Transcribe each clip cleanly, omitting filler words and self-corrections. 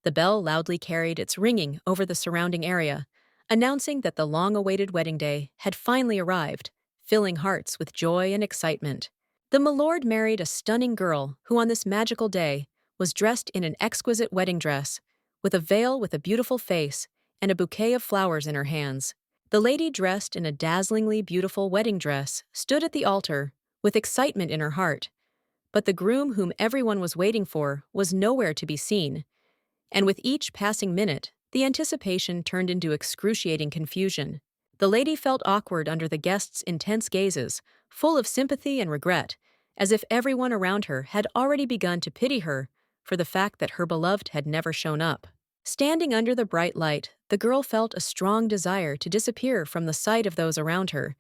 The bell loudly carried its ringing over the surrounding area, announcing that the long-awaited wedding day had finally arrived, filling hearts with joy and excitement. The milord married a stunning girl who on this magical day was dressed in an exquisite wedding dress, with a veil with a beautiful face and a bouquet of flowers in her hands. The lady dressed in a dazzlingly beautiful wedding dress stood at the altar, with excitement in her heart. But the groom whom everyone was waiting for was nowhere to be seen, and with each passing minute, the anticipation turned into excruciating confusion. The lady felt awkward under the guests' intense gazes, full of sympathy and regret, as if everyone around her had already begun to pity her for the fact that her beloved had never shown up. Standing under the bright light, the girl felt a strong desire to disappear from the sight of those around her,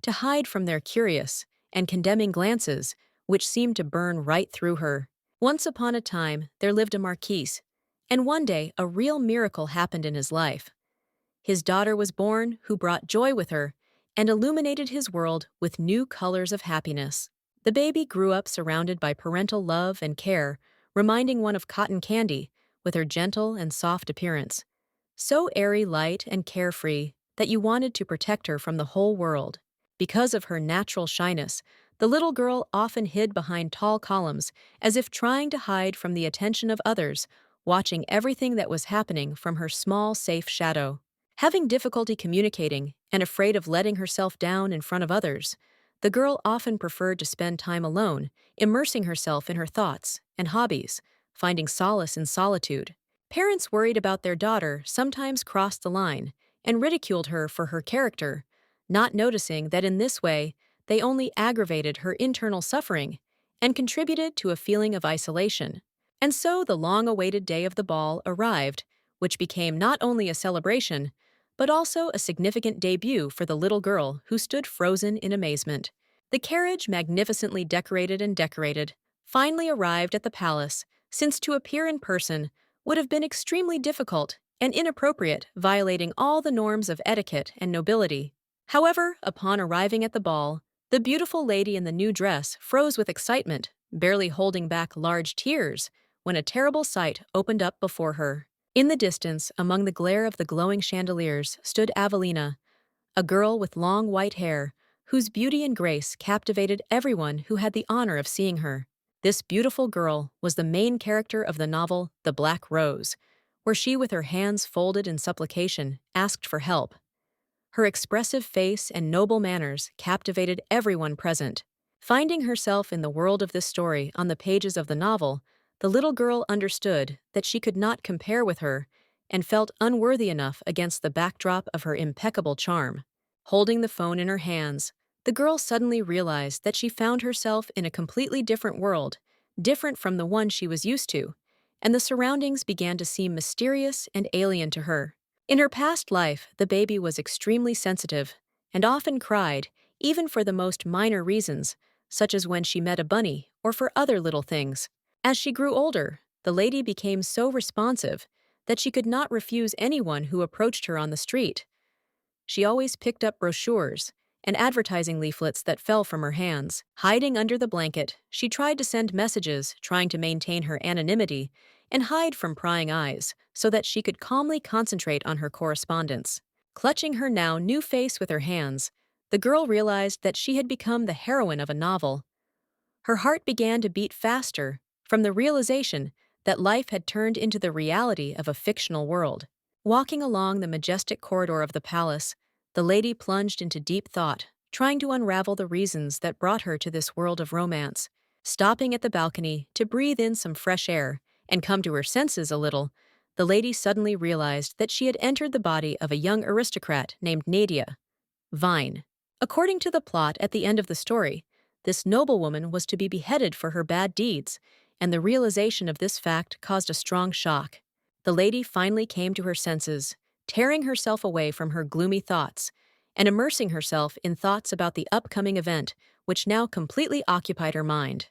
to hide from their curious and condemning glances, which seemed to burn right through her. Once upon a time, there lived a marquis, and one day a real miracle happened in his life. His daughter was born, who brought joy with her and illuminated his world with new colors of happiness. The baby grew up surrounded by parental love and care, reminding one of cotton candy, with her gentle and soft appearance. So airy, light, and carefree that you wanted to protect her from the whole world. Because of her natural shyness, the little girl often hid behind tall columns, as if trying to hide from the attention of others, watching everything that was happening from her small, safe shadow. Having difficulty communicating and afraid of letting herself down in front of others, the girl often preferred to spend time alone, immersing herself in her thoughts and hobbies, finding solace in solitude. Parents worried about their daughter sometimes crossed the line and ridiculed her for her character, not noticing that in this way they only aggravated her internal suffering and contributed to a feeling of isolation. And so the long-awaited day of the ball arrived, which became not only a celebration, but also a significant debut for the little girl who stood frozen in amazement. The carriage, magnificently decorated, finally arrived at the palace, since to appear in person would have been extremely difficult and inappropriate, violating all the norms of etiquette and nobility. However, upon arriving at the ball, the beautiful lady in the new dress froze with excitement, barely holding back large tears, when a terrible sight opened up before her. In the distance, among the glare of the glowing chandeliers, stood Avelina, a girl with long white hair, whose beauty and grace captivated everyone who had the honor of seeing her. This beautiful girl was the main character of the novel The Black Rose, where she, with her hands folded in supplication, asked for help. Her expressive face and noble manners captivated everyone present. Finding herself in the world of this story on the pages of the novel, the little girl understood that she could not compare with her and felt unworthy enough against the backdrop of her impeccable charm. Holding the phone in her hands, the girl suddenly realized that she found herself in a completely different world, different from the one she was used to, and the surroundings began to seem mysterious and alien to her. In her past life, the baby was extremely sensitive and often cried, even for the most minor reasons, such as when she met a bunny or for other little things. As she grew older, the lady became so responsive that she could not refuse anyone who approached her on the street. She always picked up brochures and advertising leaflets that fell from her hands. Hiding under the blanket, she tried to send messages, trying to maintain her anonymity and hide from prying eyes so that she could calmly concentrate on her correspondence. Clutching her now new face with her hands, the girl realized that she had become the heroine of a novel. Her heart began to beat faster from the realization that life had turned into the reality of a fictional world. Walking along the majestic corridor of the palace, the lady plunged into deep thought, trying to unravel the reasons that brought her to this world of romance. Stopping at the balcony to breathe in some fresh air and come to her senses a little, the lady suddenly realized that she had entered the body of a young aristocrat named Nadia Vine. According to the plot at the end of the story, this noblewoman was to be beheaded for her bad deeds, and the realization of this fact caused a strong shock. The lady finally came to her senses, tearing herself away from her gloomy thoughts and immersing herself in thoughts about the upcoming event, which now completely occupied her mind.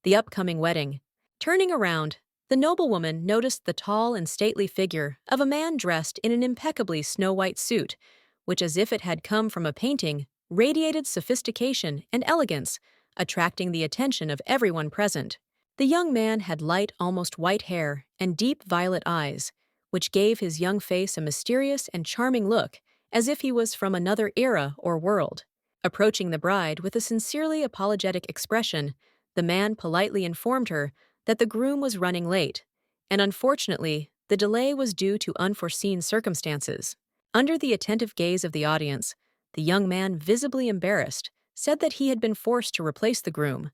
The upcoming wedding. Turning around, the noblewoman noticed the tall and stately figure of a man dressed in an impeccably snow-white suit, which, as if it had come from a painting, radiated sophistication and elegance, attracting the attention of everyone present. The young man had light, almost white hair and deep violet eyes, which gave his young face a mysterious and charming look, as if he was from another era or world. Approaching the bride with a sincerely apologetic expression, the man politely informed her that the groom was running late, and unfortunately, the delay was due to unforeseen circumstances. Under the attentive gaze of the audience, the young man, visibly embarrassed, said that he had been forced to replace the groom.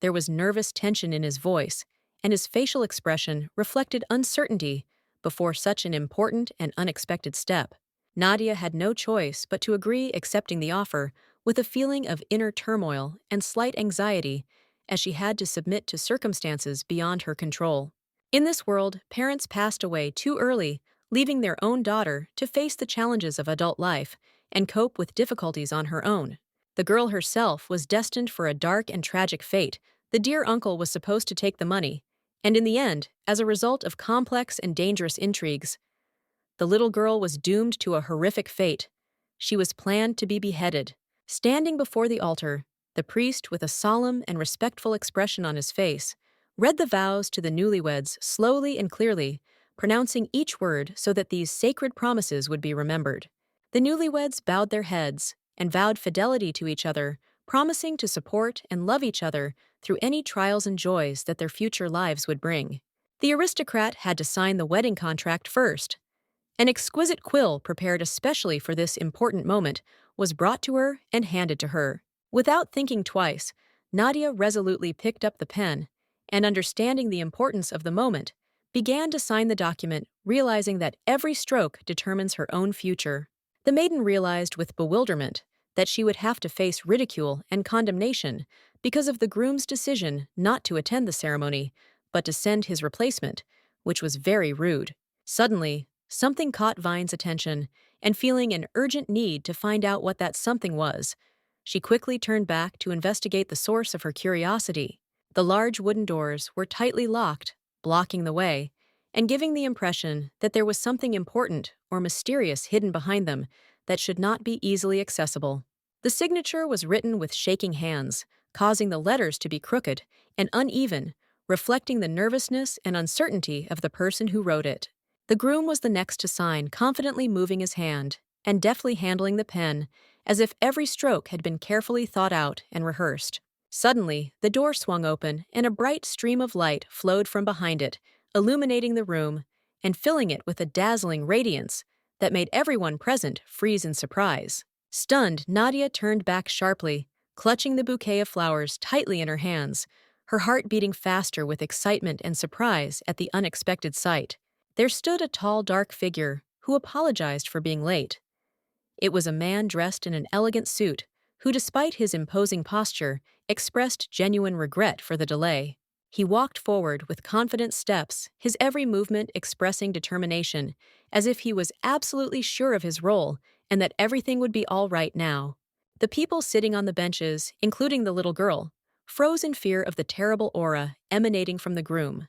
There was nervous tension in his voice, and his facial expression reflected uncertainty before such an important and unexpected step. Nadia had no choice but to agree, accepting the offer with a feeling of inner turmoil and slight anxiety, as she had to submit to circumstances beyond her control. In this world, parents passed away too early, leaving their own daughter to face the challenges of adult life and cope with difficulties on her own. The girl herself was destined for a dark and tragic fate. The dear uncle was supposed to take the money, and in the end, as a result of complex and dangerous intrigues, the little girl was doomed to a horrific fate. She was planned to be beheaded. Standing before the altar, the priest, with a solemn and respectful expression on his face, read the vows to the newlyweds slowly and clearly, pronouncing each word so that these sacred promises would be remembered. The newlyweds bowed their heads and vowed fidelity to each other, promising to support and love each other through any trials and joys that their future lives would bring. The aristocrat had to sign the wedding contract first. An exquisite quill prepared especially for this important moment was brought to her and handed to her. Without thinking twice, Nadia resolutely picked up the pen and, understanding the importance of the moment, began to sign the document, realizing that every stroke determines her own future. The maiden realized with bewilderment that she would have to face ridicule and condemnation because of the groom's decision not to attend the ceremony, but to send his replacement, which was very rude. Suddenly, something caught Vine's attention, and feeling an urgent need to find out what that something was, she quickly turned back to investigate the source of her curiosity. The large wooden doors were tightly locked, blocking the way, and giving the impression that there was something important or mysterious hidden behind them that should not be easily accessible. The signature was written with shaking hands, causing the letters to be crooked and uneven, reflecting the nervousness and uncertainty of the person who wrote it. The groom was the next to sign, confidently moving his hand and deftly handling the pen, as if every stroke had been carefully thought out and rehearsed. Suddenly, the door swung open and a bright stream of light flowed from behind it, illuminating the room and filling it with a dazzling radiance that made everyone present freeze in surprise. Stunned, Nadia turned back sharply, clutching the bouquet of flowers tightly in her hands, her heart beating faster with excitement and surprise at the unexpected sight. There stood a tall, dark figure who apologized for being late. It was a man dressed in an elegant suit who, despite his imposing posture, expressed genuine regret for the delay. He walked forward with confident steps, his every movement expressing determination, as if he was absolutely sure of his role and that everything would be all right now. The people sitting on the benches, including the little girl, froze in fear of the terrible aura emanating from the groom.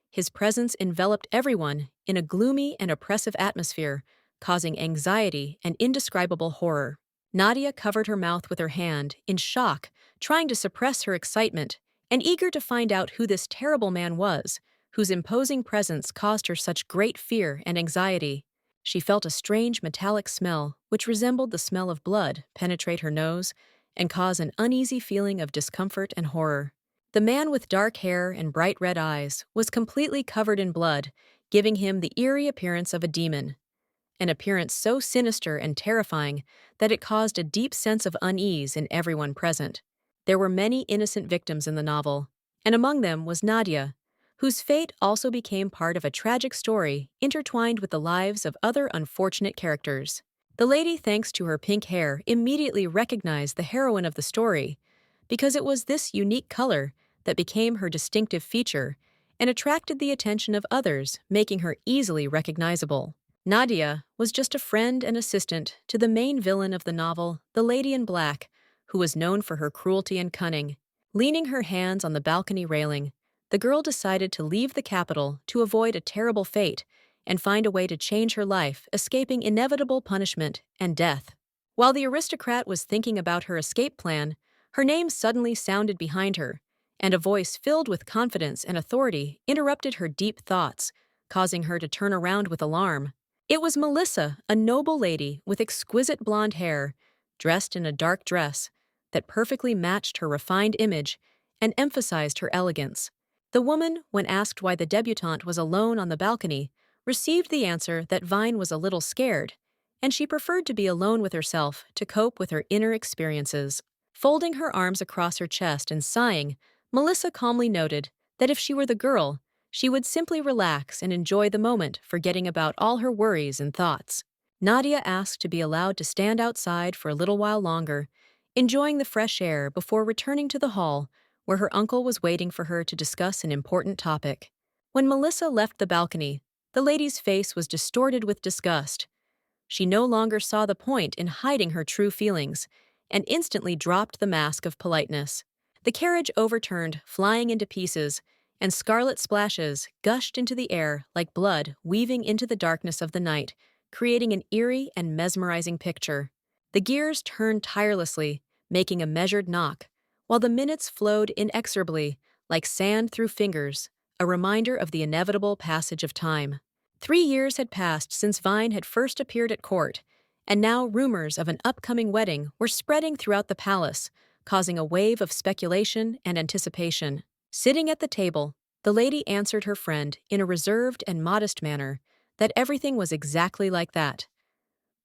His presence enveloped everyone in a gloomy and oppressive atmosphere, causing anxiety and indescribable horror. Nadia covered her mouth with her hand, in shock, trying to suppress her excitement, and eager to find out who this terrible man was, whose imposing presence caused her such great fear and anxiety. She felt a strange metallic smell, which resembled the smell of blood, penetrate her nose and cause an uneasy feeling of discomfort and horror. The man with dark hair and bright red eyes was completely covered in blood, giving him the eerie appearance of a demon. An appearance so sinister and terrifying that it caused a deep sense of unease in everyone present. There were many innocent victims in the novel, and among them was Nadia, whose fate also became part of a tragic story intertwined with the lives of other unfortunate characters. The lady, thanks to her pink hair, immediately recognized the heroine of the story, because it was this unique color that became her distinctive feature and attracted the attention of others, making her easily recognizable. Nadia was just a friend and assistant to the main villain of the novel, the Lady in Black, who was known for her cruelty and cunning. Leaning her hands on the balcony railing, the girl decided to leave the capital to avoid a terrible fate and find a way to change her life, escaping inevitable punishment and death. While the aristocrat was thinking about her escape plan, her name suddenly sounded behind her, and a voice filled with confidence and authority interrupted her deep thoughts, causing her to turn around with alarm. It was Melissa, a noble lady with exquisite blonde hair, dressed in a dark dress that perfectly matched her refined image and emphasized her elegance. The woman, when asked why the debutante was alone on the balcony, received the answer that Vine was a little scared, and she preferred to be alone with herself to cope with her inner experiences. Folding her arms across her chest and sighing, Melissa calmly noted that if she were the girl, she would simply relax and enjoy the moment, forgetting about all her worries and thoughts. Nadia asked to be allowed to stand outside for a little while longer, enjoying the fresh air before returning to the hall, where her uncle was waiting for her to discuss an important topic. When Melissa left the balcony, the lady's face was distorted with disgust. She no longer saw the point in hiding her true feelings, and instantly dropped the mask of politeness. The carriage overturned, flying into pieces, and scarlet splashes gushed into the air like blood weaving into the darkness of the night, creating an eerie and mesmerizing picture. The gears turned tirelessly, making a measured knock, while the minutes flowed inexorably, like sand through fingers, a reminder of the inevitable passage of time. 3 years had passed since Vine had first appeared at court, and now rumors of an upcoming wedding were spreading throughout the palace, causing a wave of speculation and anticipation. Sitting at the table, the lady answered her friend in a reserved and modest manner that everything was exactly like that.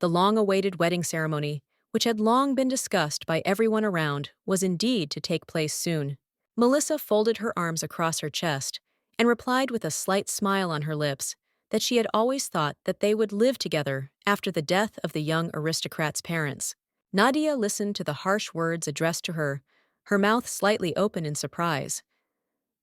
The long-awaited wedding ceremony, which had long been discussed by everyone around, was indeed to take place soon. Melissa folded her arms across her chest and replied with a slight smile on her lips that she had always thought that they would live together after the death of the young aristocrat's parents. Nadia listened to the harsh words addressed to her, her mouth slightly open in surprise.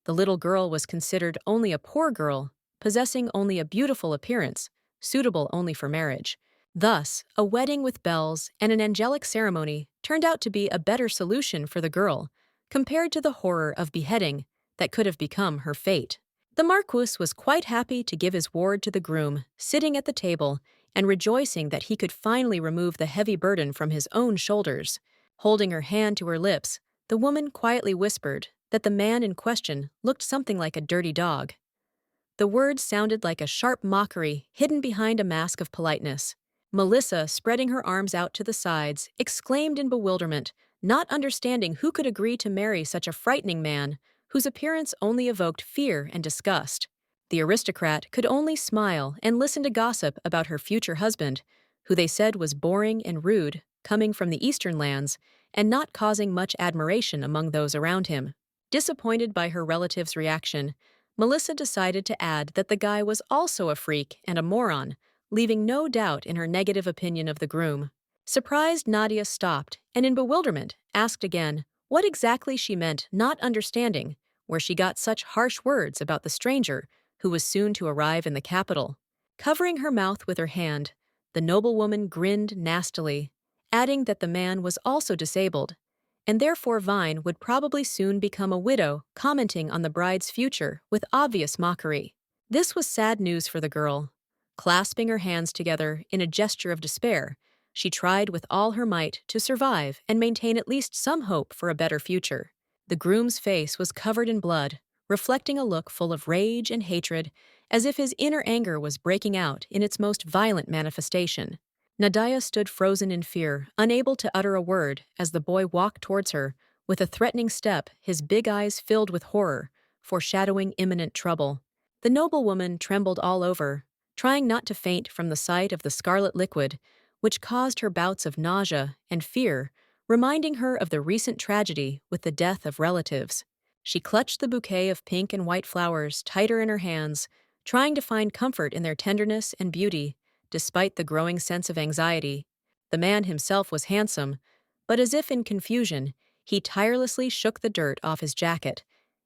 The little girl was considered only a poor girl, possessing only a beautiful appearance, suitable only for marriage. Thus, a wedding with bells and an angelic ceremony turned out to be a better solution for the girl, compared to the horror of beheading that could have become her fate. The Marquis was quite happy to give his ward to the groom, sitting at the table and rejoicing that he could finally remove the heavy burden from his own shoulders. Holding her hand to her lips, the woman quietly whispered that the man in question looked something like a dirty dog. The words sounded like a sharp mockery hidden behind a mask of politeness. Melissa, spreading her arms out to the sides, exclaimed in bewilderment, not understanding who could agree to marry such a frightening man, whose appearance only evoked fear and disgust. The aristocrat could only smile and listen to gossip about her future husband, who they said was boring and rude, coming from the eastern lands, and not causing much admiration among those around him. Disappointed by her relative's reaction, Melissa decided to add that the guy was also a freak and a moron, leaving no doubt in her negative opinion of the groom. Surprised, Nadia stopped and, in bewilderment, asked again what exactly she meant, not understanding where she got such harsh words about the stranger who was soon to arrive in the capital. Covering her mouth with her hand, the noblewoman grinned nastily, adding that the man was also disabled, and therefore Vine would probably soon become a widow, commenting on the bride's future with obvious mockery. This was sad news for the girl. Clasping her hands together in a gesture of despair, she tried with all her might to survive and maintain at least some hope for a better future. The groom's face was covered in blood, reflecting a look full of rage and hatred, as if his inner anger was breaking out in its most violent manifestation. Nadia stood frozen in fear, unable to utter a word as the boy walked towards her, with a threatening step, his big eyes filled with horror, foreshadowing imminent trouble. The noblewoman trembled all over, trying not to faint from the sight of the scarlet liquid, which caused her bouts of nausea and fear, reminding her of the recent tragedy with the death of relatives. She clutched the bouquet of pink and white flowers tighter in her hands, trying to find comfort in their tenderness and beauty, despite the growing sense of anxiety. The man himself was handsome, but as if in confusion, he tirelessly shook the dirt off his jacket,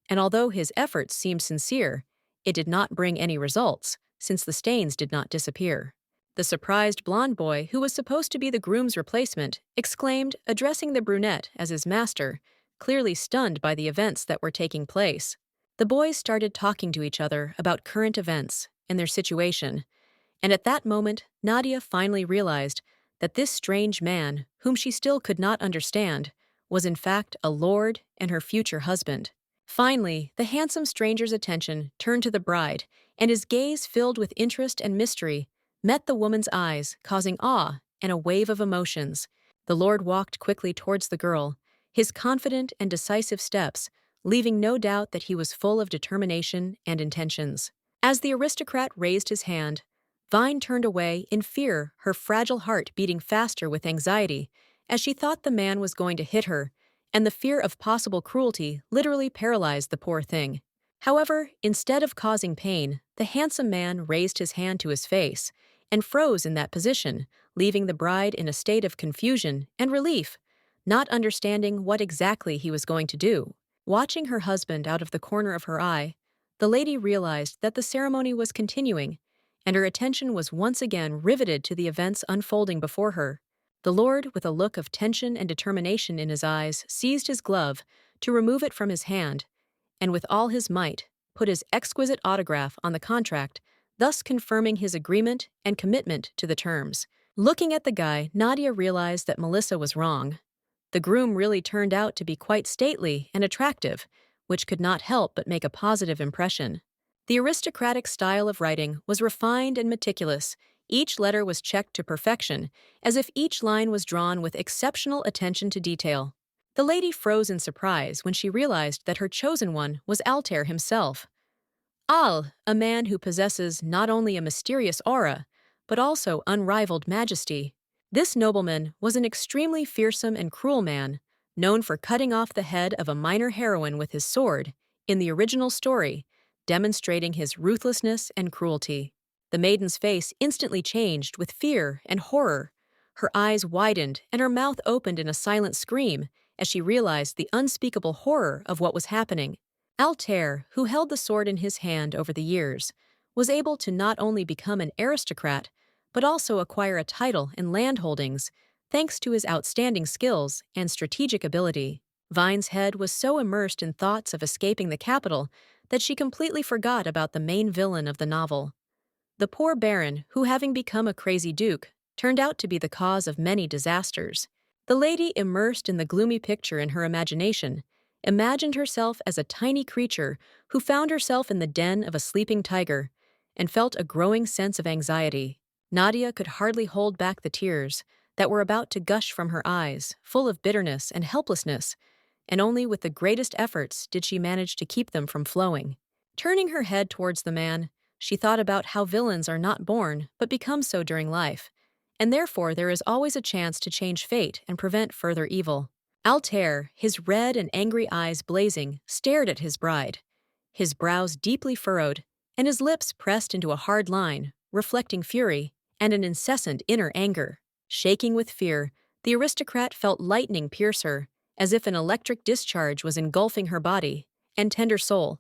and although his efforts seemed sincere, it did not bring any results, since the stains did not disappear. The surprised blonde boy, who was supposed to be the groom's replacement, exclaimed, addressing the brunette as his master, clearly stunned by the events that were taking place. The boys started talking to each other about current events and their situation, and at that moment, Nadia finally realized that this strange man, whom she still could not understand, was in fact a lord and her future husband. Finally, the handsome stranger's attention turned to the bride, and his gaze, filled with interest and mystery, met the woman's eyes, causing awe and a wave of emotions. The Lord walked quickly towards the girl, his confident and decisive steps, leaving no doubt that he was full of determination and intentions. As the aristocrat raised his hand, Vine turned away in fear, her fragile heart beating faster with anxiety, as she thought the man was going to hit her, and the fear of possible cruelty literally paralyzed the poor thing. However, instead of causing pain, the handsome man raised his hand to his face and froze in that position, leaving the bride in a state of confusion and relief, not understanding what exactly he was going to do. Watching her husband out of the corner of her eye, the lady realized that the ceremony was continuing, and her attention was once again riveted to the events unfolding before her. The Lord, with a look of tension and determination in his eyes, seized his glove to remove it from his hand, and with all his might, put his exquisite autograph on the contract, thus confirming his agreement and commitment to the terms. Looking at the guy, Nadia realized that Melissa was wrong. The groom really turned out to be quite stately and attractive, which could not help but make a positive impression. The aristocratic style of writing was refined and meticulous. Each letter was checked to perfection, as if each line was drawn with exceptional attention to detail. The lady froze in surprise when she realized that her chosen one was Altair himself. Al, a man who possesses not only a mysterious aura, but also unrivaled majesty. This nobleman was an extremely fearsome and cruel man, known for cutting off the head of a minor heroine with his sword, in the original story, demonstrating his ruthlessness and cruelty. The maiden's face instantly changed with fear and horror. Her eyes widened and her mouth opened in a silent scream as she realized the unspeakable horror of what was happening. Altair, who held the sword in his hand over the years, was able to not only become an aristocrat, but also acquire a title and land holdings, thanks to his outstanding skills and strategic ability. Vine's head was so immersed in thoughts of escaping the capital that she completely forgot about the main villain of the novel. The poor baron, who having become a crazy duke, turned out to be the cause of many disasters. The lady, immersed in the gloomy picture in her imagination, imagined herself as a tiny creature who found herself in the den of a sleeping tiger and felt a growing sense of anxiety. Nadia could hardly hold back the tears that were about to gush from her eyes, full of bitterness and helplessness, and only with the greatest efforts did she manage to keep them from flowing. Turning her head towards the man, she thought about how villains are not born but become so during life, and therefore there is always a chance to change fate and prevent further evil. Altair, his red and angry eyes blazing, stared at his bride, his brows deeply furrowed, and his lips pressed into a hard line, reflecting fury and an incessant inner anger. Shaking with fear, the aristocrat felt lightning pierce her, as if an electric discharge was engulfing her body and tender soul,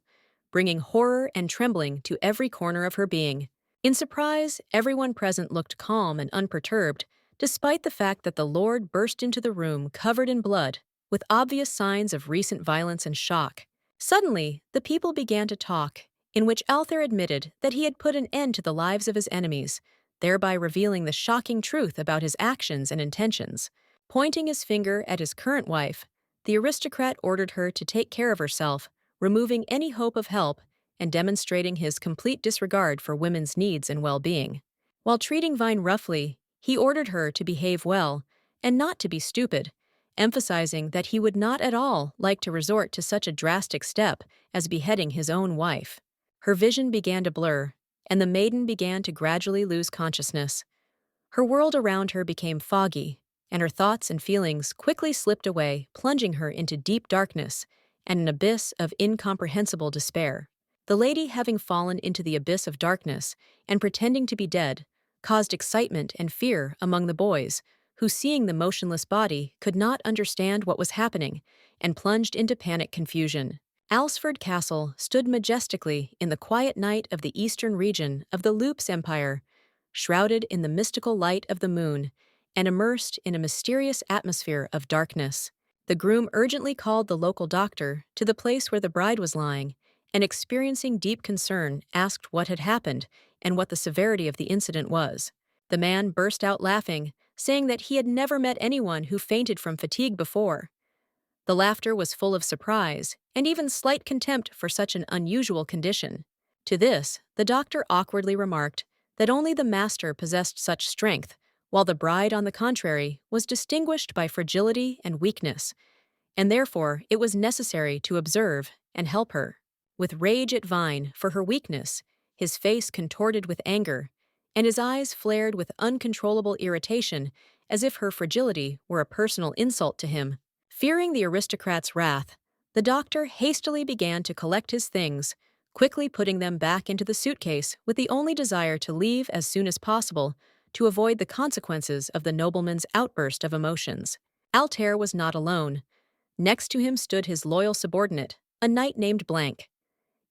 bringing horror and trembling to every corner of her being. In surprise, everyone present looked calm and unperturbed, despite the fact that the Lord burst into the room covered in blood, with obvious signs of recent violence and shock. Suddenly, the people began to talk, in which Althar admitted that he had put an end to the lives of his enemies, thereby revealing the shocking truth about his actions and intentions. Pointing his finger at his current wife, the aristocrat ordered her to take care of herself, removing any hope of help and demonstrating his complete disregard for women's needs and well-being. While treating Vine roughly, he ordered her to behave well and not to be stupid, emphasizing that he would not at all like to resort to such a drastic step as beheading his own wife. Her vision began to blur, and the maiden began to gradually lose consciousness. Her world around her became foggy, and her thoughts and feelings quickly slipped away, plunging her into deep darkness and an abyss of incomprehensible despair. The lady, having fallen into the abyss of darkness and pretending to be dead, caused excitement and fear among the boys, who, seeing the motionless body, could not understand what was happening and plunged into panic confusion. Alsford Castle stood majestically in the quiet night of the eastern region of the Loops Empire, shrouded in the mystical light of the moon and immersed in a mysterious atmosphere of darkness. The groom urgently called the local doctor to the place where the bride was lying, and experiencing deep concern, asked what had happened and what the severity of the incident was. The man burst out laughing, saying that he had never met anyone who fainted from fatigue before. The laughter was full of surprise and even slight contempt for such an unusual condition. To this, the doctor awkwardly remarked that only the master possessed such strength, while the bride, on the contrary, was distinguished by fragility and weakness, and therefore it was necessary to observe and help her. With rage at Vine for her weakness, his face contorted with anger, and his eyes flared with uncontrollable irritation as if her fragility were a personal insult to him. Fearing the aristocrat's wrath, the doctor hastily began to collect his things, quickly putting them back into the suitcase with the only desire to leave as soon as possible to avoid the consequences of the nobleman's outburst of emotions. Altair was not alone. Next to him stood his loyal subordinate, a knight named Blank.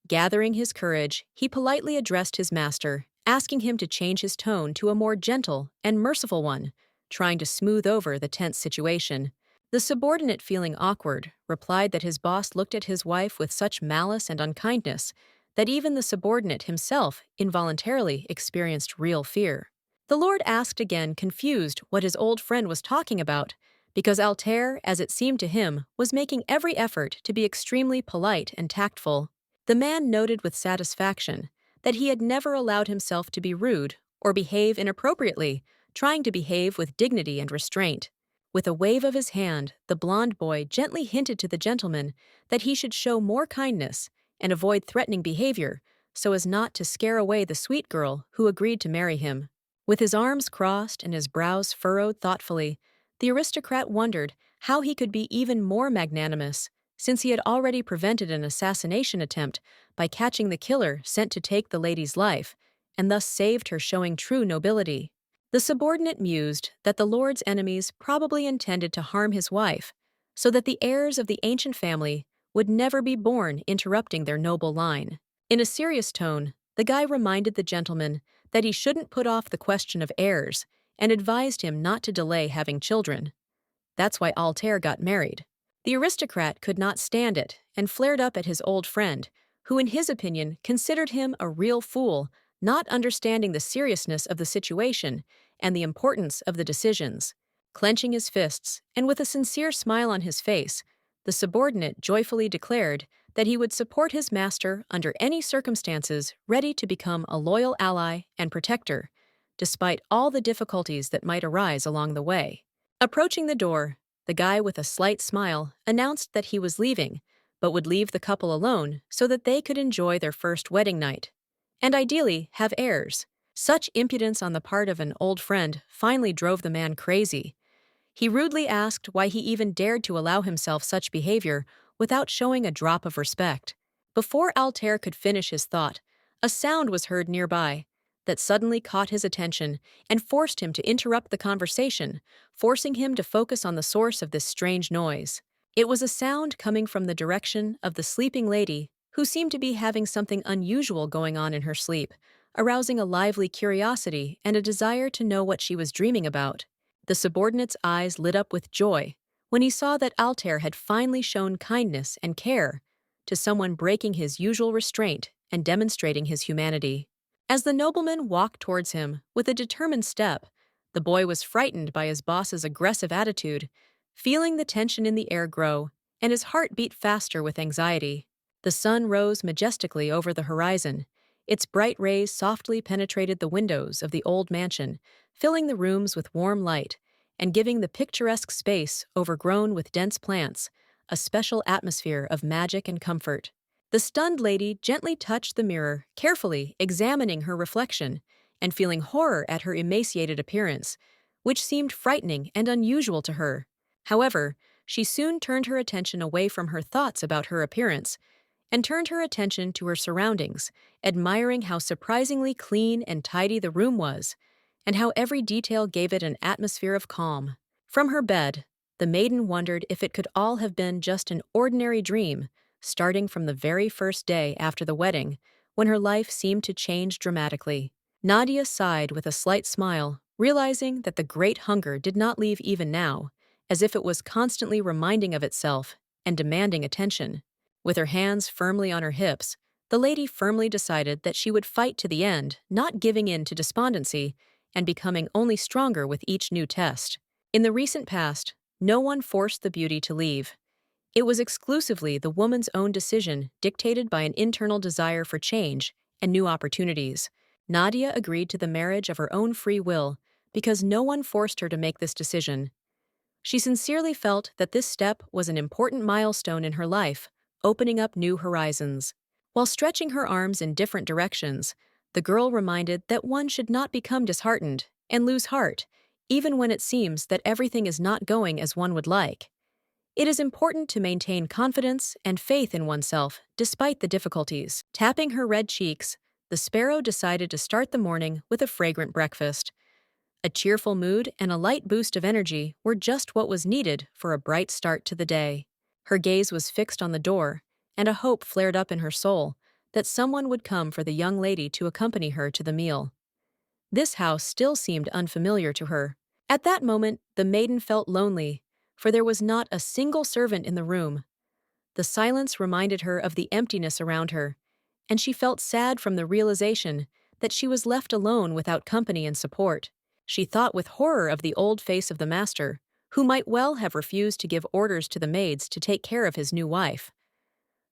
Gathering his courage, he politely addressed his master, asking him to change his tone to a more gentle and merciful one, trying to smooth over the tense situation. The subordinate, feeling awkward, replied that his boss looked at his wife with such malice and unkindness that even the subordinate himself involuntarily experienced real fear. The lord asked again, confused, what his old friend was talking about, because Altair, as it seemed to him, was making every effort to be extremely polite and tactful. The man noted with satisfaction that he had never allowed himself to be rude or behave inappropriately, trying to behave with dignity and restraint. With a wave of his hand, the blond boy gently hinted to the gentleman that he should show more kindness and avoid threatening behavior so as not to scare away the sweet girl who agreed to marry him. With his arms crossed and his brows furrowed thoughtfully, the aristocrat wondered how he could be even more magnanimous, since he had already prevented an assassination attempt by catching the killer sent to take the lady's life, and thus saved her, showing true nobility. The subordinate mused that the lord's enemies probably intended to harm his wife, so that the heirs of the ancient family would never be born, interrupting their noble line. In a serious tone, the guy reminded the gentleman that he shouldn't put off the question of heirs and advised him not to delay having children. That's why Altair got married. The aristocrat could not stand it and flared up at his old friend, who in his opinion considered him a real fool, not understanding the seriousness of the situation and the importance of the decisions. Clenching his fists, and with a sincere smile on his face, the subordinate joyfully declared that he would support his master under any circumstances, ready to become a loyal ally and protector, despite all the difficulties that might arise along the way. Approaching the door, the guy with a slight smile announced that he was leaving, but would leave the couple alone so that they could enjoy their first wedding night, and ideally have heirs. Such impudence on the part of an old friend finally drove the man crazy. He rudely asked why he even dared to allow himself such behavior without showing a drop of respect. Before Altair could finish his thought, a sound was heard nearby that suddenly caught his attention and forced him to interrupt the conversation, forcing him to focus on the source of this strange noise. It was a sound coming from the direction of the sleeping lady, who seemed to be having something unusual going on in her sleep, arousing a lively curiosity and a desire to know what she was dreaming about. The subordinate's eyes lit up with joy when he saw that Altair had finally shown kindness and care to someone, breaking his usual restraint and demonstrating his humanity. As the nobleman walked towards him with a determined step, the boy was frightened by his boss's aggressive attitude, feeling the tension in the air grow, and his heart beat faster with anxiety. The sun rose majestically over the horizon. Its bright rays softly penetrated the windows of the old mansion, filling the rooms with warm light and giving the picturesque space, overgrown with dense plants, a special atmosphere of magic and comfort. The stunned lady gently touched the mirror, carefully examining her reflection and feeling horror at her emaciated appearance, which seemed frightening and unusual to her. However, she soon turned her attention away from her thoughts about her appearance and turned her attention to her surroundings, admiring how surprisingly clean and tidy the room was, and how every detail gave it an atmosphere of calm. From her bed, the maiden wondered if it could all have been just an ordinary dream, starting from the very first day after the wedding, when her life seemed to change dramatically. Nadia sighed with a slight smile, realizing that the great hunger did not leave even now, as if it was constantly reminding of itself and demanding attention. With her hands firmly on her hips, the lady firmly decided that she would fight to the end, not giving in to despondency and becoming only stronger with each new test. In the recent past, no one forced the beauty to leave. It was exclusively the woman's own decision, dictated by an internal desire for change and new opportunities. Nadia agreed to the marriage of her own free will because no one forced her to make this decision. She sincerely felt that this step was an important milestone in her life, opening up new horizons. While stretching her arms in different directions, the girl reminded that one should not become disheartened and lose heart, even when it seems that everything is not going as one would like. It is important to maintain confidence and faith in oneself despite the difficulties. Tapping her red cheeks, the sparrow decided to start the morning with a fragrant breakfast. A cheerful mood and a light boost of energy were just what was needed for a bright start to the day. Her gaze was fixed on the door, and a hope flared up in her soul that someone would come for the young lady to accompany her to the meal. This house still seemed unfamiliar to her. At that moment, the maiden felt lonely, for there was not a single servant in the room. The silence reminded her of the emptiness around her, and she felt sad from the realization that she was left alone without company and support. She thought with horror of the old face of the master, who might well have refused to give orders to the maids to take care of his new wife.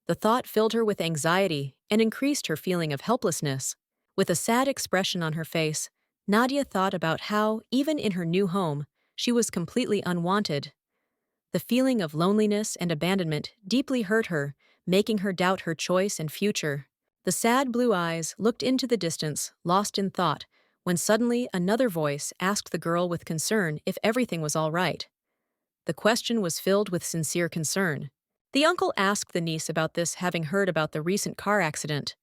The thought filled her with anxiety and increased her feeling of helplessness. With a sad expression on her face, Nadia thought about how, even in her new home, she was completely unwanted. The feeling of loneliness and abandonment deeply hurt her, making her doubt her choice and future. The sad blue eyes looked into the distance, lost in thought, when suddenly another voice asked the girl with concern if everything was all right. The question was filled with sincere concern. The uncle asked the niece about this, having heard about the recent car accident.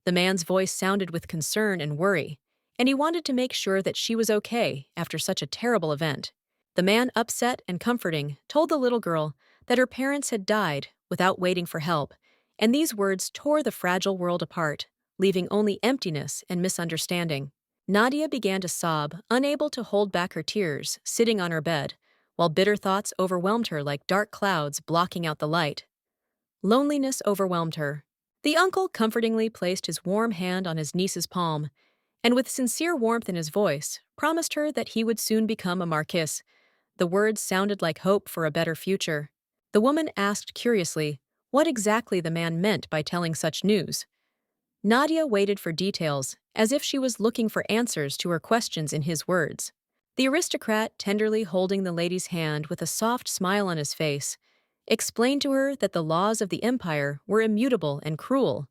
The man's voice sounded with concern and worry, and he wanted to make sure that she was okay after such a terrible event. The man, upset and comforting, told the little girl that her parents had died without waiting for help, and these words tore the fragile world apart, leaving only emptiness and misunderstanding. Nadia began to sob, unable to hold back her tears, sitting on her bed, while bitter thoughts overwhelmed her like dark clouds blocking out the light. Loneliness overwhelmed her. The uncle comfortingly placed his warm hand on his niece's palm, and with sincere warmth in his voice, promised her that he would soon become a marquis. The words sounded like hope for a better future. The woman asked curiously what exactly the man meant by telling such news. Nadia waited for details, as if she was looking for answers to her questions in his words. The aristocrat, tenderly holding the lady's hand with a soft smile on his face, explained to her that the laws of the empire were immutable and cruel,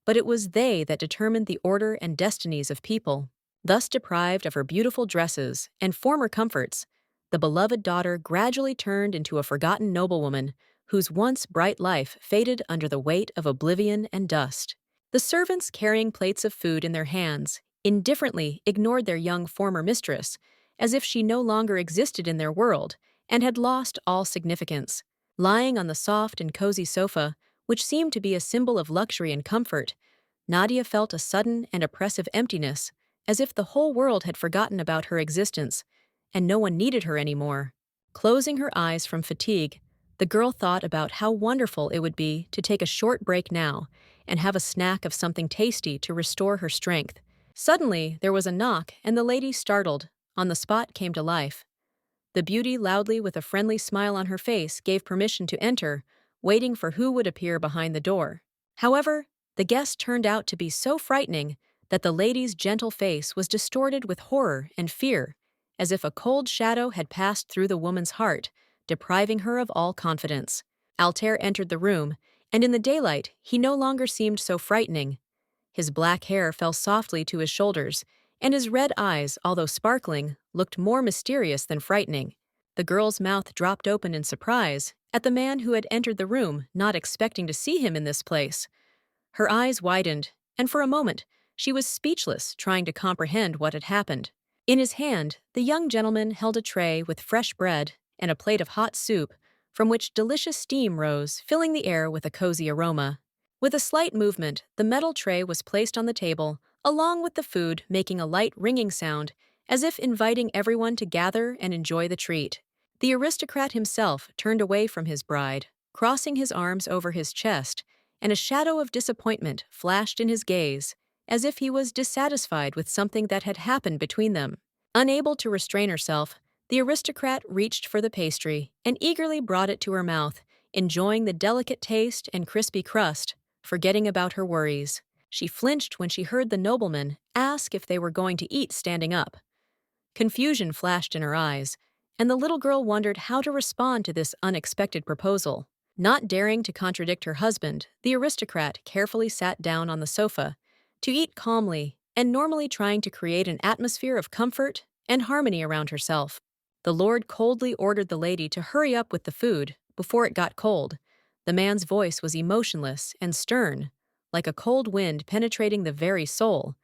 but it was they that determined the order and destinies of people. Thus deprived of her beautiful dresses and former comforts, the beloved daughter gradually turned into a forgotten noblewoman whose once bright life faded under the weight of oblivion and dust. The servants, carrying plates of food in their hands, indifferently ignored their young former mistress, as if she no longer existed in their world and had lost all significance. Lying on the soft and cozy sofa, which seemed to be a symbol of luxury and comfort, Nadia felt a sudden and oppressive emptiness, as if the whole world had forgotten about her existence, and no one needed her anymore. Closing her eyes from fatigue, the girl thought about how wonderful it would be to take a short break now and have a snack of something tasty to restore her strength. Suddenly, there was a knock, and the lady, startled, on the spot came to life. The beauty, loudly with a friendly smile on her face, gave permission to enter, waiting for who would appear behind the door. However, the guest turned out to be so frightening that the lady's gentle face was distorted with horror and fear, as if a cold shadow had passed through the woman's heart, depriving her of all confidence. Altair entered the room, and in the daylight he no longer seemed so frightening. His black hair fell softly to his shoulders, and his red eyes, although sparkling, looked more mysterious than frightening. The girl's mouth dropped open in surprise at the man who had entered the room, not expecting to see him in this place. Her eyes widened, and for a moment she was speechless, trying to comprehend what had happened. In his hand, the young gentleman held a tray with fresh bread and a plate of hot soup, from which delicious steam rose, filling the air with a cozy aroma. With a slight movement, the metal tray was placed on the table, along with the food, making a light ringing sound, as if inviting everyone to gather and enjoy the treat. The aristocrat himself turned away from his bride, crossing his arms over his chest, and a shadow of disappointment flashed in his gaze, as if he was dissatisfied with something that had happened between them. Unable to restrain herself, the aristocrat reached for the pastry and eagerly brought it to her mouth, enjoying the delicate taste and crispy crust, forgetting about her worries. She flinched when she heard the nobleman ask if they were going to eat standing up. Confusion flashed in her eyes, and the little girl wondered how to respond to this unexpected proposal. Not daring to contradict her husband, the aristocrat carefully sat down on the sofa to eat calmly and normally trying to create an atmosphere of comfort and harmony around herself. The lord coldly ordered the lady to hurry up with the food before it got cold. The man's voice was emotionless and stern, like a cold wind penetrating the very soul,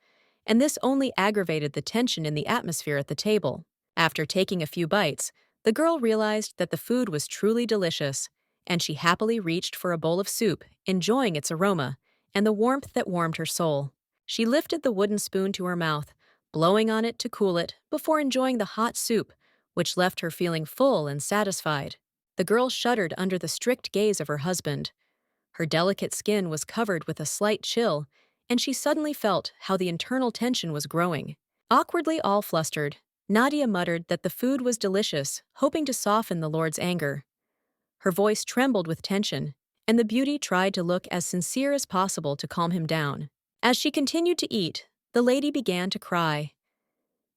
and this only aggravated the tension in the atmosphere at the table. After taking a few bites, the girl realized that the food was truly delicious, and she happily reached for a bowl of soup, enjoying its aroma and the warmth that warmed her soul. She lifted the wooden spoon to her mouth, blowing on it to cool it before enjoying the hot soup, which left her feeling full and satisfied. The girl shuddered under the strict gaze of her husband. Her delicate skin was covered with a slight chill, and she suddenly felt how the internal tension was growing. Awkwardly all flustered, Nadia muttered that the food was delicious, hoping to soften the lord's anger. Her voice trembled with tension, and the beauty tried to look as sincere as possible to calm him down. As she continued to eat, the lady began to cry.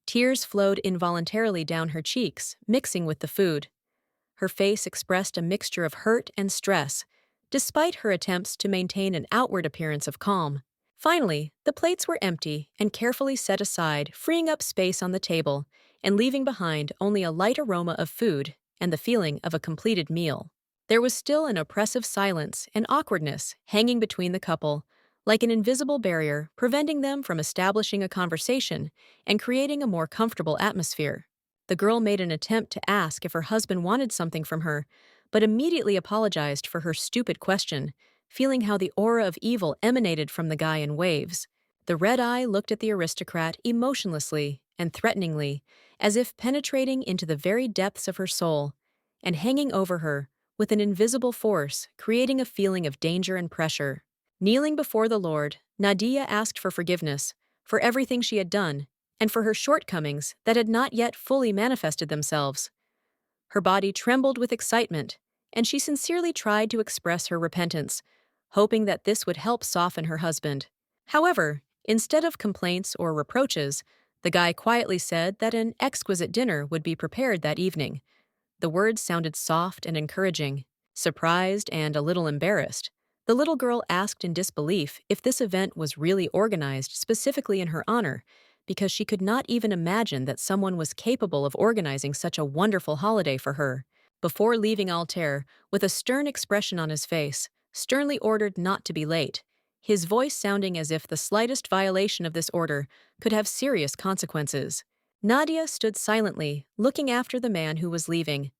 Tears flowed involuntarily down her cheeks, mixing with the food. Her face expressed a mixture of hurt and stress, despite her attempts to maintain an outward appearance of calm. Finally, the plates were empty and carefully set aside, freeing up space on the table and leaving behind only a light aroma of food and the feeling of a completed meal. There was still an oppressive silence and awkwardness hanging between the couple, like an invisible barrier preventing them from establishing a conversation and creating a more comfortable atmosphere. The girl made an attempt to ask if her husband wanted something from her, but immediately apologized for her stupid question, feeling how the aura of evil emanated from the guy in waves. The red eye looked at the aristocrat emotionlessly and threateningly, as if penetrating into the very depths of her soul, and hanging over her with an invisible force, creating a feeling of danger and pressure. Kneeling before the Lord, Nadia asked for forgiveness for everything she had done and for her shortcomings that had not yet fully manifested themselves. Her body trembled with excitement, and she sincerely tried to express her repentance, hoping that this would help soften her husband. However, instead of complaints or reproaches, the guy quietly said that an exquisite dinner would be prepared that evening. The words sounded soft and encouraging. Surprised and a little embarrassed, the little girl asked in disbelief if this event was really organized specifically in her honor, because she could not even imagine that someone was capable of organizing such a wonderful holiday for her. Before leaving Altair, with a stern expression on his face, sternly ordered not to be late, his voice sounding as if the slightest violation of this order could have serious consequences. Nadia stood silently, looking after the man who was leaving.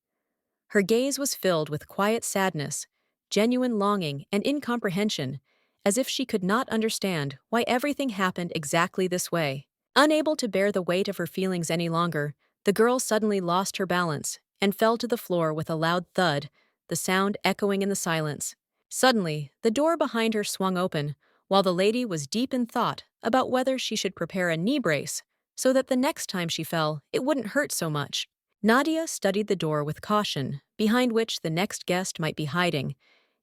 Her gaze was filled with quiet sadness, genuine longing and incomprehension, as if she could not understand why everything happened exactly this way. Unable to bear the weight of her feelings any longer, the girl suddenly lost her balance and fell to the floor with a loud thud, the sound echoing in the silence. Suddenly, the door behind her swung open, while the lady was deep in thought about whether she should prepare a knee brace so that the next time she fell, it wouldn't hurt so much. Nadia studied the door with caution, behind which the next guest might be hiding,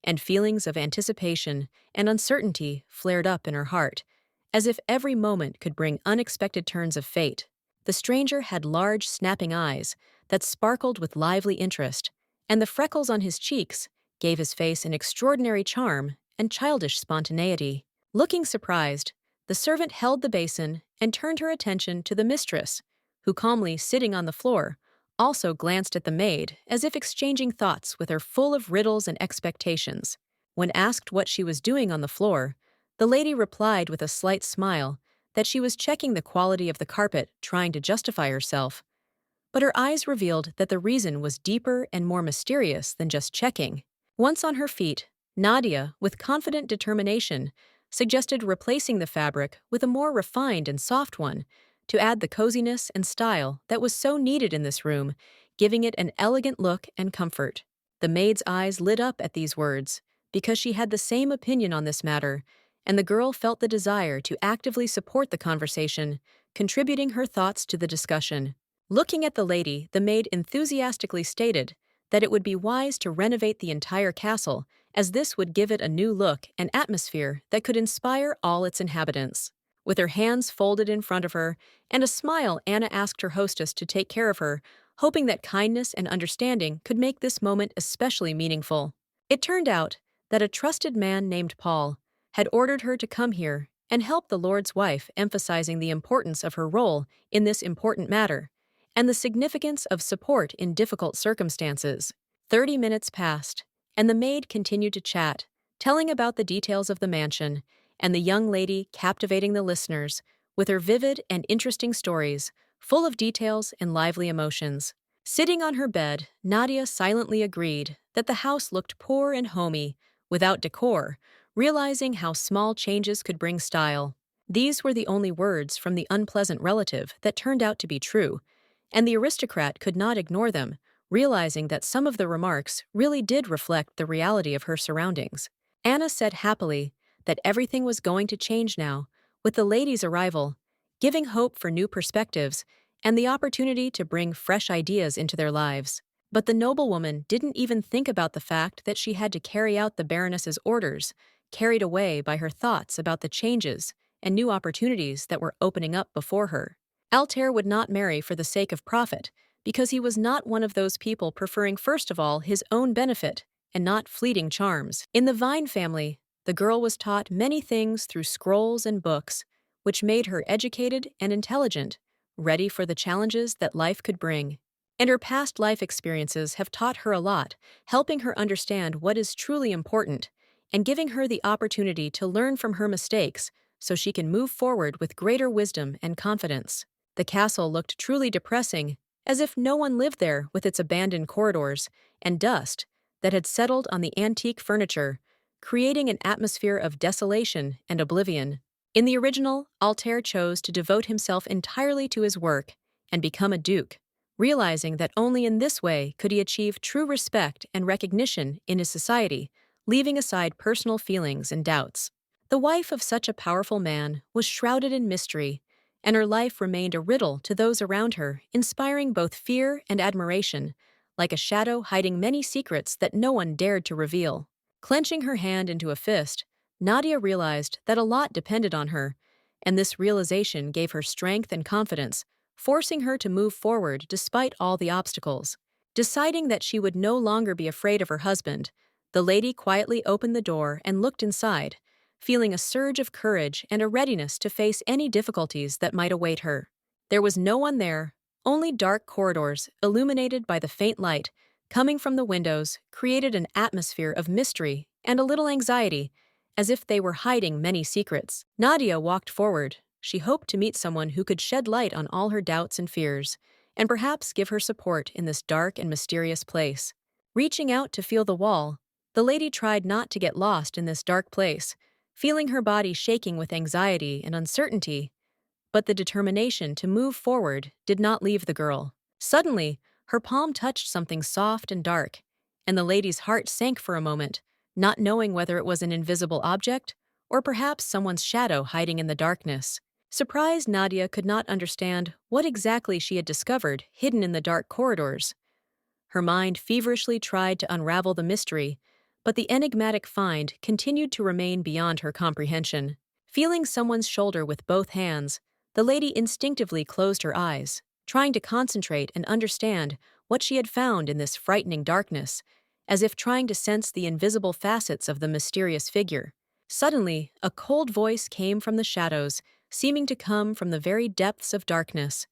and feelings of anticipation and uncertainty flared up in her heart, as if every moment could bring unexpected turns of fate. The stranger had large, snapping eyes that sparkled with lively interest, and the freckles on his cheeks gave his face an extraordinary charm and childish spontaneity. Looking surprised, the servant held the basin and turned her attention to the mistress, who, calmly sitting on the floor, also glanced at the maid as if exchanging thoughts with her, full of riddles and expectations. When asked what she was doing on the floor, the lady replied with a slight smile that she was checking the quality of the carpet, trying to justify herself. But her eyes revealed that the reason was deeper and more mysterious than just checking. Once on her feet, Nadia, with confident determination, suggested replacing the fabric with a more refined and soft one to add the coziness and style that was so needed in this room, giving it an elegant look and comfort. The maid's eyes lit up at these words, because she had the same opinion on this matter, and the girl felt the desire to actively support the conversation, contributing her thoughts to the discussion. Looking at the lady, the maid enthusiastically stated that it would be wise to renovate the entire castle, as this would give it a new look and atmosphere that could inspire all its inhabitants. With her hands folded in front of her and a smile, Anna asked her hostess to take care of her, hoping that kindness and understanding could make this moment especially meaningful. It turned out that a trusted man named Paul had ordered her to come here and help the Lord's wife, emphasizing the importance of her role in this important matter and the significance of support in difficult circumstances. 30 minutes passed, and the maid continued to chat, telling about the details of the mansion, and the young lady captivating the listeners with her vivid and interesting stories, full of details and lively emotions. Sitting on her bed, Nadia silently agreed that the house looked poor and homey, without decor, realizing how small changes could bring style. These were the only words from the unpleasant relative that turned out to be true, and the aristocrat could not ignore them, realizing that some of the remarks really did reflect the reality of her surroundings. Anna said happily that everything was going to change now, with the lady's arrival, giving hope for new perspectives and the opportunity to bring fresh ideas into their lives. But the noblewoman didn't even think about the fact that she had to carry out the Baroness's orders, carried away by her thoughts about the changes and new opportunities that were opening up before her. Altair would not marry for the sake of profit, because he was not one of those people preferring first of all his own benefit and not fleeting charms. In the Vine family, the girl was taught many things through scrolls and books, which made her educated and intelligent, ready for the challenges that life could bring. And her past life experiences have taught her a lot, helping her understand what is truly important and giving her the opportunity to learn from her mistakes so she can move forward with greater wisdom and confidence. The castle looked truly depressing, as if no one lived there, with its abandoned corridors and dust that had settled on the antique furniture, creating an atmosphere of desolation and oblivion. In the original, Altair chose to devote himself entirely to his work and become a duke, realizing that only in this way could he achieve true respect and recognition in his society, leaving aside personal feelings and doubts. The wife of such a powerful man was shrouded in mystery, and her life remained a riddle to those around her, inspiring both fear and admiration, like a shadow hiding many secrets that no one dared to reveal. Clenching her hand into a fist, Nadia realized that a lot depended on her, and this realization gave her strength and confidence, forcing her to move forward despite all the obstacles. Deciding that she would no longer be afraid of her husband, the lady quietly opened the door and looked inside, feeling a surge of courage and a readiness to face any difficulties that might await her. There was no one there, only dark corridors illuminated by the faint light coming from the windows created an atmosphere of mystery and a little anxiety, as if they were hiding many secrets. Nadia walked forward. She hoped to meet someone who could shed light on all her doubts and fears, and perhaps give her support in this dark and mysterious place. Reaching out to feel the wall, the lady tried not to get lost in this dark place, feeling her body shaking with anxiety and uncertainty, but the determination to move forward did not leave the girl. Suddenly, her palm touched something soft and dark, and the lady's heart sank for a moment, not knowing whether it was an invisible object or perhaps someone's shadow hiding in the darkness. Surprised, Nadia could not understand what exactly she had discovered hidden in the dark corridors. Her mind feverishly tried to unravel the mystery, but the enigmatic find continued to remain beyond her comprehension. Feeling someone's shoulder with both hands, the lady instinctively closed her eyes, trying to concentrate and understand what she had found in this frightening darkness, as if trying to sense the invisible facets of the mysterious figure. Suddenly, a cold voice came from the shadows, seeming to come from the very depths of darkness.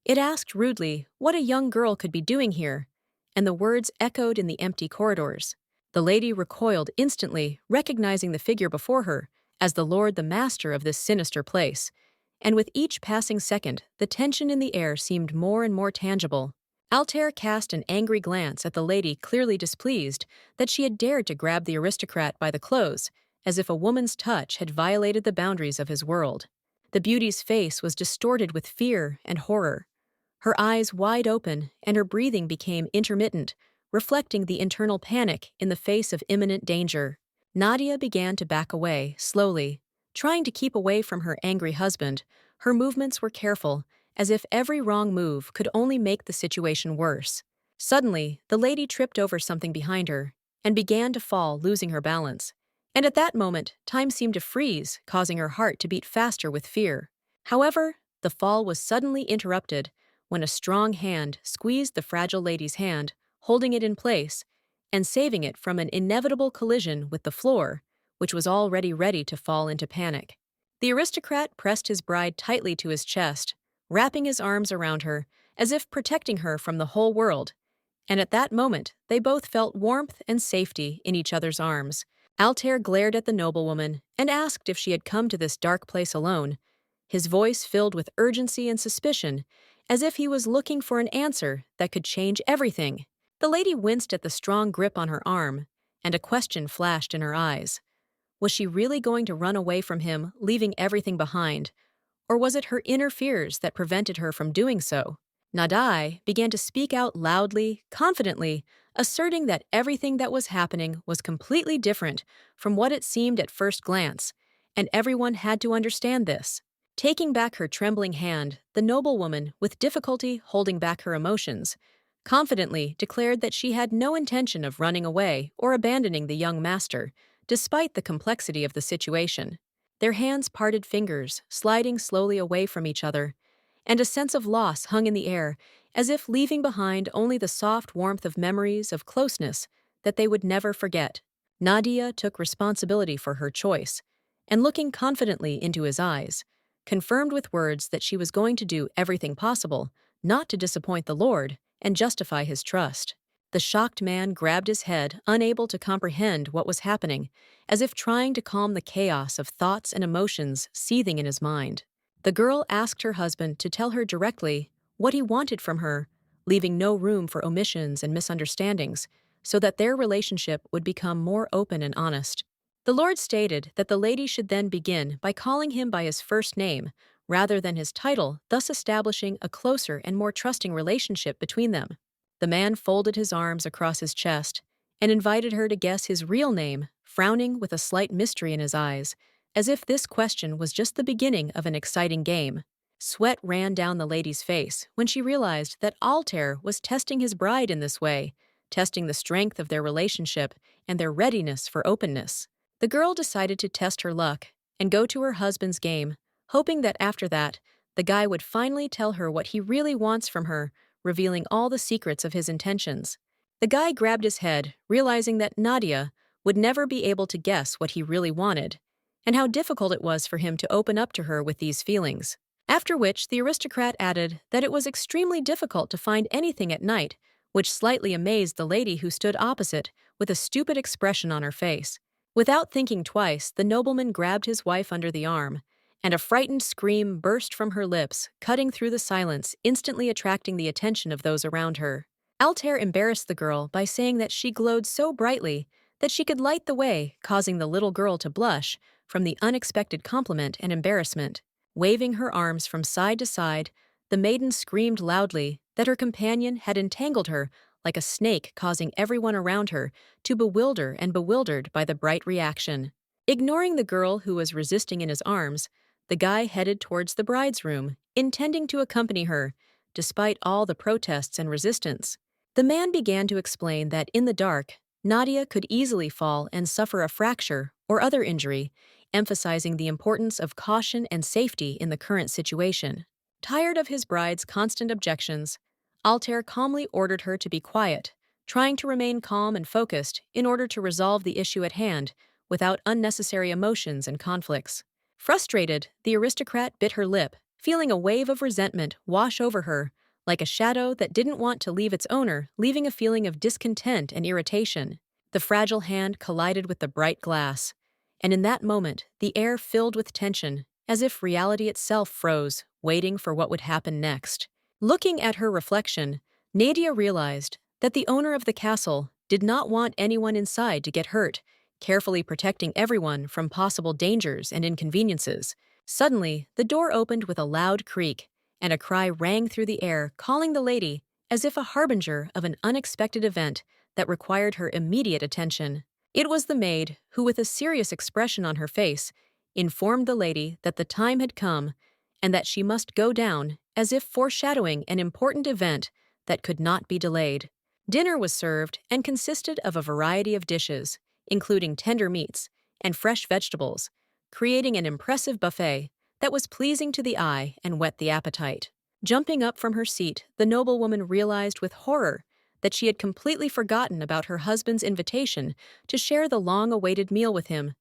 It asked rudely what a young girl could be doing here, and the words echoed in the empty corridors. The lady recoiled instantly, recognizing the figure before her as the Lord, the master of this sinister place, and with each passing second, the tension in the air seemed more and more tangible. Altair cast an angry glance at the lady, clearly displeased that she had dared to grab the aristocrat by the clothes, as if a woman's touch had violated the boundaries of his world. The beauty's face was distorted with fear and horror, her eyes wide open, and her breathing became intermittent, reflecting the internal panic in the face of imminent danger. Nadia began to back away, slowly, trying to keep away from her angry husband. Her movements were careful, as if every wrong move could only make the situation worse. Suddenly, the lady tripped over something behind her and began to fall, losing her balance. And at that moment, time seemed to freeze, causing her heart to beat faster with fear. However, the fall was suddenly interrupted when a strong hand squeezed the fragile lady's hand, holding it in place and saving it from an inevitable collision with the floor, which was already ready to fall into panic. The aristocrat pressed his bride tightly to his chest, wrapping his arms around her as if protecting her from the whole world, and at that moment they both felt warmth and safety in each other's arms. Altair glared at the noblewoman and asked if she had come to this dark place alone, his voice filled with urgency and suspicion, as if he was looking for an answer that could change everything. The lady winced at the strong grip on her arm, and a question flashed in her eyes. Was she really going to run away from him, leaving everything behind? Or was it her inner fears that prevented her from doing so? Nadai began to speak out loudly, confidently, asserting that everything that was happening was completely different from what it seemed at first glance, and everyone had to understand this. Taking back her trembling hand, the noblewoman, with difficulty holding back her emotions, confidently declared that she had no intention of running away or abandoning the young master, despite the complexity of the situation. Their hands parted fingers, sliding slowly away from each other, and a sense of loss hung in the air, as if leaving behind only the soft warmth of memories of closeness that they would never forget. Nadia took responsibility for her choice, and looking confidently into his eyes, confirmed with words that she was going to do everything possible not to disappoint the Lord and justify his trust. The shocked man grabbed his head, unable to comprehend what was happening, as if trying to calm the chaos of thoughts and emotions seething in his mind. The girl asked her husband to tell her directly what he wanted from her, leaving no room for omissions and misunderstandings, so that their relationship would become more open and honest. The Lord stated that the lady should then begin by calling him by his first name, rather than his title, thus establishing a closer and more trusting relationship between them. The man folded his arms across his chest and invited her to guess his real name, frowning with a slight mystery in his eyes, as if this question was just the beginning of an exciting game. Sweat ran down the lady's face when she realized that Altair was testing his bride in this way, testing the strength of their relationship and their readiness for openness. The girl decided to test her luck and go to her husband's game, hoping that after that, the guy would finally tell her what he really wants from her, revealing all the secrets of his intentions. The guy grabbed his head, realizing that Nadia would never be able to guess what he really wanted, and how difficult it was for him to open up to her with these feelings. After which, the aristocrat added that it was extremely difficult to find anything at night, which slightly amazed the lady who stood opposite, with a stupid expression on her face. Without thinking twice, the nobleman grabbed his wife under the arm, and a frightened scream burst from her lips, cutting through the silence, instantly attracting the attention of those around her. Altair embarrassed the girl by saying that she glowed so brightly that she could light the way, causing the little girl to blush from the unexpected compliment and embarrassment. Waving her arms from side to side, the maiden screamed loudly that her companion had entangled her like a snake, causing everyone around her to bewilder and bewildered by the bright reaction. Ignoring the girl who was resisting in his arms, the guy headed towards the bride's room, intending to accompany her, despite all the protests and resistance. The man began to explain that in the dark, Nadia could easily fall and suffer a fracture or other injury, emphasizing the importance of caution and safety in the current situation. Tired of his bride's constant objections, Altair calmly ordered her to be quiet, trying to remain calm and focused in order to resolve the issue at hand without unnecessary emotions and conflicts. Frustrated, the aristocrat bit her lip, feeling a wave of resentment wash over her, like a shadow that didn't want to leave its owner, leaving a feeling of discontent and irritation. The fragile hand collided with the bright glass, and in that moment, the air filled with tension, as if reality itself froze, waiting for what would happen next. Looking at her reflection, Nadia realized that the owner of the castle did not want anyone inside to get hurt, carefully protecting everyone from possible dangers and inconveniences. Suddenly, the door opened with a loud creak, and a cry rang through the air, calling the lady, as if a harbinger of an unexpected event that required her immediate attention. It was the maid, who with a serious expression on her face, informed the lady that the time had come and that she must go down, as if foreshadowing an important event that could not be delayed. Dinner was served and consisted of a variety of dishes, including tender meats and fresh vegetables, creating an impressive buffet that was pleasing to the eye and whet the appetite. Jumping up from her seat, the noblewoman realized with horror that she had completely forgotten about her husband's invitation to share the long-awaited meal with him,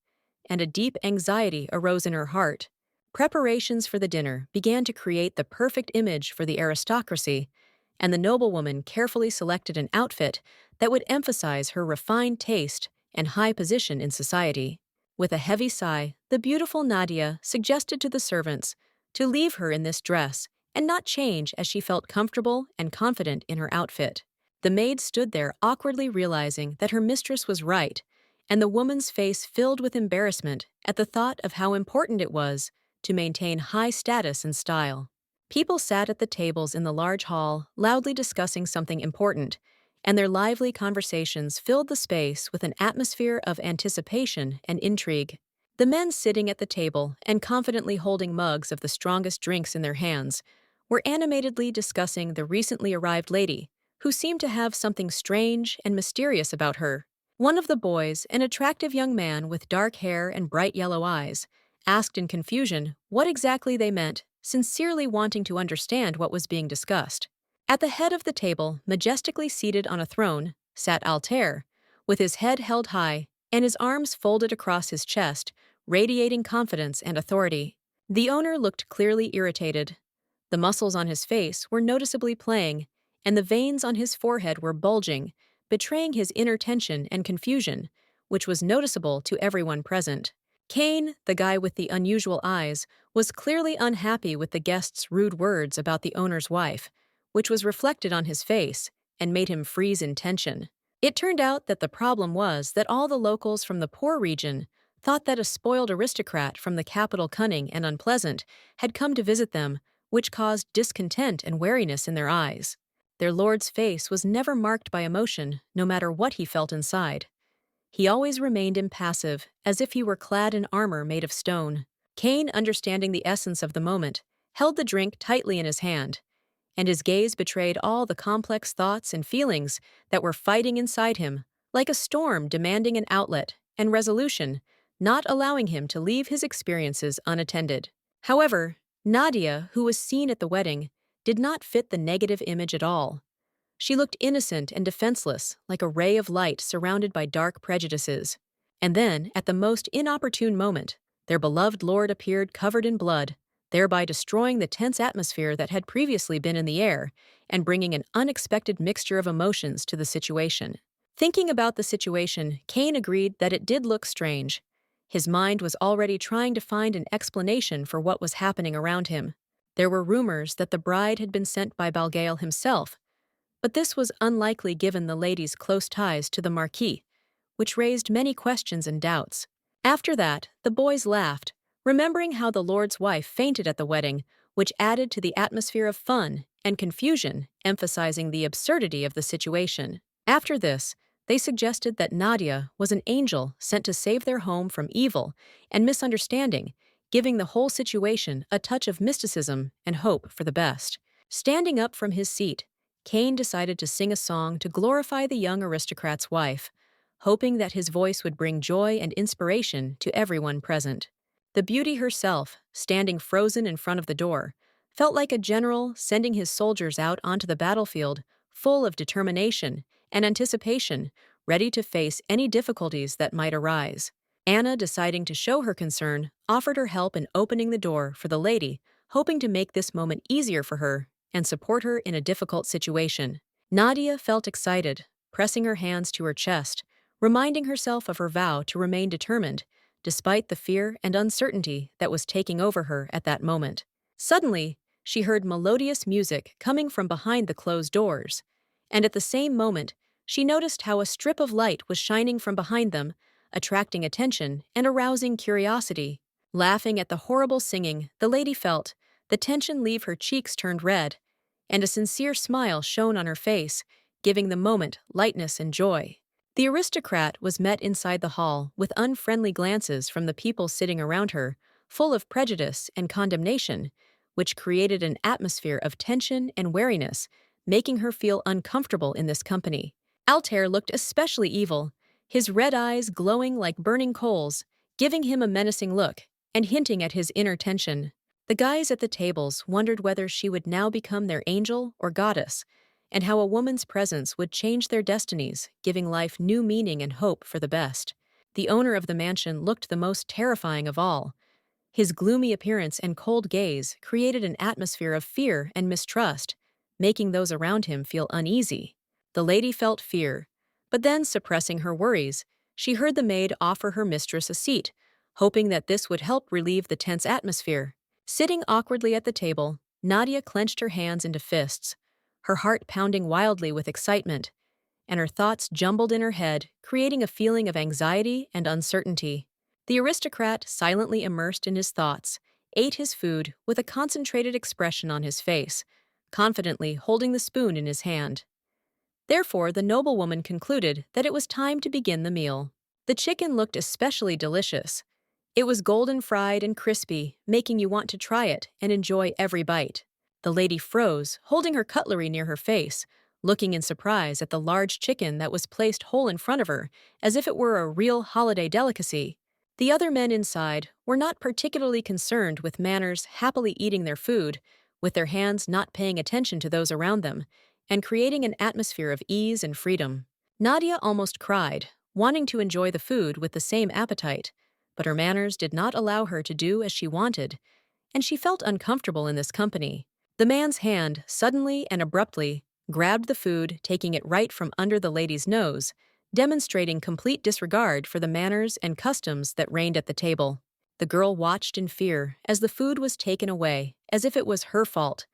and a deep anxiety arose in her heart. Preparations for the dinner began to create the perfect image for the aristocracy, and the noblewoman carefully selected an outfit that would emphasize her refined taste and high position in society. With a heavy sigh, the beautiful Nadia suggested to the servants to leave her in this dress and not change as she felt comfortable and confident in her outfit. The maid stood there awkwardly realizing that her mistress was right, and the woman's face filled with embarrassment at the thought of how important it was to maintain high status and style. People sat at the tables in the large hall, loudly discussing something important, and their lively conversations filled the space with an atmosphere of anticipation and intrigue. The men sitting at the table and confidently holding mugs of the strongest drinks in their hands were animatedly discussing the recently arrived lady, who seemed to have something strange and mysterious about her. One of the boys, an attractive young man with dark hair and bright yellow eyes, asked in confusion what exactly they meant, sincerely wanting to understand what was being discussed. At the head of the table, majestically seated on a throne, sat Altair, with his head held high and his arms folded across his chest, radiating confidence and authority. The owner looked clearly irritated. The muscles on his face were noticeably playing, and the veins on his forehead were bulging, betraying his inner tension and confusion, which was noticeable to everyone present. Kane, the guy with the unusual eyes, was clearly unhappy with the guest's rude words about the owner's wife, which was reflected on his face and made him freeze in tension. It turned out that the problem was that all the locals from the poor region thought that a spoiled aristocrat from the capital, cunning and unpleasant, had come to visit them, which caused discontent and wariness in their eyes. Their lord's face was never marked by emotion, no matter what he felt inside. He always remained impassive, as if he were clad in armor made of stone. Kane, understanding the essence of the moment, held the drink tightly in his hand, and his gaze betrayed all the complex thoughts and feelings that were fighting inside him, like a storm demanding an outlet and resolution, not allowing him to leave his experiences unattended. However, Nadia, who was seen at the wedding, did not fit the negative image at all. She looked innocent and defenseless, like a ray of light surrounded by dark prejudices. And then, at the most inopportune moment, their beloved lord appeared covered in blood, thereby destroying the tense atmosphere that had previously been in the air and bringing an unexpected mixture of emotions to the situation. Thinking about the situation, Kane agreed that it did look strange. His mind was already trying to find an explanation for what was happening around him. There were rumors that the bride had been sent by Balgael himself, but this was unlikely given the lady's close ties to the Marquis, which raised many questions and doubts. After that, the boys laughed, remembering how the lord's wife fainted at the wedding, which added to the atmosphere of fun and confusion, emphasizing the absurdity of the situation. After this, they suggested that Nadia was an angel sent to save their home from evil and misunderstanding, giving the whole situation a touch of mysticism and hope for the best. Standing up from his seat, Kane decided to sing a song to glorify the young aristocrat's wife, hoping that his voice would bring joy and inspiration to everyone present. The beauty herself, standing frozen in front of the door, felt like a general sending his soldiers out onto the battlefield, full of determination and anticipation, ready to face any difficulties that might arise. Anna, deciding to show her concern, offered her help in opening the door for the lady, hoping to make this moment easier for her and support her in a difficult situation. Nadia felt excited, pressing her hands to her chest, reminding herself of her vow to remain determined, despite the fear and uncertainty that was taking over her at that moment. Suddenly, she heard melodious music coming from behind the closed doors, and at the same moment, she noticed how a strip of light was shining from behind them, attracting attention and arousing curiosity. Laughing at the horrible singing, the lady felt the tension leave her cheeks turned red, and a sincere smile shone on her face, giving the moment lightness and joy. The aristocrat was met inside the hall with unfriendly glances from the people sitting around her, full of prejudice and condemnation, which created an atmosphere of tension and wariness making her feel uncomfortable in this company. Altair looked especially evil, his red eyes glowing like burning coals, giving him a menacing look and hinting at his inner tension. The guys at the tables wondered whether she would now become their angel or goddess, and how a woman's presence would change their destinies, giving life new meaning and hope for the best. The owner of the mansion looked the most terrifying of all. His gloomy appearance and cold gaze created an atmosphere of fear and mistrust, making those around him feel uneasy. The lady felt fear, but then, suppressing her worries, she heard the maid offer her mistress a seat, hoping that this would help relieve the tense atmosphere. Sitting awkwardly at the table, Nadia clenched her hands into fists, her heart pounding wildly with excitement, and her thoughts jumbled in her head, creating a feeling of anxiety and uncertainty. The aristocrat, silently immersed in his thoughts, ate his food with a concentrated expression on his face, confidently holding the spoon in his hand. Therefore, the noblewoman concluded that it was time to begin the meal. The chicken looked especially delicious. It was golden fried and crispy, making you want to try it and enjoy every bite. The lady froze, holding her cutlery near her face, looking in surprise at the large chicken that was placed whole in front of her, as if it were a real holiday delicacy. The other men inside were not particularly concerned with manners, happily eating their food, with their hands not paying attention to those around them, and creating an atmosphere of ease and freedom. Nadia almost cried, wanting to enjoy the food with the same appetite, but her manners did not allow her to do as she wanted, and she felt uncomfortable in this company. The man's hand, suddenly and abruptly, grabbed the food, taking it right from under the lady's nose, demonstrating complete disregard for the manners and customs that reigned at the table. The girl watched in fear as the food was taken away, as if it was her fault,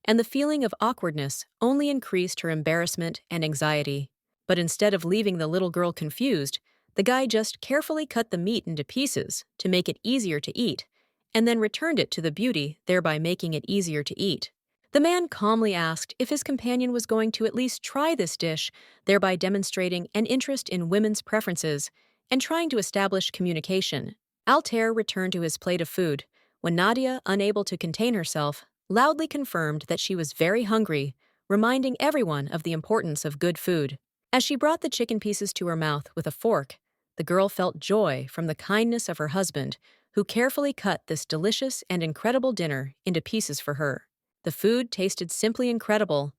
and the feeling of awkwardness only increased her embarrassment and anxiety. But instead of leaving the little girl confused, the guy just carefully cut the meat into pieces to make it easier to eat, and then returned it to the beauty, thereby making it easier to eat. The man calmly asked if his companion was going to at least try this dish, thereby demonstrating an interest in women's preferences and trying to establish communication. Altair returned to his plate of food, when Nadia, unable to contain herself, loudly confirmed that she was very hungry, reminding everyone of the importance of good food. As she brought the chicken pieces to her mouth with a fork, the girl felt joy from the kindness of her husband, who carefully cut this delicious and incredible dinner into pieces for her. The food tasted simply incredible.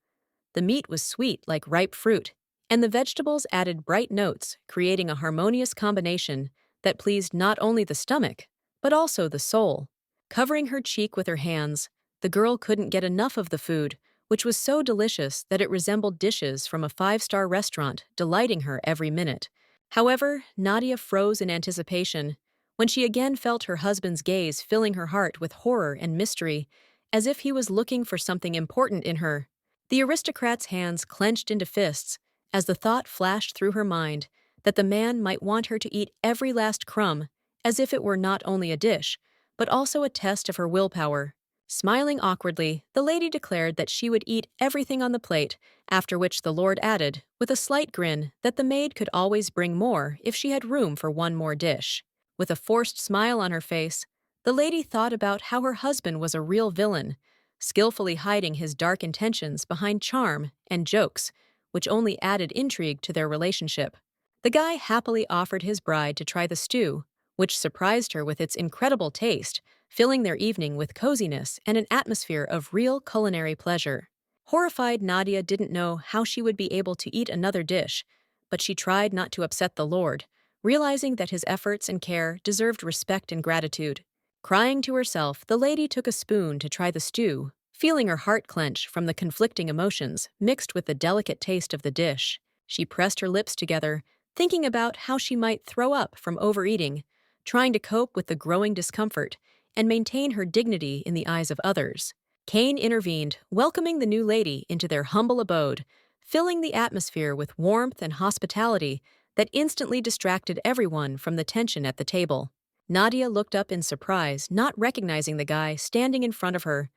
The meat was sweet like ripe fruit, and the vegetables added bright notes, creating a harmonious combination that pleased not only the stomach, but also the soul. Covering her cheek with her hands, the girl couldn't get enough of the food, which was so delicious that it resembled dishes from a five-star restaurant, delighting her every minute. However, Nadia froze in anticipation when she again felt her husband's gaze filling her heart with horror and mystery, as if he was looking for something important in her. The aristocrat's hands clenched into fists as the thought flashed through her mind that the man might want her to eat every last crumb, as if it were not only a dish, but also a test of her willpower. Smiling awkwardly, the lady declared that she would eat everything on the plate, after which the lord added, with a slight grin, that the maid could always bring more if she had room for one more dish. With a forced smile on her face, the lady thought about how her husband was a real villain, skillfully hiding his dark intentions behind charm and jokes, which only added intrigue to their relationship. The guy happily offered his bride to try the stew, which surprised her with its incredible taste, filling their evening with coziness and an atmosphere of real culinary pleasure. Horrified, Nadia didn't know how she would be able to eat another dish, but she tried not to upset the lord, realizing that his efforts and care deserved respect and gratitude. Crying to herself, the lady took a spoon to try the stew, feeling her heart clench from the conflicting emotions mixed with the delicate taste of the dish. She pressed her lips together, thinking about how she might throw up from overeating, trying to cope with the growing discomfort and maintain her dignity in the eyes of others. Cain intervened, welcoming the new lady into their humble abode, filling the atmosphere with warmth and hospitality that instantly distracted everyone from the tension at the table. Nadia looked up in surprise, not recognizing the guy standing in front of her,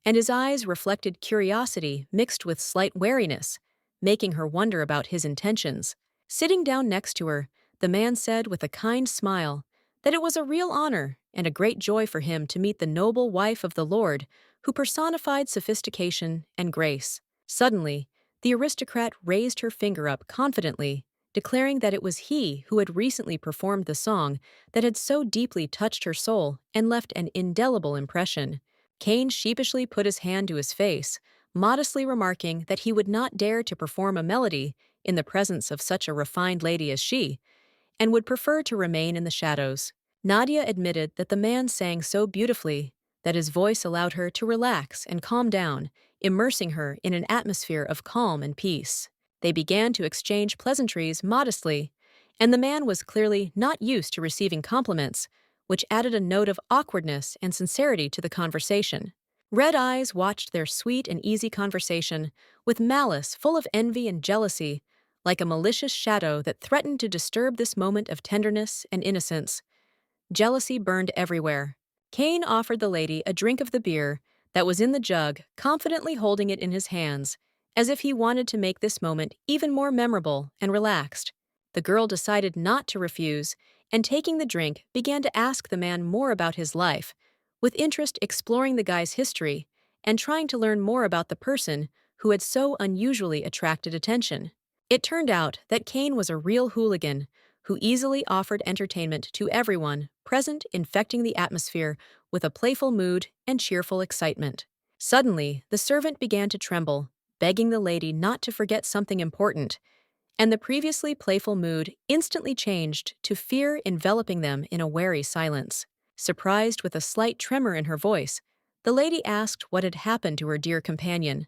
and his eyes reflected curiosity mixed with slight wariness, making her wonder about his intentions. Sitting down next to her, the man said with a kind smile that it was a real honor and a great joy for him to meet the noble wife of the Lord, who personified sophistication and grace. Suddenly, the aristocrat raised her finger up confidently, declaring that it was he who had recently performed the song that had so deeply touched her soul and left an indelible impression. Kane sheepishly put his hand to his face, modestly remarking that he would not dare to perform a melody in the presence of such a refined lady as she, and would prefer to remain in the shadows. Nadia admitted that the man sang so beautifully that his voice allowed her to relax and calm down, immersing her in an atmosphere of calm and peace. They began to exchange pleasantries modestly, and the man was clearly not used to receiving compliments, which added a note of awkwardness and sincerity to the conversation. Red Eyes watched their sweet and easy conversation with malice full of envy and jealousy, like a malicious shadow that threatened to disturb this moment of tenderness and innocence. Jealousy burned everywhere. Kane offered the lady a drink of the beer that was in the jug, confidently holding it in his hands, as if he wanted to make this moment even more memorable and relaxed. The girl decided not to refuse, and taking the drink, began to ask the man more about his life, with interest exploring the guy's history and trying to learn more about the person who had so unusually attracted attention. It turned out that Kane was a real hooligan who easily offered entertainment to everyone present, infecting the atmosphere with a playful mood and cheerful excitement. Suddenly, the servant began to tremble, begging the lady not to forget something important, and the previously playful mood instantly changed to fear enveloping them in a wary silence. Surprised with a slight tremor in her voice, the lady asked what had happened to her dear companion.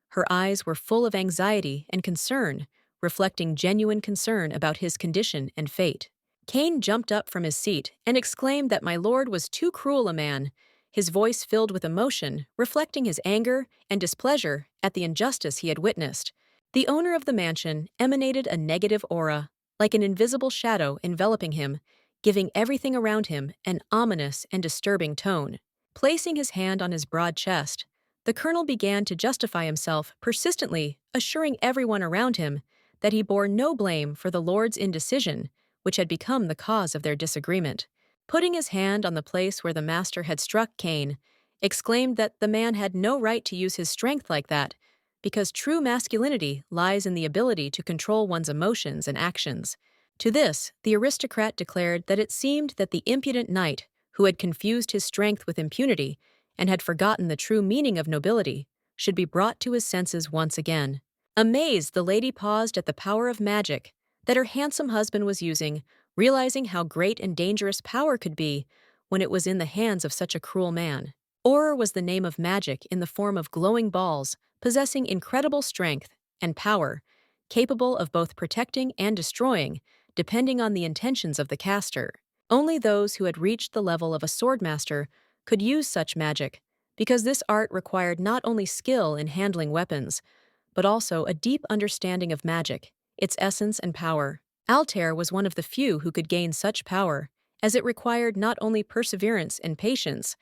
Her eyes were full of anxiety and concern, reflecting genuine concern about his condition and fate. Kane jumped up from his seat and exclaimed that my lord was too cruel a man, his voice filled with emotion, reflecting his anger and displeasure at the injustice he had witnessed. The owner of the mansion emanated a negative aura, like an invisible shadow enveloping him, giving everything around him an ominous and disturbing tone. Placing his hand on his broad chest, the colonel began to justify himself persistently, assuring everyone around him that he bore no blame for the lord's indecision, which had become the cause of their disagreement. Putting his hand on the place where the master had struck Kane, exclaimed that the man had no right to use his strength like that, because true masculinity lies in the ability to control one's emotions and actions. To this, the aristocrat declared that it seemed that the impudent knight, who had confused his strength with impunity and had forgotten the true meaning of nobility, should be brought to his senses once again. Amazed, the lady paused at the power of magic that her handsome husband was using, realizing how great and dangerous power could be when it was in the hands of such a cruel man. Aura was the name of magic in the form of glowing balls, possessing incredible strength and power, capable of both protecting and destroying, depending on the intentions of the caster. Only those who had reached the level of a swordmaster could use such magic, because this art required not only skill in handling weapons, but also a deep understanding of magic, its essence and power. Altair was one of the few who could gain such power, as it required not only perseverance and patience,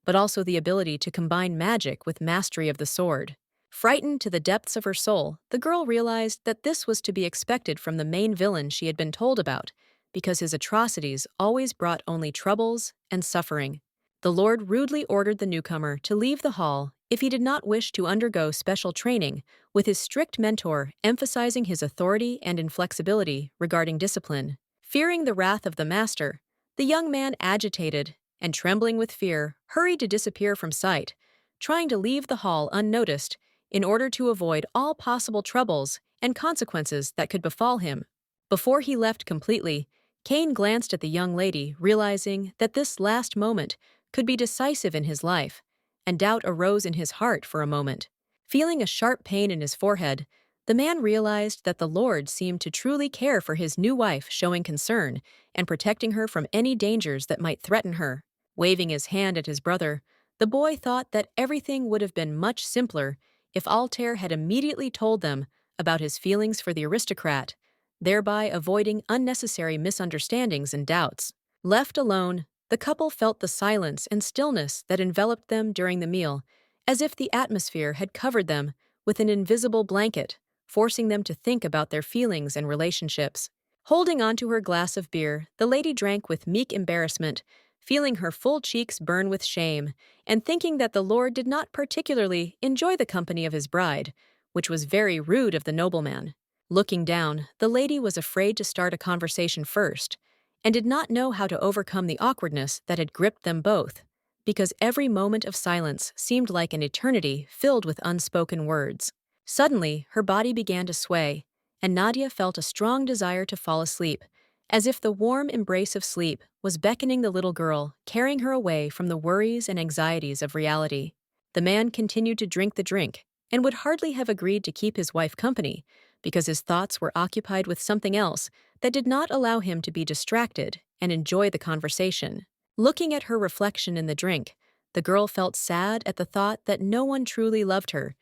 but also the ability to combine magic with mastery of the sword. Frightened to the depths of her soul, the girl realized that this was to be expected from the main villain she had been told about, because his atrocities always brought only troubles and suffering. The lord rudely ordered the newcomer to leave the hall if he did not wish to undergo special training, with his strict mentor emphasizing his authority and inflexibility regarding discipline. Fearing the wrath of the master, the young man, agitated and trembling with fear, hurried to disappear from sight, trying to leave the hall unnoticed in order to avoid all possible troubles and consequences that could befall him. Before he left completely, Kane glanced at the young lady, realizing that this last moment could be decisive in his life, and doubt arose in his heart for a moment. Feeling a sharp pain in his forehead, the man realized that the Lord seemed to truly care for his new wife, showing concern and protecting her from any dangers that might threaten her. Waving his hand at his brother, the boy thought that everything would have been much simpler if Altair had immediately told them about his feelings for the aristocrat, thereby avoiding unnecessary misunderstandings and doubts. Left alone, the couple felt the silence and stillness that enveloped them during the meal, as if the atmosphere had covered them with an invisible blanket, forcing them to think about their feelings and relationships. Holding onto her glass of beer, the lady drank with meek embarrassment, feeling her full cheeks burn with shame, and thinking that the lord did not particularly enjoy the company of his bride, which was very rude of the nobleman. Looking down, the lady was afraid to start a conversation first, and did not know how to overcome the awkwardness that had gripped them both, because every moment of silence seemed like an eternity filled with unspoken words. Suddenly, her body began to sway, and Nadia felt a strong desire to fall asleep, as if the warm embrace of sleep was beckoning the little girl, carrying her away from the worries and anxieties of reality. The man continued to drink the drink, and would hardly have agreed to keep his wife company, because his thoughts were occupied with something else that did not allow him to be distracted and enjoy the conversation. Looking at her reflection in the drink, the girl felt sad at the thought that no one truly loved her,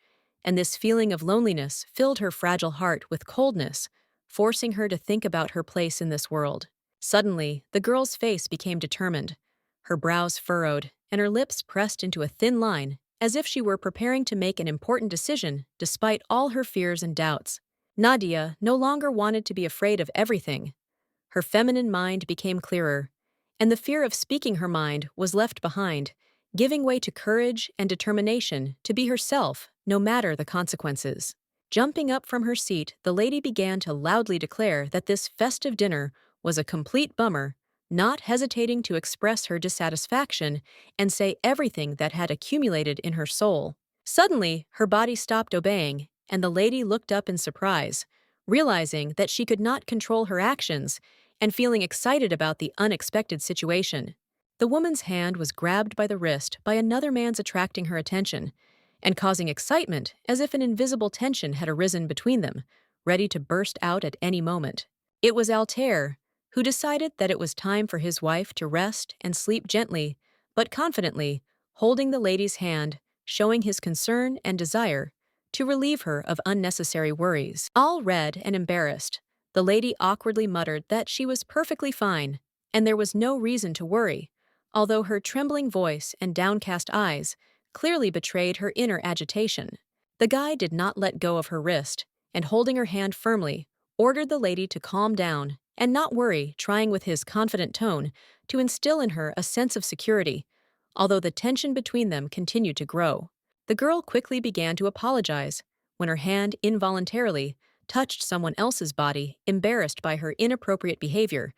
and this feeling of loneliness filled her fragile heart with coldness, forcing her to think about her place in this world. Suddenly, the girl's face became determined, her brows furrowed, and her lips pressed into a thin line, as if she were preparing to make an important decision despite all her fears and doubts. Nadia no longer wanted to be afraid of everything. Her feminine mind became clearer, and the fear of speaking her mind was left behind, giving way to courage and determination to be herself, no matter the consequences. Jumping up from her seat, the lady began to loudly declare that this festive dinner was a complete bummer, not hesitating to express her dissatisfaction and say everything that had accumulated in her soul. Suddenly, her body stopped obeying, and the lady looked up in surprise, realizing that she could not control her actions and feeling excited about the unexpected situation. The woman's hand was grabbed by the wrist by another man's, attracting her attention and causing excitement as if an invisible tension had arisen between them, ready to burst out at any moment. It was Altair, who decided that it was time for his wife to rest and sleep gently, but confidently, holding the lady's hand, showing his concern and desire to relieve her of unnecessary worries. All red and embarrassed, the lady awkwardly muttered that she was perfectly fine, and there was no reason to worry, although her trembling voice and downcast eyes clearly betrayed her inner agitation. The guy did not let go of her wrist, and holding her hand firmly, ordered the lady to calm down and not worry, trying with his confident tone to instill in her a sense of security, although the tension between them continued to grow. The girl quickly began to apologize when her hand involuntarily touched someone else's body, embarrassed by her inappropriate behavior,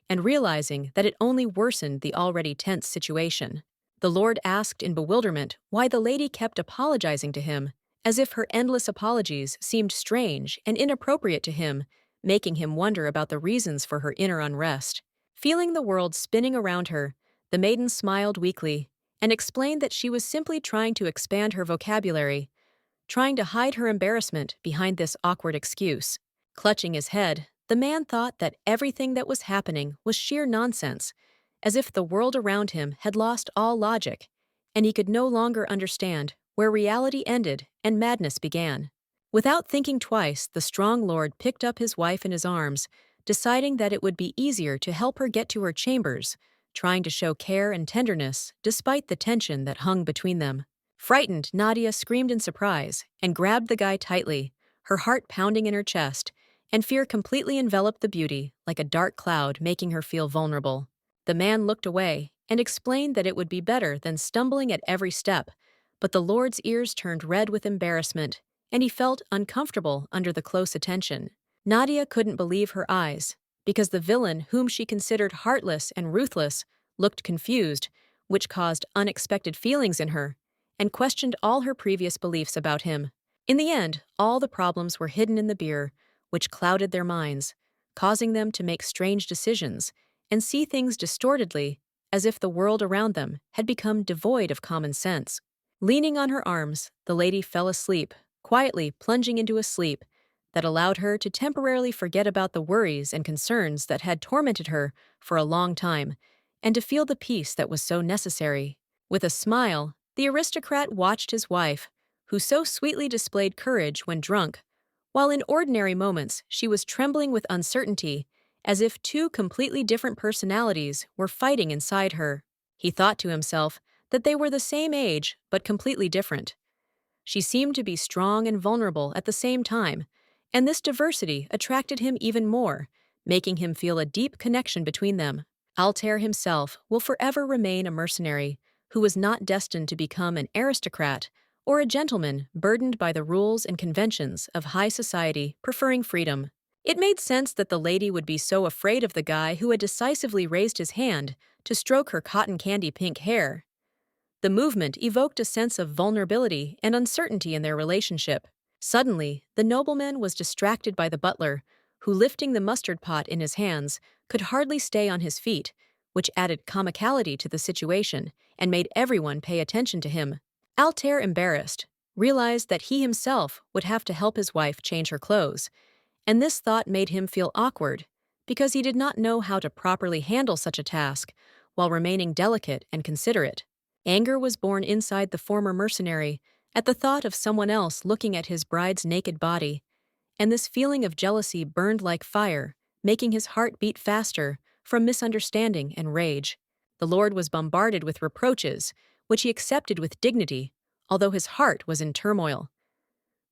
and realizing that it only worsened the already tense situation. The Lord asked in bewilderment why the lady kept apologizing to him, as if her endless apologies seemed strange and inappropriate to him, making him wonder about the reasons for her inner unrest. Feeling the world spinning around her, the maiden smiled weakly and explained that she was simply trying to expand her vocabulary, trying to hide her embarrassment behind this awkward excuse. Clutching his head, the man thought that everything that was happening was sheer nonsense, as if the world around him had lost all logic, and he could no longer understand where reality ended and madness began. Without thinking twice, the strong lord picked up his wife in his arms, deciding that it would be easier to help her get to her chambers, trying to show care and tenderness despite the tension that hung between them. Frightened, Nadia screamed in surprise and grabbed the guy tightly, her heart pounding in her chest, and fear completely enveloped the beauty like a dark cloud, making her feel vulnerable. The man looked away and explained that it would be better than stumbling at every step, but the lord's ears turned red with embarrassment, and he felt uncomfortable under the close attention. Nadia couldn't believe her eyes, because the villain, whom she considered heartless and ruthless, looked confused, which caused unexpected feelings in her, and questioned all her previous beliefs about him. In the end, all the problems were hidden in the beer, which clouded their minds, causing them to make strange decisions and see things distortedly, as if the world around them had become devoid of common sense. Leaning on her arms, the lady fell asleep, quietly plunging into a sleep that allowed her to temporarily forget about the worries and concerns that had tormented her for a long time, and to feel the peace that was so necessary. With a smile, the aristocrat watched his wife, who so sweetly displayed courage when drunk, while in ordinary moments she was trembling with uncertainty, as if two completely different personalities were fighting inside her. He thought to himself that they were the same age but completely different. She seemed to be strong and vulnerable at the same time, and this diversity attracted him even more, making him feel a deep connection between them. Altair himself will forever remain a mercenary who was not destined to become an aristocrat or a gentleman burdened by the rules and conventions of high society preferring freedom. It made sense that the lady would be so afraid of the guy who had decisively raised his hand to stroke her cotton candy pink hair. The movement evoked a sense of vulnerability and uncertainty in their relationship. Suddenly, the nobleman was distracted by the butler, who, lifting the mustard pot in his hands, could hardly stay on his feet, which added comicality to the situation and made everyone pay attention to him. Altair, embarrassed, realized that he himself would have to help his wife change her clothes, and this thought made him feel awkward because he did not know how to properly handle such a task while remaining delicate and considerate. Anger was born inside the former mercenary at the thought of someone else looking at his bride's naked body, and this feeling of jealousy burned like fire, making his heart beat faster from misunderstanding and rage. The Lord was bombarded with reproaches, which he accepted with dignity, although his heart was in turmoil.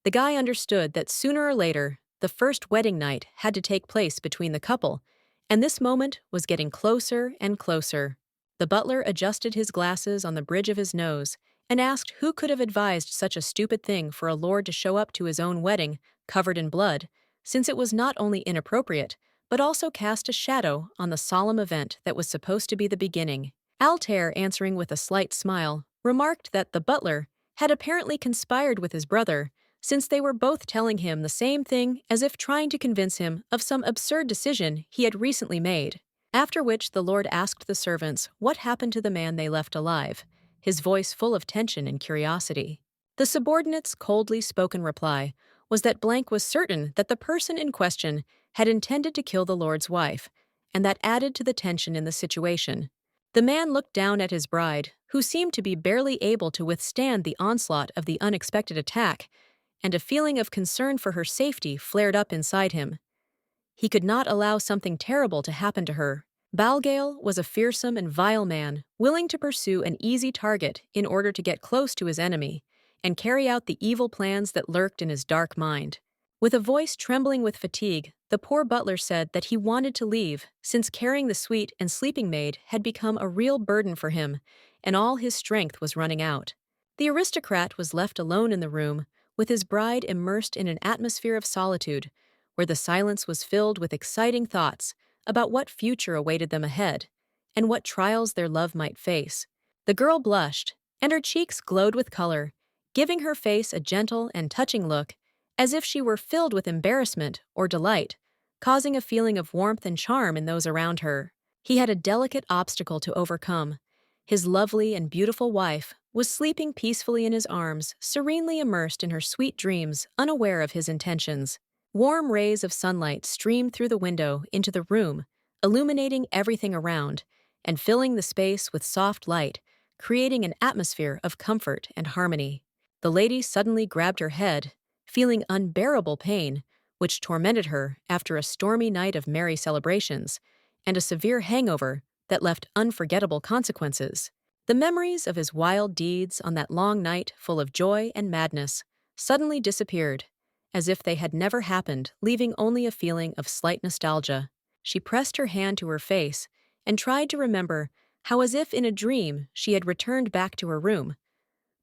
The guy understood that sooner or later, the first wedding night had to take place between the couple, and this moment was getting closer and closer. The butler adjusted his glasses on the bridge of his nose and asked who could have advised such a stupid thing for a lord to show up to his own wedding covered in blood, since it was not only inappropriate, but also cast a shadow on the solemn event that was supposed to be the beginning. Altair, answering with a slight smile, remarked that the butler had apparently conspired with his brother, since they were both telling him the same thing as if trying to convince him of some absurd decision he had recently made. After which the Lord asked the servants what happened to the man they left alive, his voice full of tension and curiosity. The subordinate's coldly spoken reply was that blank was certain that the person in question had intended to kill the Lord's wife, and that added to the tension in the situation. The man looked down at his bride, who seemed to be barely able to withstand the onslaught of the unexpected attack, and a feeling of concern for her safety flared up inside him. He could not allow something terrible to happen to her. Balgale was a fearsome and vile man, willing to pursue an easy target in order to get close to his enemy and carry out the evil plans that lurked in his dark mind. With a voice trembling with fatigue, the poor butler said that he wanted to leave, since carrying the suite and sleeping maid had become a real burden for him, and all his strength was running out. The aristocrat was left alone in the room, with his bride immersed in an atmosphere of solitude, where the silence was filled with exciting thoughts about what future awaited them ahead, and what trials their love might face. The girl blushed, and her cheeks glowed with color, giving her face a gentle and touching look, as if she were filled with embarrassment or delight, causing a feeling of warmth and charm in those around her. He had a delicate obstacle to overcome. His lovely and beautiful wife was sleeping peacefully in his arms, serenely immersed in her sweet dreams, unaware of his intentions. Warm rays of sunlight streamed through the window into the room, illuminating everything around, and filling the space with soft light, creating an atmosphere of comfort and harmony. The lady suddenly grabbed her head, feeling unbearable pain, which tormented her after a stormy night of merry celebrations, and a severe hangover that left unforgettable consequences. The memories of his wild deeds on that long night full of joy and madness suddenly disappeared, as if they had never happened, leaving only a feeling of slight nostalgia. She pressed her hand to her face and tried to remember how, as if in a dream, she had returned back to her room.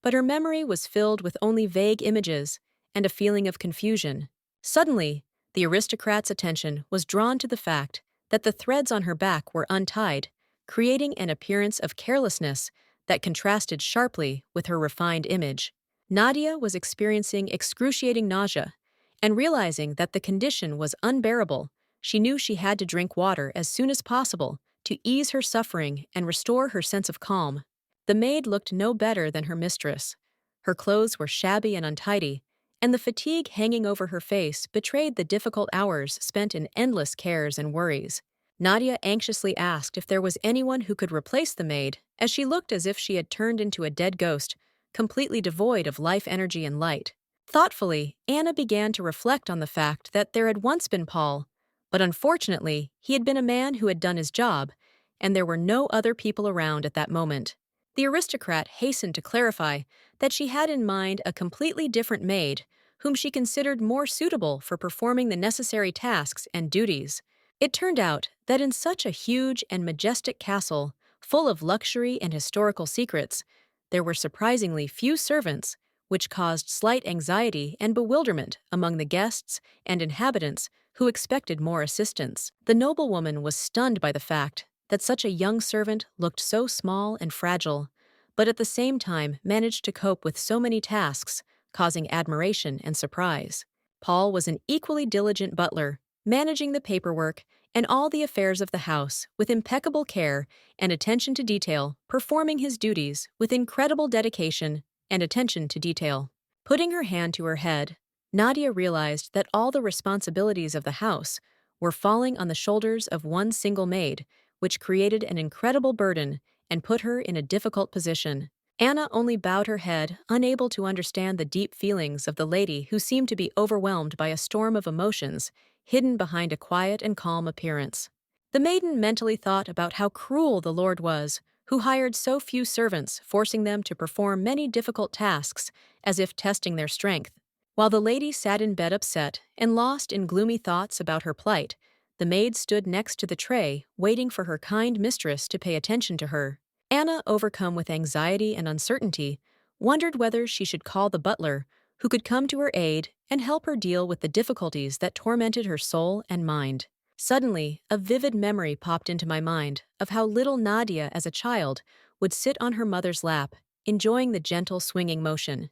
But her memory was filled with only vague images and a feeling of confusion. Suddenly, the aristocrat's attention was drawn to the fact that the threads on her back were untied, creating an appearance of carelessness that contrasted sharply with her refined image. Nadia was experiencing excruciating nausea, and realizing that the condition was unbearable, she knew she had to drink water as soon as possible to ease her suffering and restore her sense of calm. The maid looked no better than her mistress. Her clothes were shabby and untidy, and the fatigue hanging over her face betrayed the difficult hours spent in endless cares and worries. Nadia anxiously asked if there was anyone who could replace the maid, as she looked as if she had turned into a dead ghost, completely devoid of life energy and light. Thoughtfully, Anna began to reflect on the fact that there had once been Paul, but unfortunately, he had been a man who had done his job, and there were no other people around at that moment. The aristocrat hastened to clarify that she had in mind a completely different maid, whom she considered more suitable for performing the necessary tasks and duties. It turned out that in such a huge and majestic castle, full of luxury and historical secrets, there were surprisingly few servants, which caused slight anxiety and bewilderment among the guests and inhabitants who expected more assistance. The noblewoman was stunned by the fact that such a young servant looked so small and fragile, but at the same time managed to cope with so many tasks, causing admiration and surprise. Paul was an equally diligent butler, managing the paperwork and all the affairs of the house with impeccable care and attention to detail, performing his duties with incredible dedication and attention to detail. Putting her hand to her head, Nadia realized that all the responsibilities of the house were falling on the shoulders of one single maid, which created an incredible burden and put her in a difficult position. Anna only bowed her head, unable to understand the deep feelings of the lady who seemed to be overwhelmed by a storm of emotions hidden behind a quiet and calm appearance. The maiden mentally thought about how cruel the Lord was, who hired so few servants, forcing them to perform many difficult tasks as if testing their strength. While the lady sat in bed upset and lost in gloomy thoughts about her plight, the maid stood next to the tray, waiting for her kind mistress to pay attention to her. Anna, overcome with anxiety and uncertainty, wondered whether she should call the butler, who could come to her aid and help her deal with the difficulties that tormented her soul and mind. Suddenly, a vivid memory popped into my mind of how little Nadia, as a child, would sit on her mother's lap, enjoying the gentle swinging motion.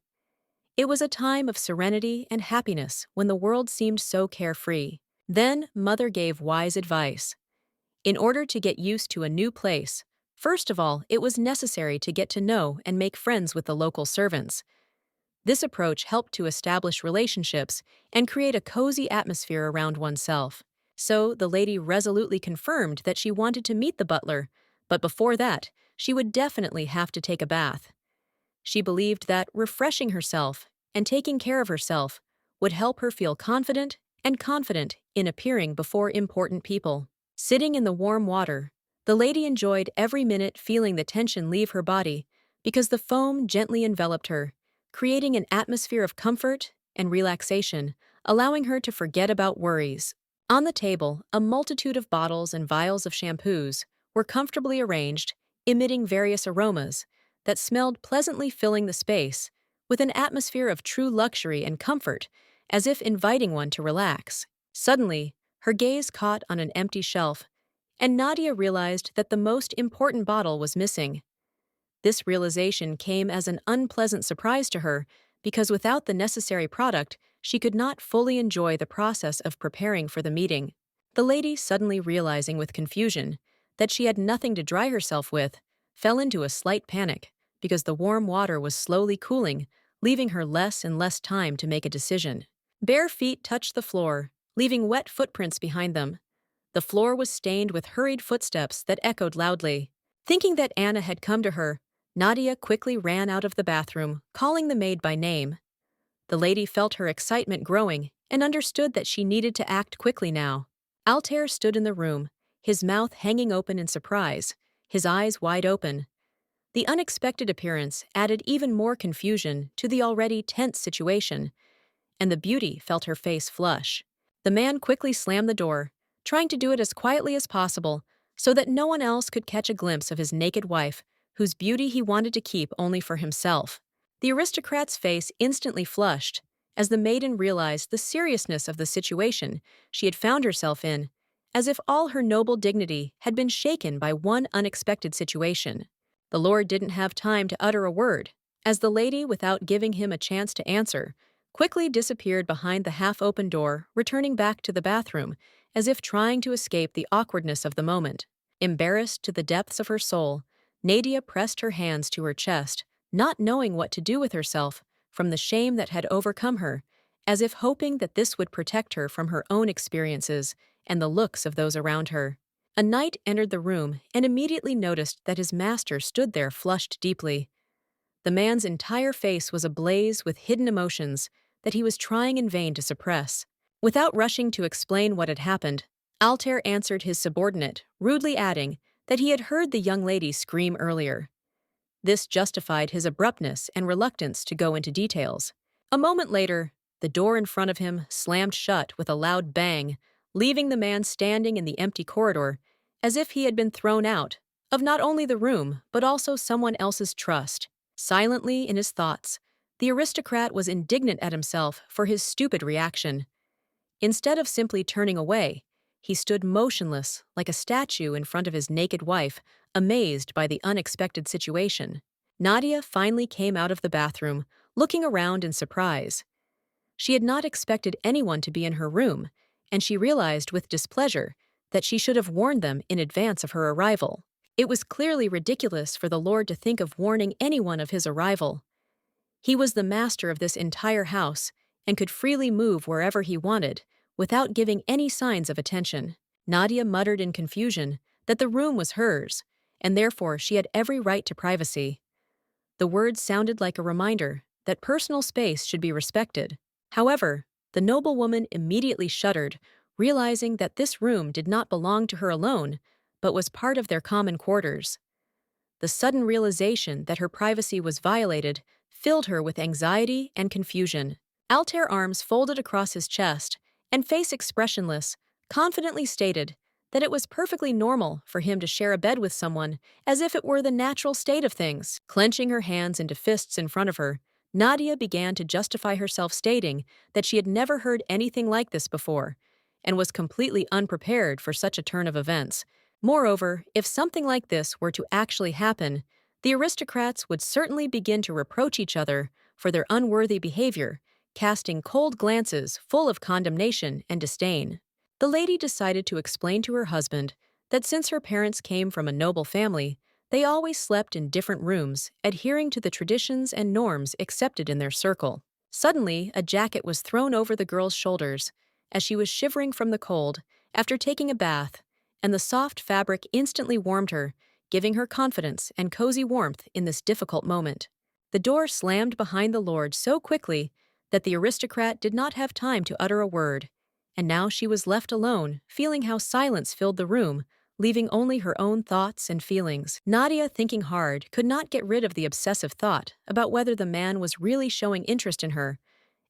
It was a time of serenity and happiness when the world seemed so carefree. Then, Mother gave wise advice. In order to get used to a new place, first of all, it was necessary to get to know and make friends with the local servants. This approach helped to establish relationships and create a cozy atmosphere around oneself. So, the lady resolutely confirmed that she wanted to meet the butler, but before that, she would definitely have to take a bath. She believed that refreshing herself and taking care of herself would help her feel confident in appearing before important people. Sitting in the warm water, the lady enjoyed every minute, feeling the tension leave her body because the foam gently enveloped her, creating an atmosphere of comfort and relaxation, allowing her to forget about worries. On the table, a multitude of bottles and vials of shampoos were comfortably arranged, emitting various aromas that smelled pleasantly, filling the space with an atmosphere of true luxury and comfort, as if inviting one to relax. Suddenly, her gaze caught on an empty shelf, and Nadia realized that the most important bottle was missing. This realization came as an unpleasant surprise to her, because without the necessary product, she could not fully enjoy the process of preparing for the meeting. The lady, suddenly realizing with confusion that she had nothing to dry herself with, fell into a slight panic, because the warm water was slowly cooling, leaving her less and less time to make a decision. Bare feet touched the floor, leaving wet footprints behind them. The floor was stained with hurried footsteps that echoed loudly. Thinking that Anna had come to her, Nadia quickly ran out of the bathroom, calling the maid by name. The lady felt her excitement growing and understood that she needed to act quickly now. Altair stood in the room, his mouth hanging open in surprise, his eyes wide open. The unexpected appearance added even more confusion to the already tense situation, and the beauty felt her face flush. The man quickly slammed the door, trying to do it as quietly as possible so that no one else could catch a glimpse of his naked wife, whose beauty he wanted to keep only for himself. The aristocrat's face instantly flushed as the maiden realized the seriousness of the situation she had found herself in, as if all her noble dignity had been shaken by one unexpected situation. The lord didn't have time to utter a word, as the lady, without giving him a chance to answer, quickly disappeared behind the half-open door, returning back to the bathroom, as if trying to escape the awkwardness of the moment. Embarrassed to the depths of her soul, Nadia pressed her hands to her chest, not knowing what to do with herself from the shame that had overcome her, as if hoping that this would protect her from her own experiences and the looks of those around her. A knight entered the room and immediately noticed that his master stood there, flushed deeply. The man's entire face was ablaze with hidden emotions that he was trying in vain to suppress. Without rushing to explain what had happened, Altair answered his subordinate, rudely adding that he had heard the young lady scream earlier. This justified his abruptness and reluctance to go into details. A moment later, the door in front of him slammed shut with a loud bang, leaving the man standing in the empty corridor as if he had been thrown out of not only the room but also someone else's trust. Silently in his thoughts, The aristocrat was indignant at himself for his stupid reaction. Instead of simply turning away, he stood motionless like a statue in front of his naked wife, amazed by the unexpected situation. Nadia finally came out of the bathroom, looking around in surprise. She had not expected anyone to be in her room, and she realized with displeasure that she should have warned them in advance of her arrival. It was clearly ridiculous for the Lord to think of warning anyone of his arrival. He was the master of this entire house and could freely move wherever he wanted without giving any signs of attention. Nadia muttered in confusion that the room was hers, and therefore she had every right to privacy. The words sounded like a reminder that personal space should be respected. However, the noblewoman immediately shuddered, realizing that this room did not belong to her alone, but was part of their common quarters. The sudden realization that her privacy was violated filled her with anxiety and confusion. Altair, arms folded across his chest and face expressionless, confidently stated that it was perfectly normal for him to share a bed with someone, as if it were the natural state of things. Clenching her hands into fists in front of her, Nadia began to justify herself, stating that she had never heard anything like this before and was completely unprepared for such a turn of events. Moreover, if something like this were to actually happen, the aristocrats would certainly begin to reproach each other for their unworthy behavior, casting cold glances full of condemnation and disdain. The lady decided to explain to her husband that since her parents came from a noble family, they always slept in different rooms, adhering to the traditions and norms accepted in their circle. Suddenly, a jacket was thrown over the girl's shoulders as she was shivering from the cold after taking a bath, and the soft fabric instantly warmed her, giving her confidence and cozy warmth in this difficult moment. The door slammed behind the lord so quickly that the aristocrat did not have time to utter a word, and now she was left alone, feeling how silence filled the room, leaving only her own thoughts and feelings. Nadia, thinking hard, could not get rid of the obsessive thought about whether the man was really showing interest in her,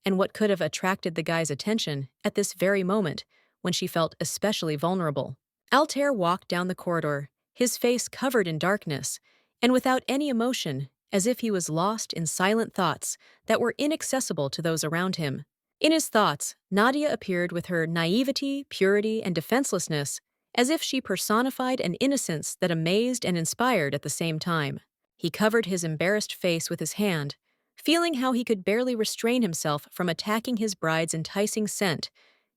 and what could have attracted the guy's attention at this very moment when she felt especially vulnerable. Altair walked down the corridor, his face covered in darkness, and without any emotion, as if he was lost in silent thoughts that were inaccessible to those around him. In his thoughts, Nadia appeared with her naivety, purity, and defenselessness, as if she personified an innocence that amazed and inspired at the same time. He covered his embarrassed face with his hand, feeling how he could barely restrain himself from attacking his bride's enticing scent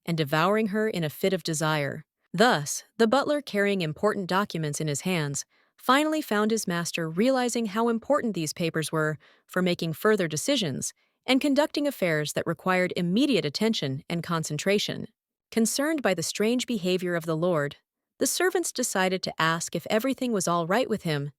and devouring her in a fit of desire. Thus, the butler, carrying important documents in his hands, finally found his master, realizing how important these papers were for making further decisions and conducting affairs that required immediate attention and concentration. Concerned by the strange behavior of the lord, the servants decided to ask if everything was all right with him,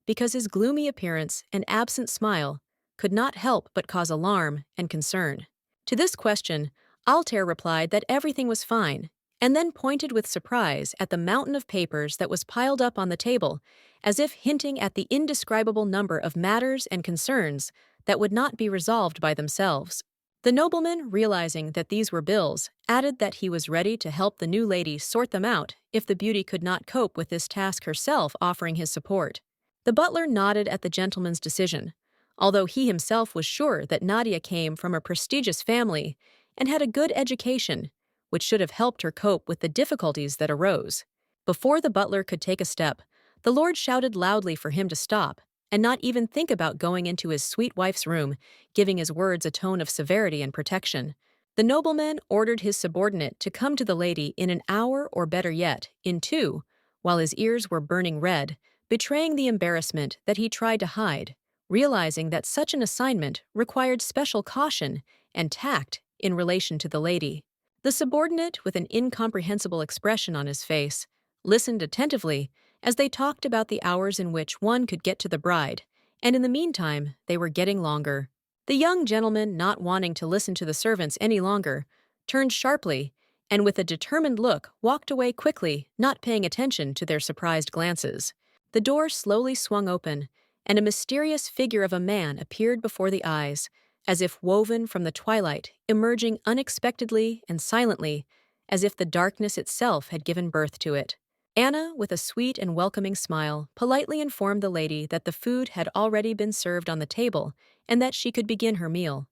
because his gloomy appearance and absent smile could not help but cause alarm and concern. To this question, Altair replied that everything was fine, and then pointed with surprise at the mountain of papers that was piled up on the table, as if hinting at the indescribable number of matters and concerns that would not be resolved by themselves. The nobleman, realizing that these were bills, added that he was ready to help the new lady sort them out if the beauty could not cope with this task herself, offering his support. The butler nodded at the gentleman's decision, although he himself was sure that Nadia came from a prestigious family and had a good education, which should have helped her cope with the difficulties that arose. Before the butler could take a step, the lord shouted loudly for him to stop and not even think about going into his sweet wife's room, giving his words a tone of severity and protection. The nobleman ordered his subordinate to come to the lady in an hour, or better yet, in 2, while his ears were burning red, betraying the embarrassment that he tried to hide, realizing that such an assignment required special caution and tact in relation to the lady. The subordinate, with an incomprehensible expression on his face, listened attentively as they talked about the hours in which one could get to the bride, and in the meantime they were getting longer. The young gentleman, not wanting to listen to the servants any longer, turned sharply and with a determined look walked away quickly, not paying attention to their surprised glances. The door slowly swung open, and a mysterious figure of a man appeared before the eyes, as if woven from the twilight, emerging unexpectedly and silently, as if the darkness itself had given birth to it. Anna, with a sweet and welcoming smile, politely informed the lady that the food had already been served on the table and that she could begin her meal.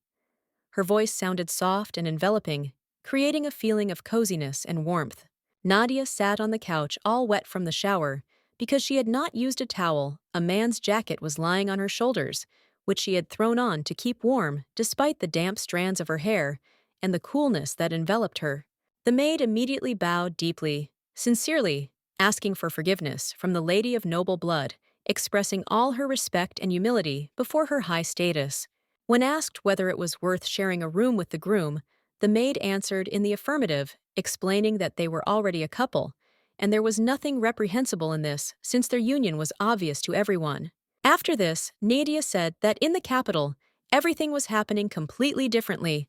Her voice sounded soft and enveloping, creating a feeling of coziness and warmth. Nadia sat on the couch all wet from the shower. Because she had not used a towel, a man's jacket was lying on her shoulders, which she had thrown on to keep warm despite the damp strands of her hair and the coolness that enveloped her. The maid immediately bowed deeply, sincerely, asking for forgiveness from the lady of noble blood, expressing all her respect and humility before her high status. When asked whether it was worth sharing a room with the groom, the maid answered in the affirmative, explaining that they were already a couple, and there was nothing reprehensible in this since their union was obvious to everyone. After this, Nadia said that in the capital, everything was happening completely differently,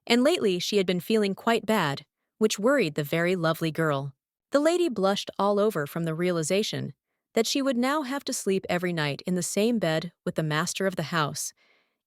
and lately she had been feeling quite bad, which worried the very lovely girl. The lady blushed all over from the realization that she would now have to sleep every night in the same bed with the master of the house,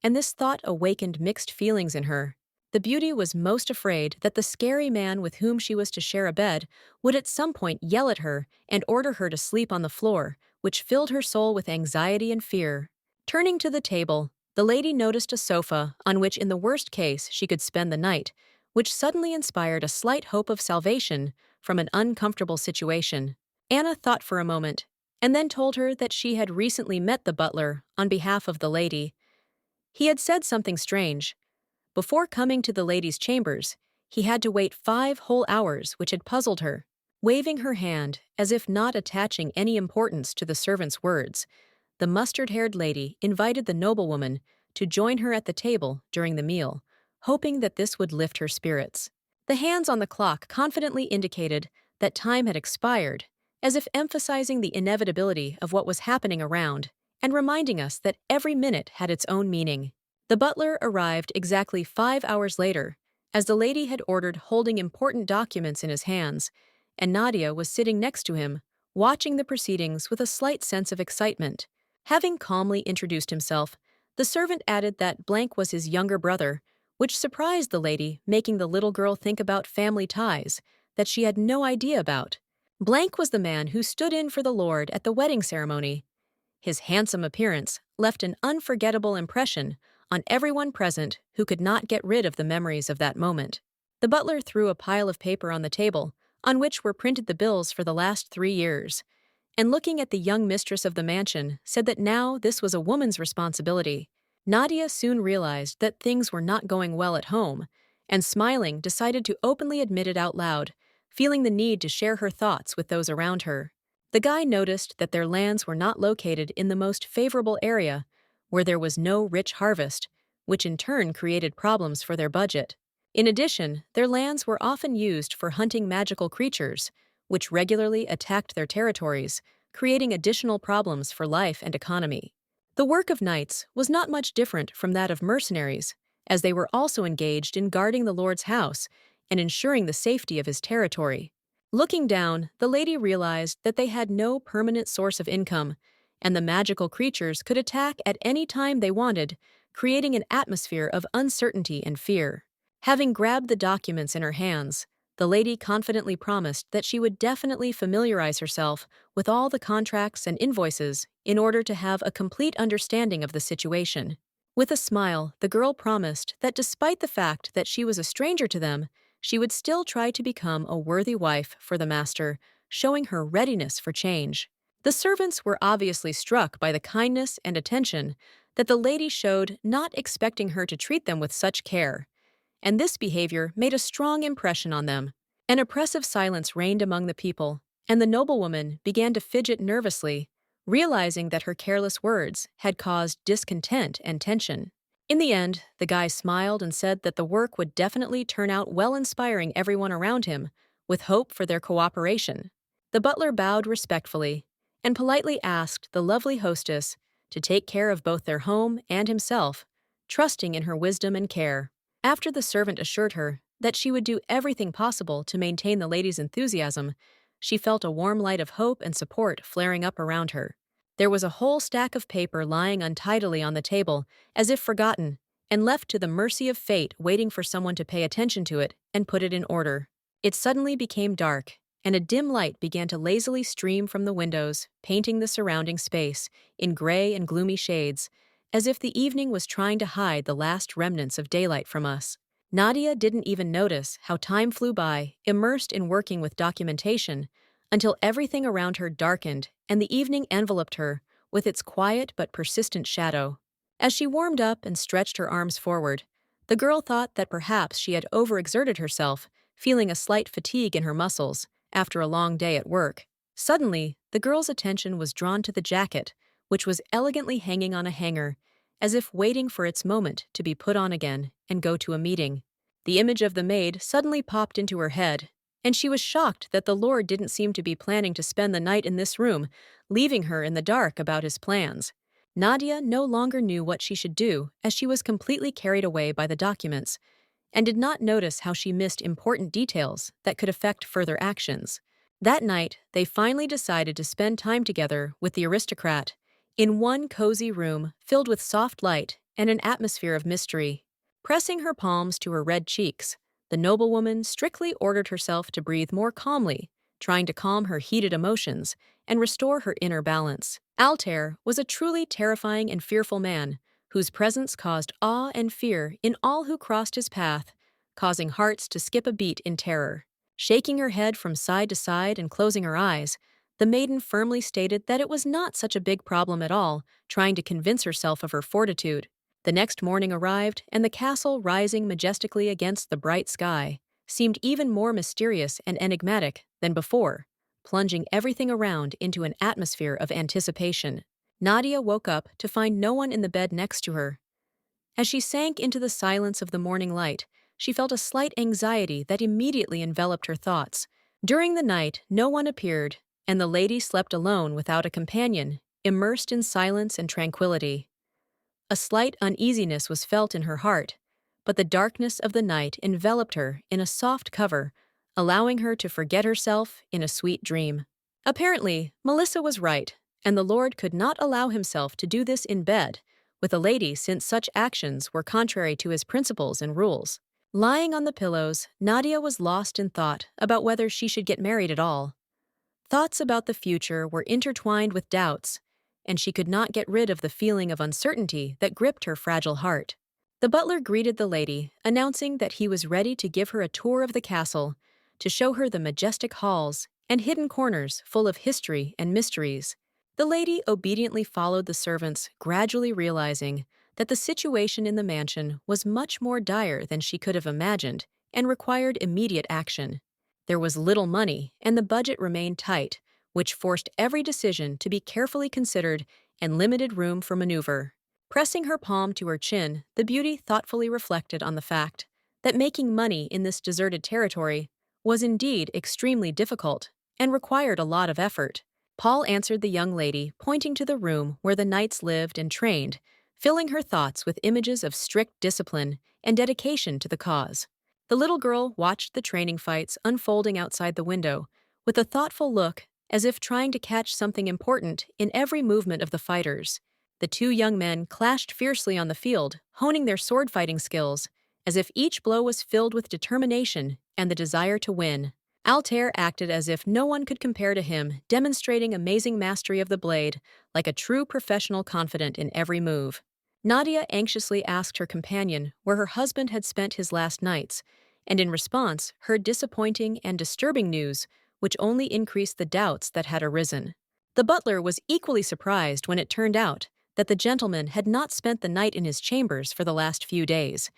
and this thought awakened mixed feelings in her. The beauty was most afraid that the scary man with whom she was to share a bed would at some point yell at her and order her to sleep on the floor, which filled her soul with anxiety and fear. Turning to the table, the lady noticed a sofa on which in the worst case she could spend the night, which suddenly inspired a slight hope of salvation from an uncomfortable situation. Anna thought for a moment, and then told her that she had recently met the butler on behalf of the lady. He had said something strange. Before coming to the lady's chambers, he had to wait 5 whole hours, which had puzzled her. Waving her hand, as if not attaching any importance to the servant's words, the mustard-haired lady invited the noblewoman to join her at the table during the meal, hoping that this would lift her spirits. The hands on the clock confidently indicated that time had expired, as if emphasizing the inevitability of what was happening around, and reminding us that every minute had its own meaning. The butler arrived exactly 5 hours later, as the lady had ordered, holding important documents in his hands, and Nadia was sitting next to him, watching the proceedings with a slight sense of excitement. Having calmly introduced himself, the servant added that Blank was his younger brother, which surprised the lady, making the little girl think about family ties that she had no idea about. Blank was the man who stood in for the Lord at the wedding ceremony. His handsome appearance left an unforgettable impression on everyone present who could not get rid of the memories of that moment. The butler threw a pile of paper on the table, on which were printed the bills for the last 3 years, and looking at the young mistress of the mansion, said that now this was a woman's responsibility. Nadia soon realized that things were not going well at home, and smiling, decided to openly admit it out loud, feeling the need to share her thoughts with those around her. The guy noticed that their lands were not located in the most favorable area, where there was no rich harvest, which in turn created problems for their budget. In addition, their lands were often used for hunting magical creatures, which regularly attacked their territories, creating additional problems for life and economy. The work of knights was not much different from that of mercenaries, as they were also engaged in guarding the Lord's house and ensuring the safety of his territory. Looking down, the lady realized that they had no permanent source of income, and the magical creatures could attack at any time they wanted, creating an atmosphere of uncertainty and fear. Having grabbed the documents in her hands, the lady confidently promised that she would definitely familiarize herself with all the contracts and invoices in order to have a complete understanding of the situation. With a smile, the girl promised that despite the fact that she was a stranger to them, she would still try to become a worthy wife for the master, showing her readiness for change. The servants were obviously struck by the kindness and attention that the lady showed, not expecting her to treat them with such care, and this behavior made a strong impression on them. An oppressive silence reigned among the people, and the noblewoman began to fidget nervously, realizing that her careless words had caused discontent and tension. In the end, the guy smiled and said that the work would definitely turn out well, inspiring everyone around him with hope for their cooperation. The butler bowed respectfully and politely asked the lovely hostess to take care of both their home and himself, trusting in her wisdom and care. After the servant assured her that she would do everything possible to maintain the lady's enthusiasm, she felt a warm light of hope and support flaring up around her. There was a whole stack of paper lying untidily on the table, as if forgotten, and left to the mercy of fate, waiting for someone to pay attention to it and put it in order. It suddenly became dark, and a dim light began to lazily stream from the windows, painting the surrounding space in gray and gloomy shades, as if the evening was trying to hide the last remnants of daylight from us. Nadia didn't even notice how time flew by, immersed in working with documentation, until everything around her darkened and the evening enveloped her with its quiet but persistent shadow. As she warmed up and stretched her arms forward, the girl thought that perhaps she had overexerted herself, feeling a slight fatigue in her muscles after a long day at work. Suddenly, the girl's attention was drawn to the jacket, which was elegantly hanging on a hanger, as if waiting for its moment to be put on again and go to a meeting. The image of the maid suddenly popped into her head, and she was shocked that the Lord didn't seem to be planning to spend the night in this room, leaving her in the dark about his plans. Nadia no longer knew what she should do, as she was completely carried away by the documents, and did not notice how she missed important details that could affect further actions. That night, they finally decided to spend time together with the aristocrat, in one cozy room filled with soft light and an atmosphere of mystery. Pressing her palms to her red cheeks, the noblewoman strictly ordered herself to breathe more calmly, trying to calm her heated emotions and restore her inner balance. Altair was a truly terrifying and fearful man, whose presence caused awe and fear in all who crossed his path, causing hearts to skip a beat in terror. Shaking her head from side to side and closing her eyes, the maiden firmly stated that it was not such a big problem at all, trying to convince herself of her fortitude. The next morning arrived, and the castle, rising majestically against the bright sky, seemed even more mysterious and enigmatic than before, plunging everything around into an atmosphere of anticipation. Nadia woke up to find no one in the bed next to her. As she sank into the silence of the morning light, she felt a slight anxiety that immediately enveloped her thoughts. During the night, no one appeared, and the lady slept alone without a companion, immersed in silence and tranquility. A slight uneasiness was felt in her heart, but the darkness of the night enveloped her in a soft cover, allowing her to forget herself in a sweet dream. Apparently, Melissa was right, and the Lord could not allow himself to do this in bed with a lady, since such actions were contrary to his principles and rules. Lying on the pillows, Nadia was lost in thought about whether she should get married at all. Thoughts about the future were intertwined with doubts, and she could not get rid of the feeling of uncertainty that gripped her fragile heart. The butler greeted the lady, announcing that he was ready to give her a tour of the castle, to show her the majestic halls and hidden corners full of history and mysteries. The lady obediently followed the servants, gradually realizing that the situation in the mansion was much more dire than she could have imagined and required immediate action. There was little money, and the budget remained tight, which forced every decision to be carefully considered and limited room for maneuver. Pressing her palm to her chin, the beauty thoughtfully reflected on the fact that making money in this deserted territory was indeed extremely difficult and required a lot of effort. Paul answered the young lady, pointing to the room where the knights lived and trained, filling her thoughts with images of strict discipline and dedication to the cause. The little girl watched the training fights unfolding outside the window, with a thoughtful look, as if trying to catch something important in every movement of the fighters. The two young men clashed fiercely on the field, honing their sword-fighting skills, as if each blow was filled with determination and the desire to win. Altair acted as if no one could compare to him, demonstrating amazing mastery of the blade, like a true professional confident in every move. Nadia anxiously asked her companion where her husband had spent his last nights, and in response heard disappointing and disturbing news, which only increased the doubts that had arisen. The butler was equally surprised when it turned out that the gentleman had not spent the night in his chambers for the last few days,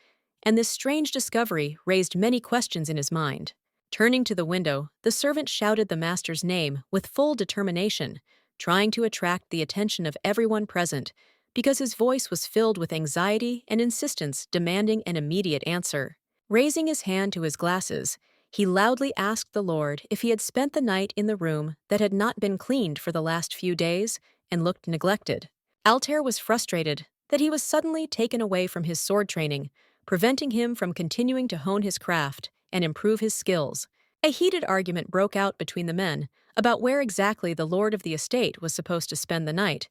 and this strange discovery raised many questions in his mind. Turning to the window, the servant shouted the master's name with full determination, trying to attract the attention of everyone present, because his voice was filled with anxiety and insistence demanding an immediate answer. Raising his hand to his glasses, he loudly asked the Lord if he had spent the night in the room that had not been cleaned for the last few days and looked neglected. Altair was frustrated that he was suddenly taken away from his sword training, preventing him from continuing to hone his craft and improve his skills. A heated argument broke out between the men about where exactly the lord of the estate was supposed to spend the night,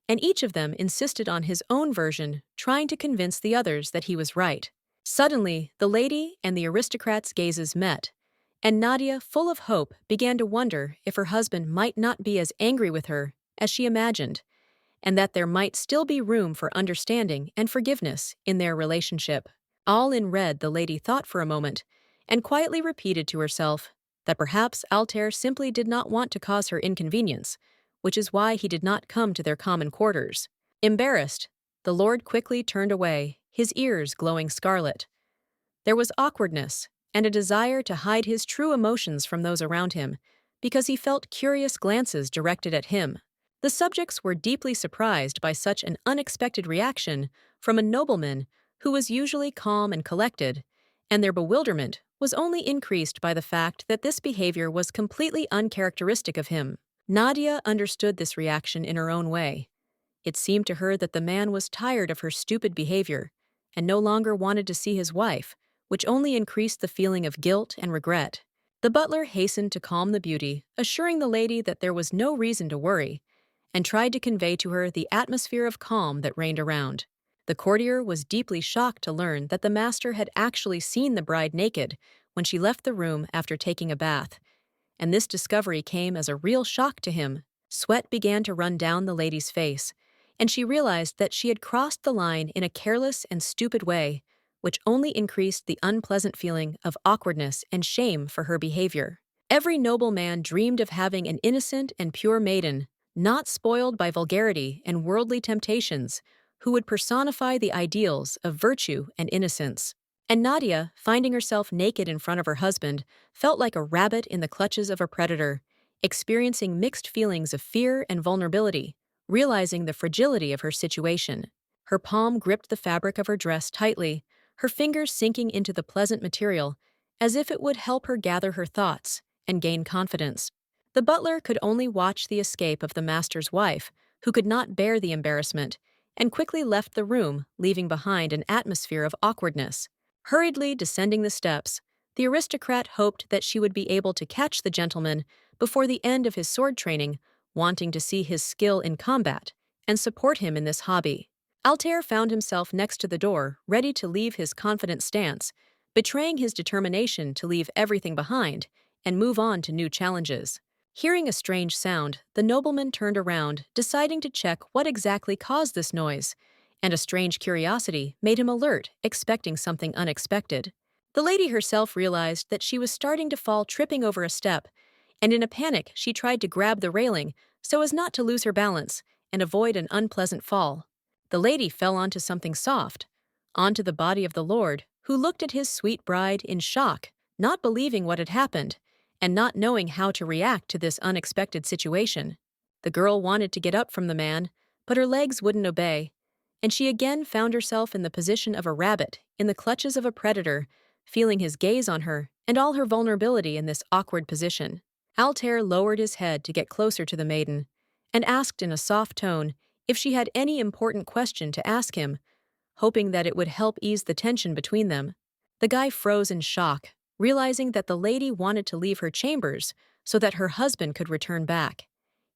and each of them insisted on his own version, trying to convince the others that he was right. Suddenly, the lady and the aristocrat's gazes met, And Nadia, full of hope, began to wonder if her husband might not be as angry with her as she imagined, and that there might still be room for understanding and forgiveness in their relationship. All in red, the lady thought for a moment, and quietly repeated to herself that perhaps Altair simply did not want to cause her inconvenience, which is why he did not come to their common quarters. Embarrassed, the Lord quickly turned away, his ears glowing scarlet. There was awkwardness and a desire to hide his true emotions from those around him, because he felt curious glances directed at him. The subjects were deeply surprised by such an unexpected reaction from a nobleman who was usually calm and collected, and their bewilderment was only increased by the fact that this behavior was completely uncharacteristic of him. Nadia understood this reaction in her own way. It seemed to her that the man was tired of her stupid behavior and no longer wanted to see his wife, which only increased the feeling of guilt and regret. The butler hastened to calm the beauty, assuring the lady that there was no reason to worry, and tried to convey to her the atmosphere of calm that reigned around. The courtier was deeply shocked to learn that the master had actually seen the bride naked when she left the room after taking a bath, and this discovery came as a real shock to him. Sweat began to run down the lady's face, and she realized that she had crossed the line in a careless and stupid way, which only increased the unpleasant feeling of awkwardness and shame for her behavior. Every noble man dreamed of having an innocent and pure maiden, not spoiled by vulgarity and worldly temptations, who would personify the ideals of virtue and innocence. And Nadia, finding herself naked in front of her husband, felt like a rabbit in the clutches of a predator, experiencing mixed feelings of fear and vulnerability, realizing the fragility of her situation. Her palm gripped the fabric of her dress tightly, her fingers sinking into the pleasant material, as if it would help her gather her thoughts and gain confidence. The butler could only watch the escape of the master's wife, who could not bear the embarrassment, and quickly left the room, leaving behind an atmosphere of awkwardness. Hurriedly descending the steps, the aristocrat hoped that she would be able to catch the gentleman before the end of his sword training, wanting to see his skill in combat and support him in this hobby. Altair found himself next to the door, ready to leave his confident stance, betraying his determination to leave everything behind and move on to new challenges. Hearing a strange sound, the nobleman turned around, deciding to check what exactly caused this noise, and a strange curiosity made him alert, expecting something unexpected. The lady herself realized that she was starting to fall, tripping over a step, and in a panic she tried to grab the railing so as not to lose her balance and avoid an unpleasant fall. The lady fell onto something soft, onto the body of the lord, who looked at his sweet bride in shock, not believing what had happened, and not knowing how to react to this unexpected situation. The girl wanted to get up from the man, but her legs wouldn't obey, and she again found herself in the position of a rabbit in the clutches of a predator, feeling his gaze on her and all her vulnerability in this awkward position. Altair lowered his head to get closer to the maiden and asked in a soft tone if she had any important question to ask him, hoping that it would help ease the tension between them. The guy froze in shock, realizing that the lady wanted to leave her chambers so that her husband could return back.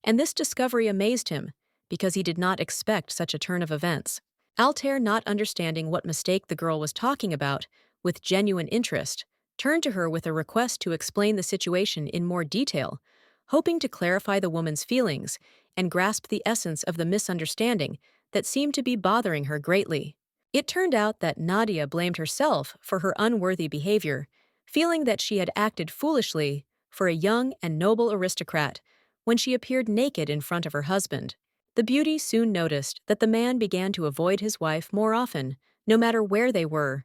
And this discovery amazed him, because he did not expect such a turn of events. Altair, not understanding what mistake the girl was talking about, with genuine interest, turned to her with a request to explain the situation in more detail, hoping to clarify the woman's feelings and grasp the essence of the misunderstanding that seemed to be bothering her greatly. It turned out that Nadia blamed herself for her unworthy behavior, feeling that she had acted foolishly for a young and noble aristocrat when she appeared naked in front of her husband. The beauty soon noticed that the man began to avoid his wife more often, no matter where they were,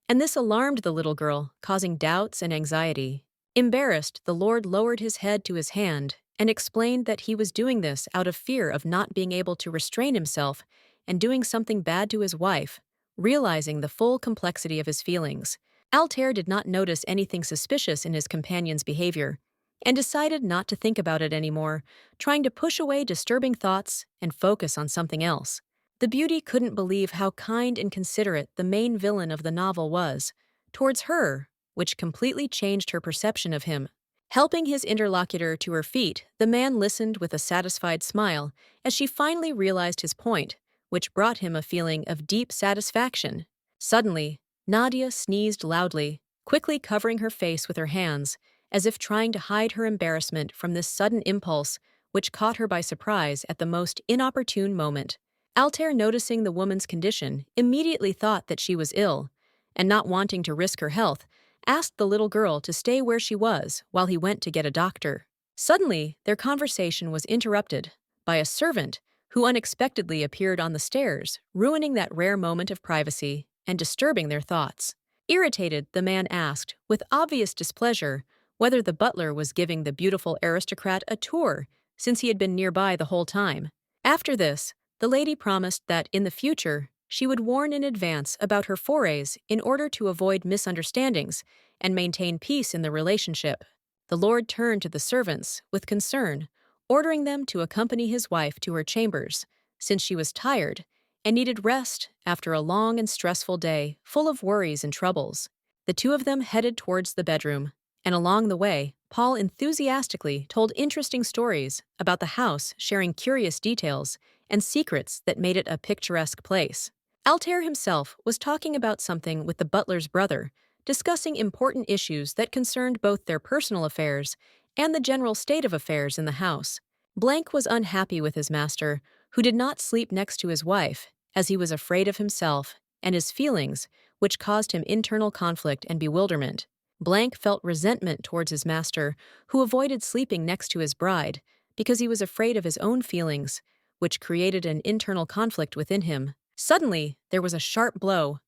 and this alarmed the little girl, causing doubts and anxiety. Embarrassed, the lord lowered his head to his hand and explained that he was doing this out of fear of not being able to restrain himself and doing something bad to his wife, realizing the full complexity of his feelings. Altair did not notice anything suspicious in his companion's behavior, and decided not to think about it anymore, trying to push away disturbing thoughts and focus on something else. The beauty couldn't believe how kind and considerate the main villain of the novel was towards her, which completely changed her perception of him. Helping his interlocutor to her feet, the man listened with a satisfied smile as she finally realized his point, which brought him a feeling of deep satisfaction. Suddenly, Nadia sneezed loudly, quickly covering her face with her hands, as if trying to hide her embarrassment from this sudden impulse, which caught her by surprise at the most inopportune moment. Altair, noticing the woman's condition, immediately thought that she was ill, and not wanting to risk her health, asked the little girl to stay where she was while he went to get a doctor. Suddenly, their conversation was interrupted by a servant who unexpectedly appeared on the stairs, ruining that rare moment of privacy and disturbing their thoughts. Irritated, the man asked, with obvious displeasure, whether the butler was giving the beautiful aristocrat a tour, since he had been nearby the whole time. After this, the lady promised that, in the future, she would warn in advance about her forays in order to avoid misunderstandings and maintain peace in the relationship. The lord turned to the servants with concern, ordering them to accompany his wife to her chambers, since she was tired and needed rest after a long and stressful day full of worries and troubles. The two of them headed towards the bedroom, and along the way, Paul enthusiastically told interesting stories about the house, sharing curious details and secrets that made it a picturesque place. Altair himself was talking about something with the butler's brother, discussing important issues that concerned both their personal affairs and the general state of affairs in the house. Blank was unhappy with his master, who did not sleep next to his wife, as he was afraid of himself and his feelings, which caused him internal conflict and bewilderment. Blank felt resentment towards his master, who avoided sleeping next to his bride, because he was afraid of his own feelings, which created an internal conflict within him. Suddenly, there was a sharp blow.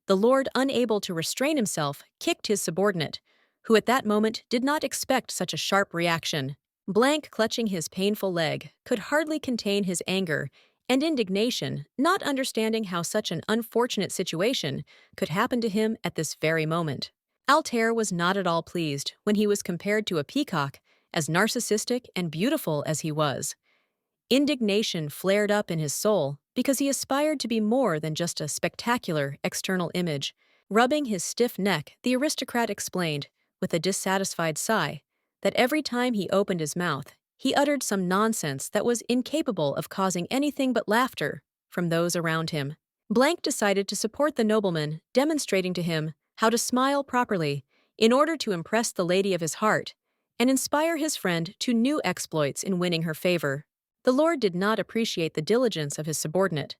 The lord, unable to restrain himself, kicked his subordinate, who at that moment did not expect such a sharp reaction. Blank, clutching his painful leg, could hardly contain his anger and indignation, not understanding how such an unfortunate situation could happen to him at this very moment. Altair was not at all pleased when he was compared to a peacock, as narcissistic and beautiful as he was. Indignation flared up in his soul because he aspired to be more than just a spectacular external image. Rubbing his stiff neck, the aristocrat explained, with a dissatisfied sigh, that every time he opened his mouth, he uttered some nonsense that was incapable of causing anything but laughter from those around him. Blank decided to support the nobleman, demonstrating to him how to smile properly in order to impress the lady of his heart and inspire his friend to new exploits in winning her favor. The lord did not appreciate the diligence of his subordinate,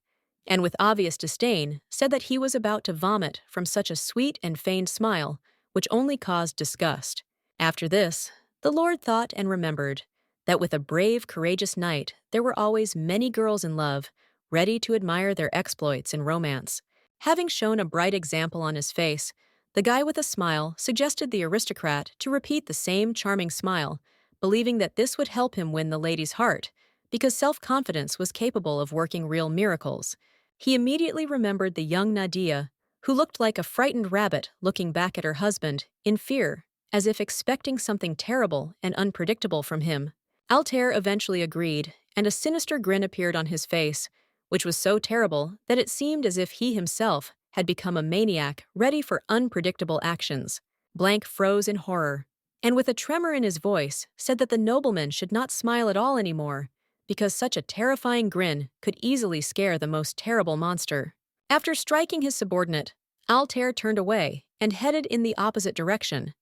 and with obvious disdain said that he was about to vomit from such a sweet and feigned smile, which only caused disgust. After this, the lord thought and remembered that with a brave, courageous knight, there were always many girls in love, ready to admire their exploits in romance. Having shown a bright example on his face, the guy with a smile suggested the aristocrat to repeat the same charming smile, believing that this would help him win the lady's heart, because self-confidence was capable of working real miracles. He immediately remembered the young Nadia, who looked like a frightened rabbit looking back at her husband, in fear, as if expecting something terrible and unpredictable from him. Altair eventually agreed, and a sinister grin appeared on his face, which was so terrible that it seemed as if he himself had become a maniac ready for unpredictable actions. Blank froze in horror, and with a tremor in his voice said that the nobleman should not smile at all anymore, because such a terrifying grin could easily scare the most terrible monster. After striking his subordinate, Altair turned away and headed in the opposite direction,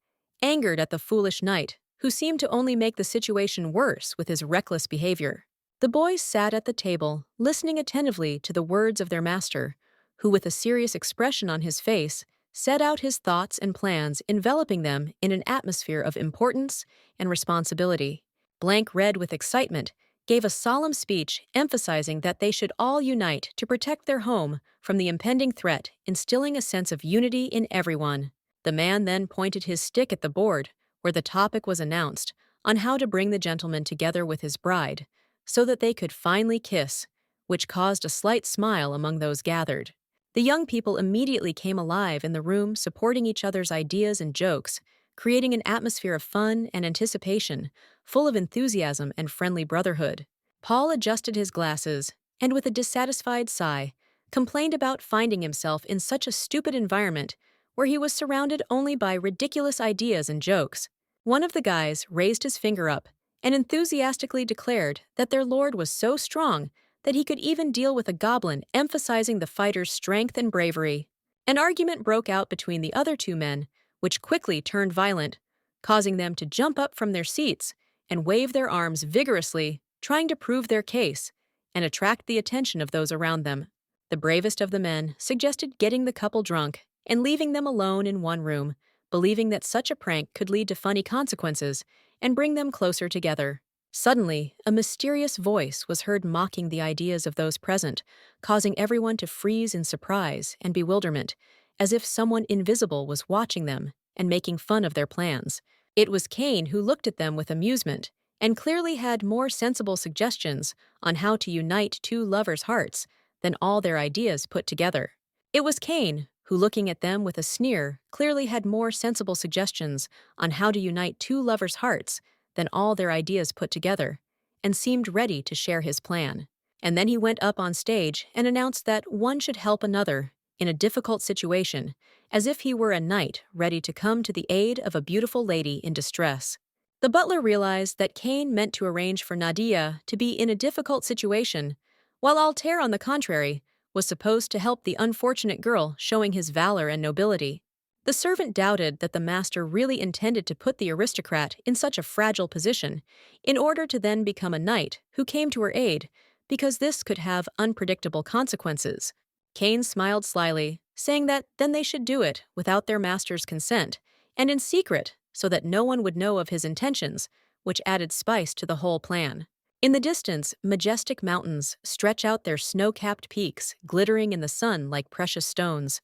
angered at the foolish knight, who seemed to only make the situation worse with his reckless behavior. The boys sat at the table, listening attentively to the words of their master, who, with a serious expression on his face, set out his thoughts and plans, enveloping them in an atmosphere of importance and responsibility. Blank, red with excitement, gave a solemn speech emphasizing that they should all unite to protect their home from the impending threat, instilling a sense of unity in everyone. The man then pointed his stick at the board, where the topic was announced, on how to bring the gentleman together with his bride, so that they could finally kiss, which caused a slight smile among those gathered. The young people immediately came alive in the room, supporting each other's ideas and jokes, creating an atmosphere of fun and anticipation, full of enthusiasm and friendly brotherhood. Paul adjusted his glasses, and with a dissatisfied sigh, complained about finding himself in such a stupid environment where he was surrounded only by ridiculous ideas and jokes. One of the guys raised his finger up and enthusiastically declared that their lord was so strong that he could even deal with a goblin, emphasizing the fighter's strength and bravery. An argument broke out between the other two men, which quickly turned violent, causing them to jump up from their seats and wave their arms vigorously, trying to prove their case and attract the attention of those around them. The bravest of the men suggested getting the couple drunk and leaving them alone in one room, believing that such a prank could lead to funny consequences and bring them closer together. Suddenly, a mysterious voice was heard mocking the ideas of those present, causing everyone to freeze in surprise and bewilderment, as if someone invisible was watching them and making fun of their plans. It was Cain who looked at them with amusement and clearly had more sensible suggestions on how to unite two lovers' hearts than all their ideas put together. It was Cain who, looking at them with a sneer, clearly had more sensible suggestions on how to unite two lovers' hearts than all their ideas put together, and seemed ready to share his plan. And then he went up on stage and announced that one should help another in a difficult situation, as if he were a knight ready to come to the aid of a beautiful lady in distress. The butler realized that Cain meant to arrange for Nadia to be in a difficult situation, while Altair, on the contrary, was supposed to help the unfortunate girl, showing his valor and nobility. The servant doubted that the master really intended to put the aristocrat in such a fragile position in order to then become a knight who came to her aid, because this could have unpredictable consequences. Cain smiled slyly, saying that then they should do it without their master's consent, and in secret, so that no one would know of his intentions, which added spice to the whole plan. In the distance, majestic mountains stretch out their snow-capped peaks, glittering in the sun like precious stones.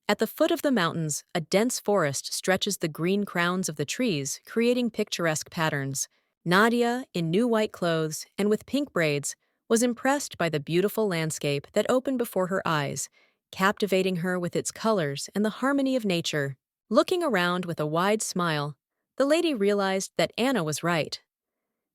At the foot of the mountains, a dense forest stretches the green crowns of the trees, creating picturesque patterns. Nadia, in new white clothes and with pink braids, was impressed by the beautiful landscape that opened before her eyes, captivating her with its colors and the harmony of nature. Looking around with a wide smile, the lady realized that Anna was right.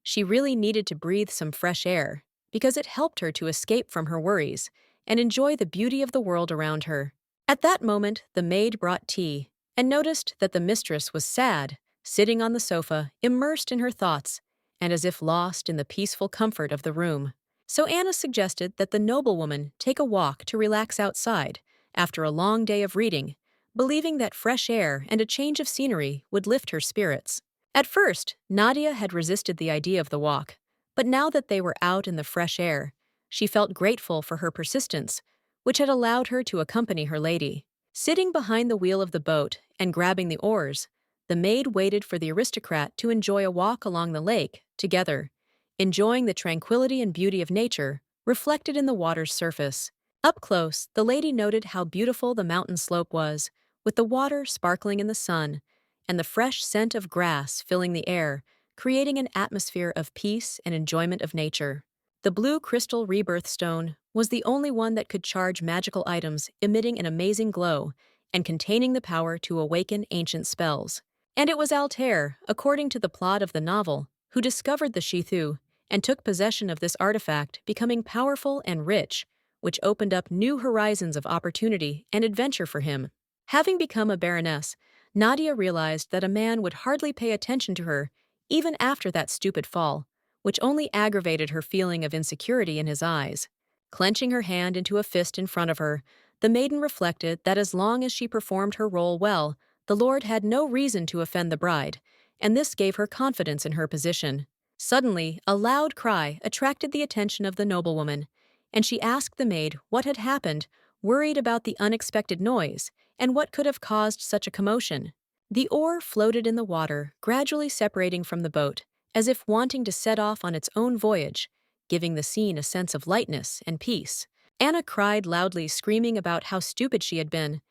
She really needed to breathe some fresh air, because it helped her to escape from her worries and enjoy the beauty of the world around her. At that moment, the maid brought tea and noticed that the mistress was sad, sitting on the sofa, immersed in her thoughts, and as if lost in the peaceful comfort of the room. So Anna suggested that the noblewoman take a walk to relax outside after a long day of reading, believing that fresh air and a change of scenery would lift her spirits. At first, Nadia had resisted the idea of the walk, but now that they were out in the fresh air, she felt grateful for her persistence, which had allowed her to accompany her lady. Sitting behind the wheel of the boat and grabbing the oars, the maid waited for the aristocrat to enjoy a walk along the lake together, enjoying the tranquility and beauty of nature reflected in the water's surface. Up close, the lady noted how beautiful the mountain slope was, with the water sparkling in the sun and the fresh scent of grass filling the air, creating an atmosphere of peace and enjoyment of nature. The blue crystal rebirth stone was the only one that could charge magical items, emitting an amazing glow and containing the power to awaken ancient spells. And it was Altair, according to the plot of the novel, who discovered the Shithu and took possession of this artifact, becoming powerful and rich, which opened up new horizons of opportunity and adventure for him. Having become a baroness, Nadia realized that a man would hardly pay attention to her even after that stupid fall, which only aggravated her feeling of insecurity in his eyes. Clenching her hand into a fist in front of her, the maiden reflected that as long as she performed her role well, the Lord had no reason to offend the bride, and this gave her confidence in her position. Suddenly, a loud cry attracted the attention of the noblewoman, and she asked the maid what had happened, worried about the unexpected noise and what could have caused such a commotion. The oar floated in the water, gradually separating from the boat, as if wanting to set off on its own voyage, giving the scene a sense of lightness and peace. Anna cried loudly, screaming about how stupid she had been,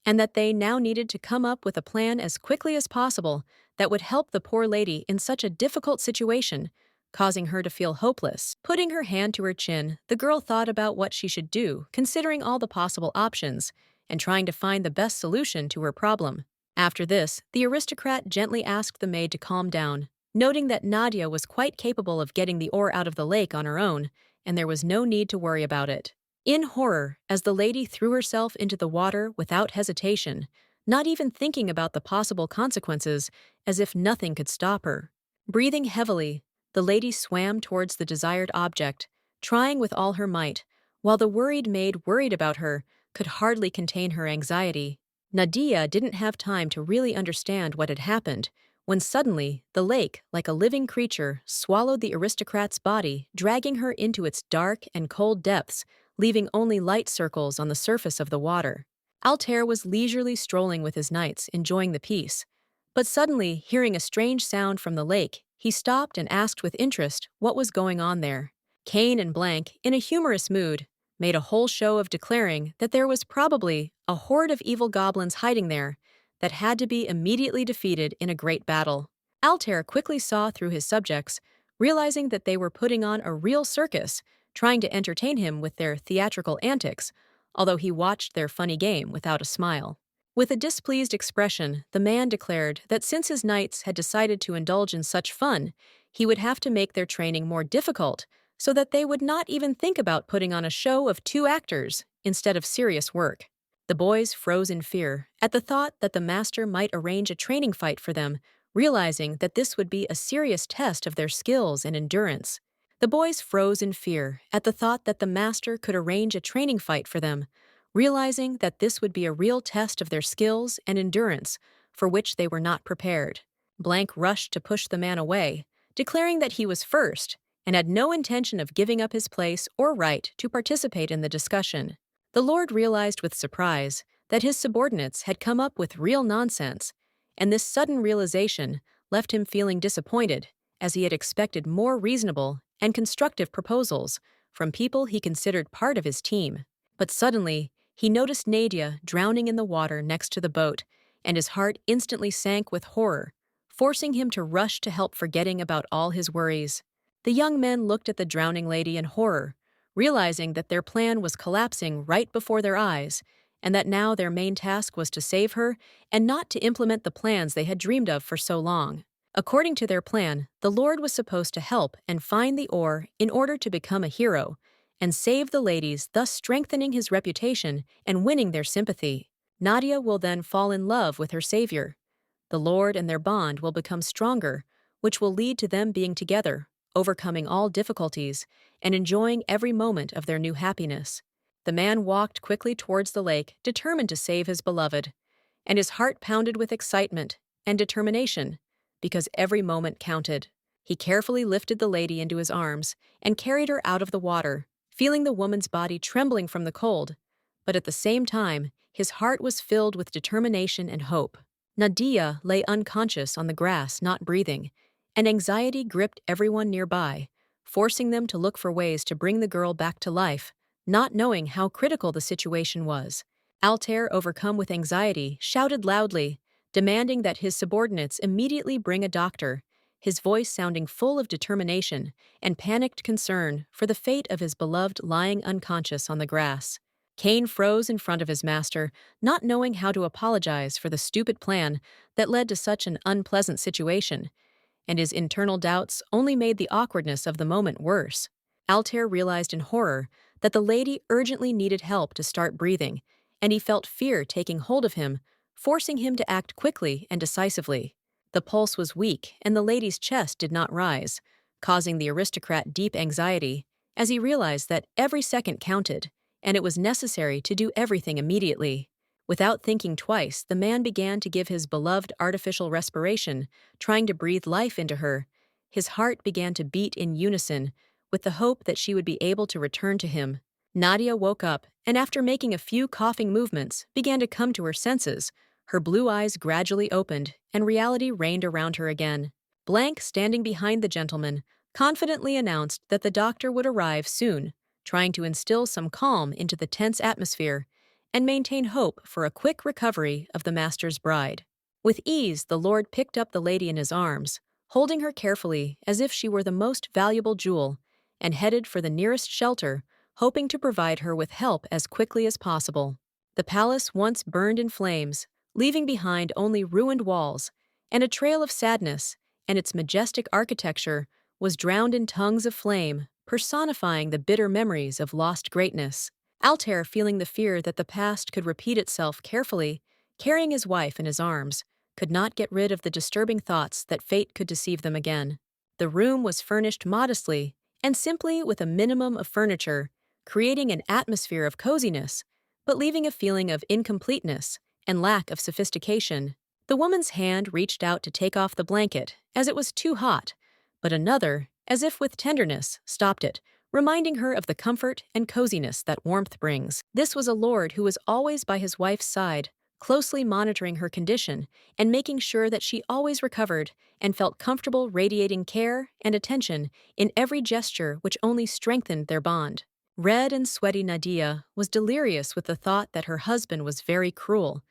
and that they now needed to come up with a plan as quickly as possible that would help the poor lady in such a difficult situation, causing her to feel hopeless. Putting her hand to her chin, the girl thought about what she should do, considering all the possible options, and trying to find the best solution to her problem. After this, the aristocrat gently asked the maid to calm down, noting that Nadia was quite capable of getting the oar out of the lake on her own, and there was no need to worry about it. In horror, as the lady threw herself into the water without hesitation, not even thinking about the possible consequences, as if nothing could stop her. Breathing heavily, the lady swam towards the desired object, trying with all her might, while the worried maid worried about her, could hardly contain her anxiety. Nadia didn't have time to really understand what had happened when suddenly the lake, like a living creature, swallowed the aristocrat's body, dragging her into its dark and cold depths, leaving only light circles on the surface of the water. Altair was leisurely strolling with his knights, enjoying the peace. But suddenly, hearing a strange sound from the lake, he stopped and asked with interest what was going on there. Kane and Blank, in a humorous mood, made a whole show of declaring that there was probably a horde of evil goblins hiding there that had to be immediately defeated in a great battle. Altair quickly saw through his subjects, realizing that they were putting on a real circus, trying to entertain him with their theatrical antics, although he watched their funny game without a smile. With a displeased expression, the man declared that since his knights had decided to indulge in such fun, he would have to make their training more difficult so that they would not even think about putting on a show of two actors instead of serious work. The boys froze in fear at the thought that the master might arrange a training fight for them, realizing that this would be a serious test of their skills and endurance. The boys froze in fear at the thought that the master could arrange a training fight for them, realizing that this would be a real test of their skills and endurance, for which they were not prepared. Blank rushed to push the man away, declaring that he was first and had no intention of giving up his place or right to participate in the discussion. The Lord realized with surprise that his subordinates had come up with real nonsense, and this sudden realization left him feeling disappointed, as he had expected more reasonable and constructive proposals from people he considered part of his team. But suddenly, he noticed Nadia drowning in the water next to the boat, and his heart instantly sank with horror, forcing him to rush to help, forgetting about all his worries. The young men looked at the drowning lady in horror, realizing that their plan was collapsing right before their eyes, and that now their main task was to save her and not to implement the plans they had dreamed of for so long. According to their plan, the Lord was supposed to help and find the ore in order to become a hero and save the ladies, thus strengthening his reputation and winning their sympathy. Nadia will then fall in love with her savior. The Lord and their bond will become stronger, which will lead to them being together, overcoming all difficulties, and enjoying every moment of their new happiness. The man walked quickly towards the lake, determined to save his beloved, and his heart pounded with excitement and determination, because every moment counted. He carefully lifted the lady into his arms and carried her out of the water, feeling the woman's body trembling from the cold, but at the same time, his heart was filled with determination and hope. Nadia lay unconscious on the grass, not breathing, and anxiety gripped everyone nearby, forcing them to look for ways to bring the girl back to life, not knowing how critical the situation was. Altair, overcome with anxiety, shouted loudly, demanding that his subordinates immediately bring a doctor, his voice sounding full of determination and panicked concern for the fate of his beloved lying unconscious on the grass. Kane froze in front of his master, not knowing how to apologize for the stupid plan that led to such an unpleasant situation, and his internal doubts only made the awkwardness of the moment worse. Altair realized in horror that the lady urgently needed help to start breathing, and he felt fear taking hold of him, forcing him to act quickly and decisively. The pulse was weak, and the lady's chest did not rise, causing the aristocrat deep anxiety, as he realized that every second counted, and it was necessary to do everything immediately. Without thinking twice, the man began to give his beloved artificial respiration, trying to breathe life into her. His heart began to beat in unison, with the hope that she would be able to return to him. Nadia woke up, and after making a few coughing movements, began to come to her senses. Her blue eyes gradually opened, and reality reigned around her again. Blank, standing behind the gentleman, confidently announced that the doctor would arrive soon, trying to instill some calm into the tense atmosphere and maintain hope for a quick recovery of the master's bride. With ease, the Lord picked up the lady in his arms, holding her carefully as if she were the most valuable jewel, and headed for the nearest shelter, hoping to provide her with help as quickly as possible. The palace once burned in flames, leaving behind only ruined walls, and a trail of sadness, and its majestic architecture was drowned in tongues of flame, personifying the bitter memories of lost greatness. Altair, feeling the fear that the past could repeat itself, carefully carrying his wife in his arms, could not get rid of the disturbing thoughts that fate could deceive them again. The room was furnished modestly and simply with a minimum of furniture, creating an atmosphere of coziness, but leaving a feeling of incompleteness and lack of sophistication. The woman's hand reached out to take off the blanket, as it was too hot, but another, as if with tenderness, stopped it, reminding her of the comfort and coziness that warmth brings. This was a lord who was always by his wife's side, closely monitoring her condition and making sure that she always recovered and felt comfortable, radiating care and attention in every gesture, which only strengthened their bond. Red and sweaty Nadia was delirious with the thought that her husband was very cruel,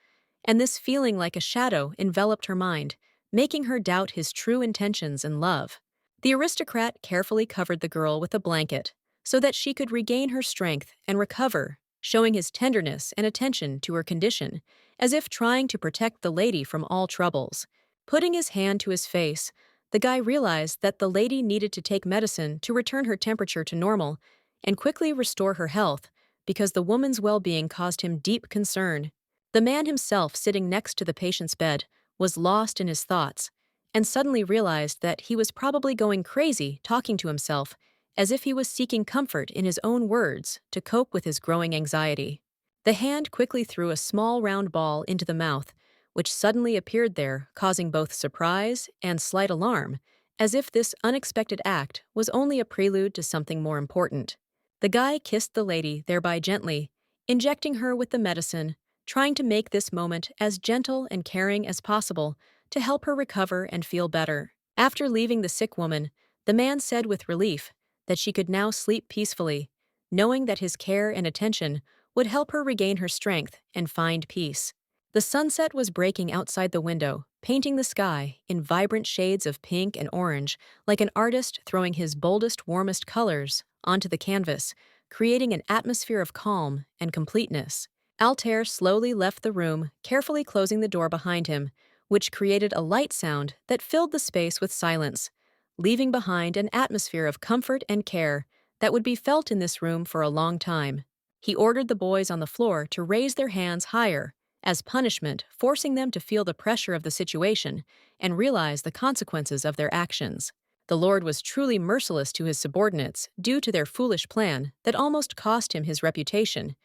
and this feeling like a shadow enveloped her mind, making her doubt his true intentions and love. The aristocrat carefully covered the girl with a blanket so that she could regain her strength and recover, showing his tenderness and attention to her condition, as if trying to protect the lady from all troubles. Putting his hand to his face, the guy realized that the lady needed to take medicine to return her temperature to normal and quickly restore her health because the woman's well-being caused him deep concern. The man himself, sitting next to the patient's bed, was lost in his thoughts and suddenly realized that he was probably going crazy talking to himself, as if he was seeking comfort in his own words to cope with his growing anxiety. The hand quickly threw a small round ball into the mouth, which suddenly appeared there, causing both surprise and slight alarm, as if this unexpected act was only a prelude to something more important. The guy kissed the lady, thereby gently, injecting her with the medicine, trying to make this moment as gentle and caring as possible to help her recover and feel better. After leaving the sick woman, the man said with relief that she could now sleep peacefully, knowing that his care and attention would help her regain her strength and find peace. The sunset was breaking outside the window, painting the sky in vibrant shades of pink and orange, like an artist throwing his boldest, warmest colors onto the canvas, creating an atmosphere of calm and completeness. Altair slowly left the room, carefully closing the door behind him, which created a light sound that filled the space with silence, leaving behind an atmosphere of comfort and care that would be felt in this room for a long time. He ordered the boys on the floor to raise their hands higher, as punishment, forcing them to feel the pressure of the situation and realize the consequences of their actions. The Lord was truly merciless to his subordinates due to their foolish plan that almost cost him his reputation,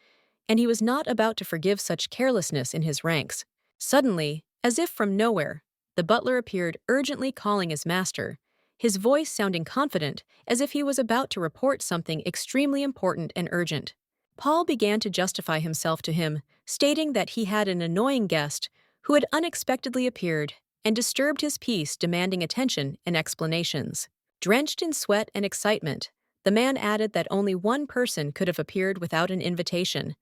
and he was not about to forgive such carelessness in his ranks. Suddenly, as if from nowhere, the butler appeared, urgently calling his master, his voice sounding confident as if he was about to report something extremely important and urgent. Paul began to justify himself to him, stating that he had an annoying guest who had unexpectedly appeared and disturbed his peace, demanding attention and explanations. Drenched in sweat and excitement, the man added that only one person could have appeared without an invitation,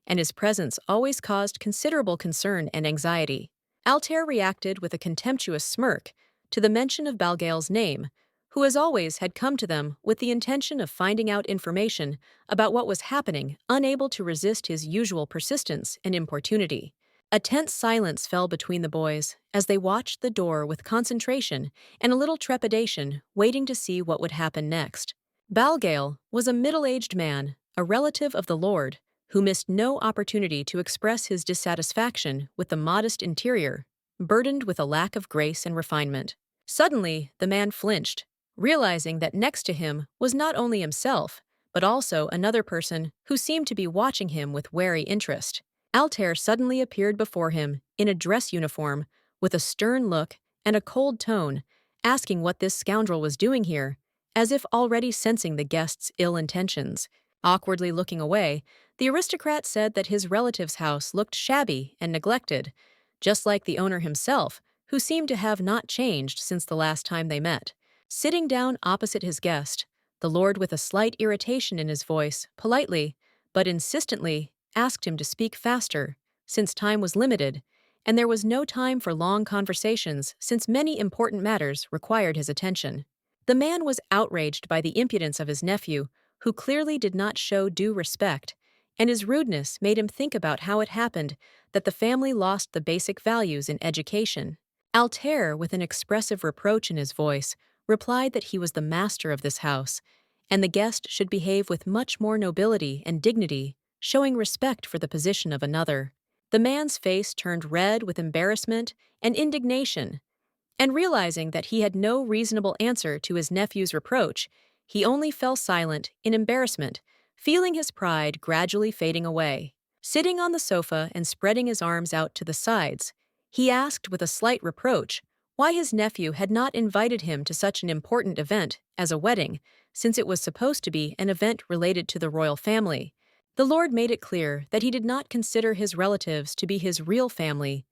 and his presence always caused considerable concern and anxiety. Altair reacted with a contemptuous smirk to the mention of Balgael's name, who as always had come to them with the intention of finding out information about what was happening, unable to resist his usual persistence and importunity. A tense silence fell between the boys as they watched the door with concentration and a little trepidation, waiting to see what would happen next. Balgael was a middle-aged man, a relative of the Lord, who missed no opportunity to express his dissatisfaction with the modest interior, burdened with a lack of grace and refinement. Suddenly, the man flinched, realizing that next to him was not only himself, but also another person who seemed to be watching him with wary interest. Altair suddenly appeared before him in a dress uniform, with a stern look and a cold tone, asking what this scoundrel was doing here, as if already sensing the guest's ill intentions. Awkwardly looking away, the aristocrat said that his relative's house looked shabby and neglected, just like the owner himself, who seemed to have not changed since the last time they met. Sitting down opposite his guest, the Lord, with a slight irritation in his voice, politely, but insistently, asked him to speak faster, since time was limited, and there was no time for long conversations since many important matters required his attention. The man was outraged by the impudence of his nephew, who clearly did not show due respect, and his rudeness made him think about how it happened that the family lost the basic values in education. Altair, with an expressive reproach in his voice, replied that he was the master of this house, and the guest should behave with much more nobility and dignity, showing respect for the position of another. The man's face turned red with embarrassment and indignation, and realizing that he had no reasonable answer to his nephew's reproach, he only fell silent in embarrassment, feeling his pride gradually fading away. Sitting on the sofa and spreading his arms out to the sides, He asked with a slight reproach why his nephew had not invited him to such an important event as a wedding, since it was supposed to be an event related to the royal family. The Lord made it clear that he did not consider his relatives to be his real family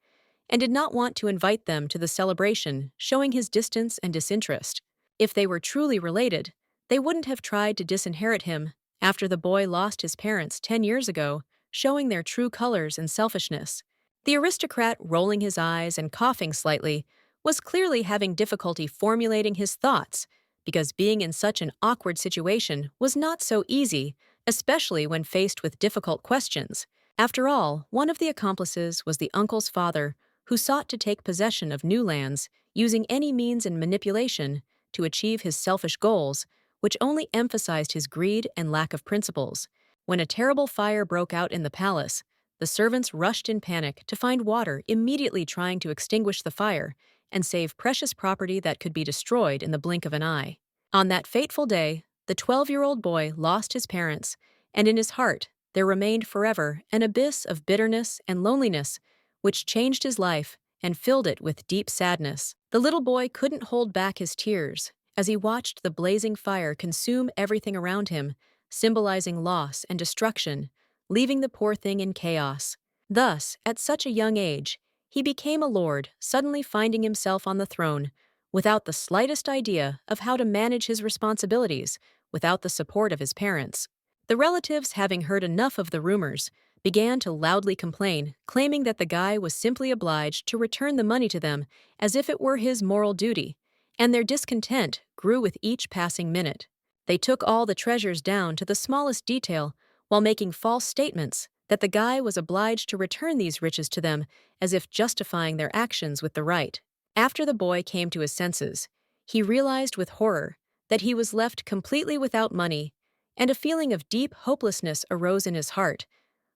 and did not want to invite them to the celebration, showing his distance and disinterest. If they were truly related, they wouldn't have tried to disinherit him after the boy lost his parents 10 years ago, showing their true colors and selfishness. The aristocrat, rolling his eyes and coughing slightly, was clearly having difficulty formulating his thoughts, because being in such an awkward situation was not so easy, especially when faced with difficult questions. After all, one of the accomplices was the uncle's father, who sought to take possession of new lands using any means and manipulation to achieve his selfish goals, which only emphasized his greed and lack of principles. When a terrible fire broke out in the palace, the servants rushed in panic to find water, immediately trying to extinguish the fire and save precious property that could be destroyed in the blink of an eye. On that fateful day, the 12-year-old boy lost his parents, and in his heart there remained forever an abyss of bitterness and loneliness which changed his life and filled it with deep sadness. The little boy couldn't hold back his tears as he watched the blazing fire consume everything around him, symbolizing loss and destruction, leaving the poor thing in chaos. Thus, at such a young age, he became a lord, suddenly finding himself on the throne, without the slightest idea of how to manage his responsibilities, without the support of his parents. The relatives, having heard enough of the rumors, began to loudly complain, claiming that the guy was simply obliged to return the money to them as if it were his moral duty, and their discontent grew with each passing minute. They took all the treasures down to the smallest detail, while making false statements that the guy was obliged to return these riches to them as if justifying their actions with the right. After the boy came to his senses, he realized with horror that he was left completely without money, and a feeling of deep hopelessness arose in his heart,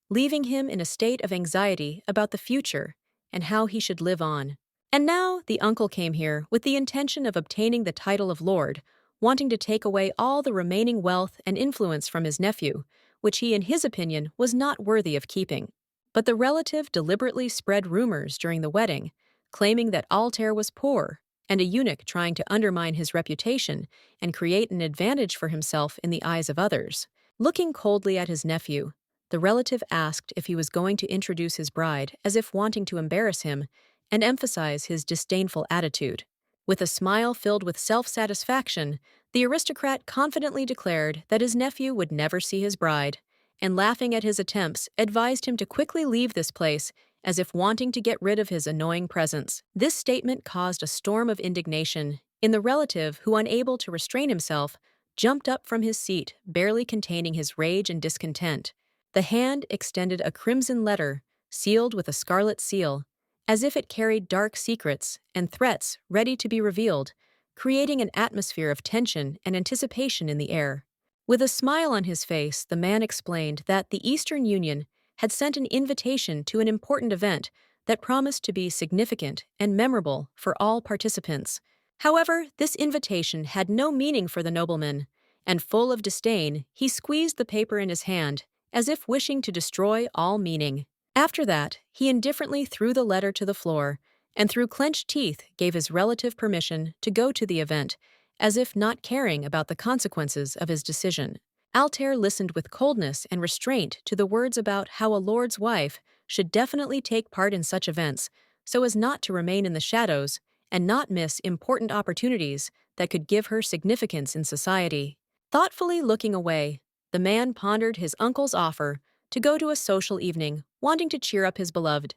leaving him in a state of anxiety about the future and how he should live on. And now the uncle came here with the intention of obtaining the title of lord, wanting to take away all the remaining wealth and influence from his nephew, which he, in his opinion, was not worthy of keeping. But the relative deliberately spread rumors during the wedding, claiming that Altair was poor and a eunuch trying to undermine his reputation and create an advantage for himself in the eyes of others. Looking coldly at his nephew, the relative asked if he was going to introduce his bride, as if wanting to embarrass him and emphasize his disdainful attitude. With a smile filled with self-satisfaction, the aristocrat confidently declared that his nephew would never see his bride, and laughing at his attempts, advised him to quickly leave this place, as if wanting to get rid of his annoying presence. This statement caused a storm of indignation in the relative who, unable to restrain himself, jumped up from his seat, barely containing his rage and discontent. The hand extended a crimson letter, sealed with a scarlet seal, as if it carried dark secrets and threats ready to be revealed, creating an atmosphere of tension and anticipation in the air. With a smile on his face, the man explained that the Eastern Union had sent an invitation to an important event that promised to be significant and memorable for all participants. However, this invitation had no meaning for the nobleman, and full of disdain, he squeezed the paper in his hand, as if wishing to destroy all meaning. After that, he indifferently threw the letter to the floor, and through clenched teeth gave his relative permission to go to the event, as if not caring about the consequences of his decision. Altair listened with coldness and restraint to the words about how a lord's wife should definitely take part in such events, so as not to remain in the shadows and not miss important opportunities that could give her significance in society. Thoughtfully looking away, the man pondered his uncle's offer to go to a social evening, wanting to cheer up his beloved,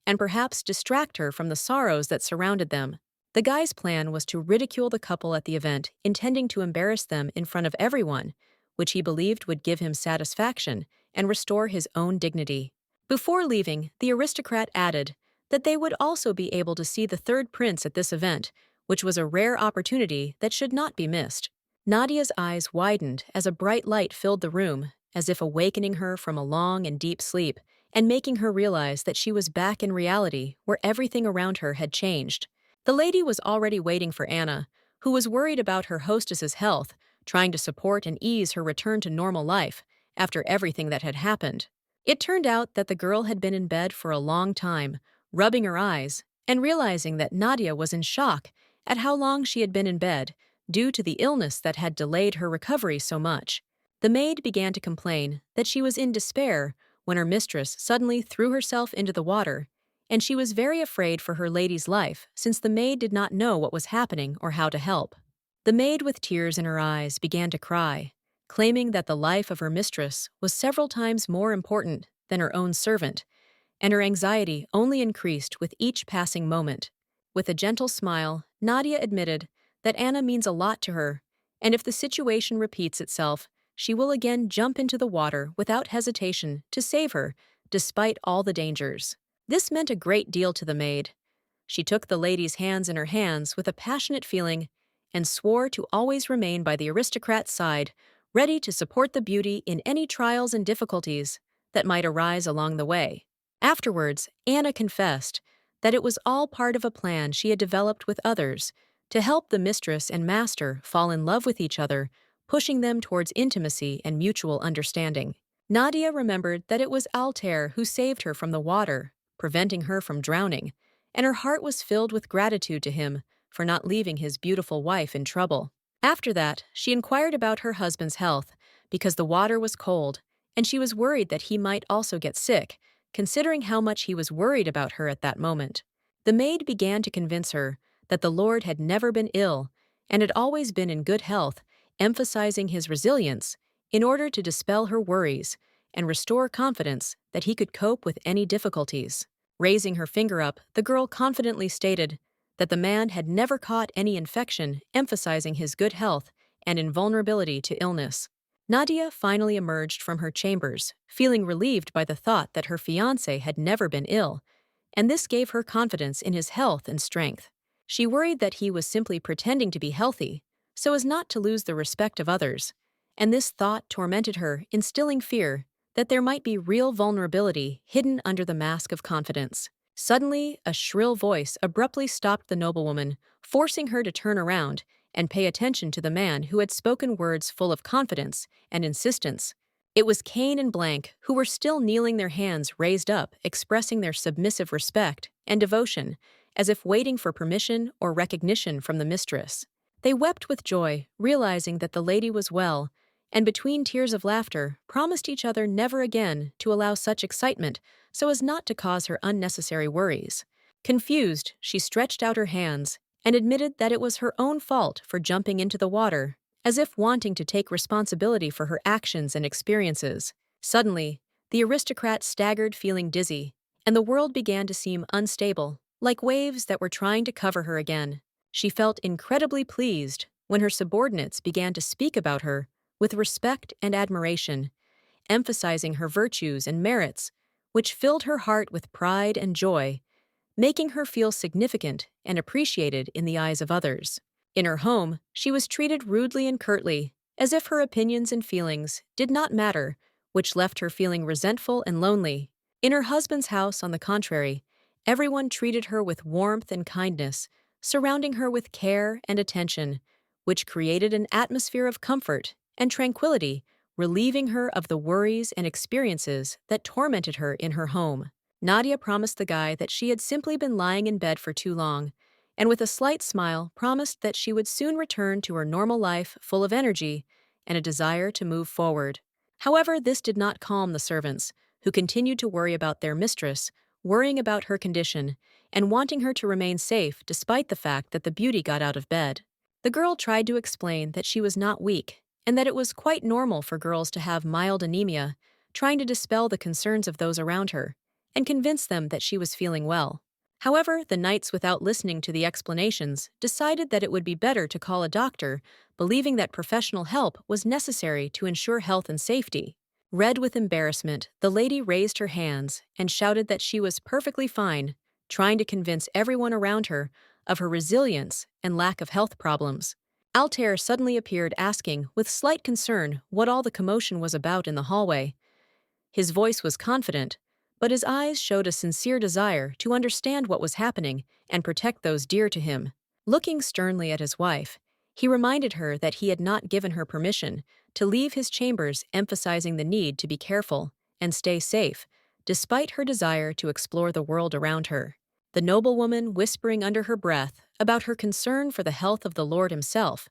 and perhaps distract her from the sorrows that surrounded them. The guy's plan was to ridicule the couple at the event, intending to embarrass them in front of everyone, which he believed would give him satisfaction and restore his own dignity. Before leaving, the aristocrat added that they would also be able to see the third prince at this event, which was a rare opportunity that should not be missed. Nadia's eyes widened as a bright light filled the room, as if awakening her from a long and deep sleep, and making her realize that she was back in reality where everything around her had changed. The lady was already waiting for Anna, who was worried about her hostess's health, trying to support and ease her return to normal life after everything that had happened. It turned out that the girl had been in bed for a long time, rubbing her eyes and realizing that Nadia was in shock at how long she had been in bed due to the illness that had delayed her recovery so much. The maid began to complain that she was in despair when her mistress suddenly threw herself into the water, and she was very afraid for her lady's life since the maid did not know what was happening or how to help. The maid, with tears in her eyes, began to cry, claiming that the life of her mistress was several times more important than her own servant, and her anxiety only increased with each passing moment. With a gentle smile, Nadia admitted that Anna means a lot to her, and if the situation repeats itself, she will again jump into the water without hesitation to save her, despite all the dangers. This meant a great deal to the maid. She took the lady's hands in her hands with a passionate feeling and swore to always remain by the aristocrat's side, ready to support the beauty in any trials and difficulties that might arise along the way. Afterwards, Anna confessed that it was all part of a plan she had developed with others to help the mistress and master fall in love with each other, pushing them towards intimacy and mutual understanding. Nadia remembered that it was Altair who saved her from the water, preventing her from drowning, and her heart was filled with gratitude to him for not leaving his beautiful wife in trouble. After that, she inquired about her husband's health because the water was cold, and she was worried that he might also get sick, considering how much he was worried about her at that moment. The maid began to convince her that the Lord had never been ill and had always been in good health, emphasizing his resilience in order to dispel her worries and restore confidence that he could cope with any difficulties. Raising her finger up, the girl confidently stated that the man had never caught any infection, emphasizing his good health and invulnerability to illness. Nadia finally emerged from her chambers, feeling relieved by the thought that her fiancé had never been ill, and this gave her confidence in his health and strength. She worried that he was simply pretending to be healthy, so as not to lose the respect of others, and this thought tormented her, instilling fear that there might be real vulnerability hidden under the mask of confidence. Suddenly, a shrill voice abruptly stopped the noblewoman, forcing her to turn around and pay attention to the man who had spoken words full of confidence and insistence. It was Cain and Blank, who were still kneeling, their hands raised up, expressing their submissive respect and devotion, as if waiting for permission or recognition from the mistress. They wept with joy, realizing that the lady was well, and between tears of laughter, promised each other never again to allow such excitement so as not to cause her unnecessary worries. Confused, she stretched out her hands and admitted that it was her own fault for jumping into the water, as if wanting to take responsibility for her actions and experiences. Suddenly, the aristocrat staggered, feeling dizzy, and the world began to seem unstable, like waves that were trying to cover her again. She felt incredibly pleased when her subordinates began to speak about her with respect and admiration, emphasizing her virtues and merits, which filled her heart with pride and joy, making her feel significant and appreciated in the eyes of others. In her home, she was treated rudely and curtly, as if her opinions and feelings did not matter, which left her feeling resentful and lonely. In her husband's house, on the contrary, everyone treated her with warmth and kindness, surrounding her with care and attention, which created an atmosphere of comfort and tranquility, relieving her of the worries and experiences that tormented her in her home. Nadia promised the guy that she had simply been lying in bed for too long, and with a slight smile promised that she would soon return to her normal life full of energy and a desire to move forward. However, this did not calm the servants, who continued to worry about their mistress, worrying about her condition, and wanting her to remain safe despite the fact that the beauty got out of bed. The girl tried to explain that she was not weak, and that it was quite normal for girls to have mild anemia, trying to dispel the concerns of those around her, and convince them that she was feeling well. However, the knights, without listening to the explanations, decided that it would be better to call a doctor, believing that professional help was necessary to ensure health and safety. Red with embarrassment, the lady raised her hands and shouted that she was perfectly fine, trying to convince everyone around her of her resilience and lack of health problems. Altair suddenly appeared, asking, with slight concern, what all the commotion was about in the hallway. His voice was confident, but his eyes showed a sincere desire to understand what was happening and protect those dear to him. Looking sternly at his wife, he reminded her that he had not given her permission to leave his chambers, emphasizing the need to be careful and stay safe, despite her desire to explore the world around her. The noblewoman, whispering under her breath about her concern for the health of the Lord himself,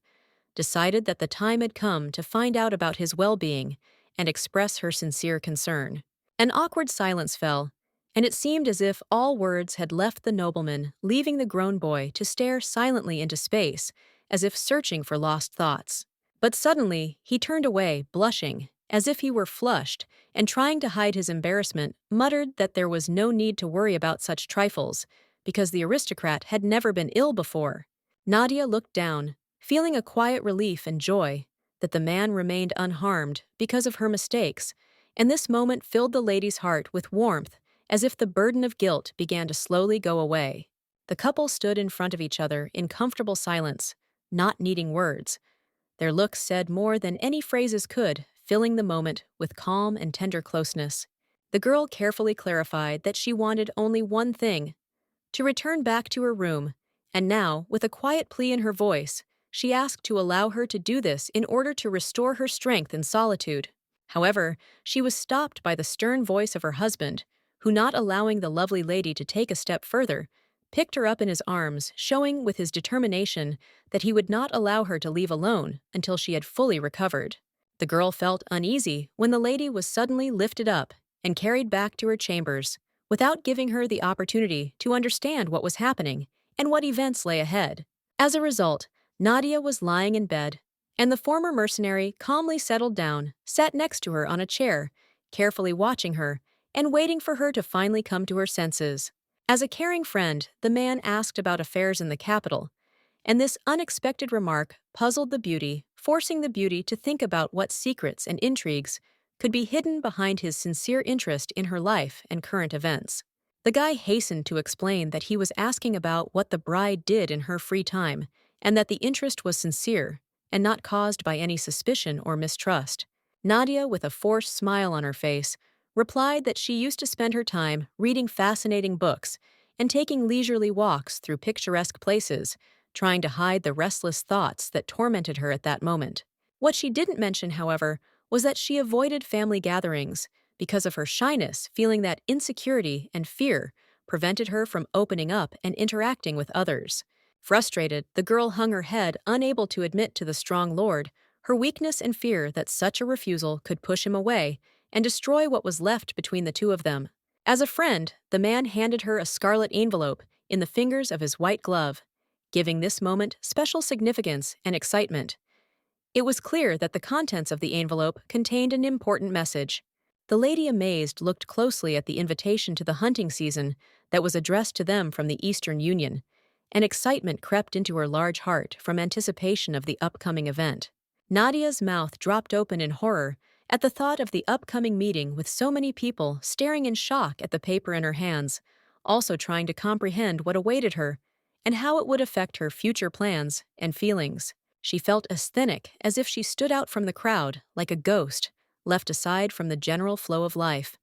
decided that the time had come to find out about his well-being and express her sincere concern. An awkward silence fell, and it seemed as if all words had left the nobleman, leaving the grown boy to stare silently into space, as if searching for lost thoughts. But suddenly, he turned away, blushing, as if he were flushed, and trying to hide his embarrassment, muttered that there was no need to worry about such trifles, because the aristocrat had never been ill before. Nadia looked down, feeling a quiet relief and joy that the man remained unharmed because of her mistakes, and this moment filled the lady's heart with warmth, as if the burden of guilt began to slowly go away. The couple stood in front of each other in comfortable silence, not needing words. Their looks said more than any phrases could, filling the moment with calm and tender closeness. The girl carefully clarified that she wanted only one thing: to return back to her room, and now, with a quiet plea in her voice, she asked to allow her to do this in order to restore her strength in solitude. However, she was stopped by the stern voice of her husband, who, not allowing the lovely lady to take a step further, picked her up in his arms, showing with his determination that he would not allow her to leave alone until she had fully recovered. The girl felt uneasy when the lady was suddenly lifted up and carried back to her chambers, without giving her the opportunity to understand what was happening and what events lay ahead. As a result, Nadia was lying in bed, and the former mercenary calmly settled down, sat next to her on a chair, carefully watching her and waiting for her to finally come to her senses. As a caring friend, the man asked about affairs in the capital, and this unexpected remark puzzled the beauty, forcing the beauty to think about what secrets and intrigues could be hidden behind his sincere interest in her life and current events. The guy hastened to explain that he was asking about what the bride did in her free time, and that the interest was sincere and not caused by any suspicion or mistrust. Nadia, with a forced smile on her face, replied that she used to spend her time reading fascinating books and taking leisurely walks through picturesque places, trying to hide the restless thoughts that tormented her at that moment. What she didn't mention, however, was that she avoided family gatherings because of her shyness, feeling that insecurity and fear prevented her from opening up and interacting with others. Frustrated, the girl hung her head, unable to admit to the strong lord her weakness and fear that such a refusal could push him away and destroy what was left between the two of them. As a friend, the man handed her a scarlet envelope in the fingers of his white glove, giving this moment special significance and excitement. It was clear that the contents of the envelope contained an important message. The lady, amazed, looked closely at the invitation to the hunting season that was addressed to them from the Eastern Union, and excitement crept into her large heart from anticipation of the upcoming event. Nadia's mouth dropped open in horror at the thought of the upcoming meeting, with so many people staring in shock at the paper in her hands, also trying to comprehend what awaited her and how it would affect her future plans and feelings. She felt asthenic, as if she stood out from the crowd, like a ghost, left aside from the general flow of life.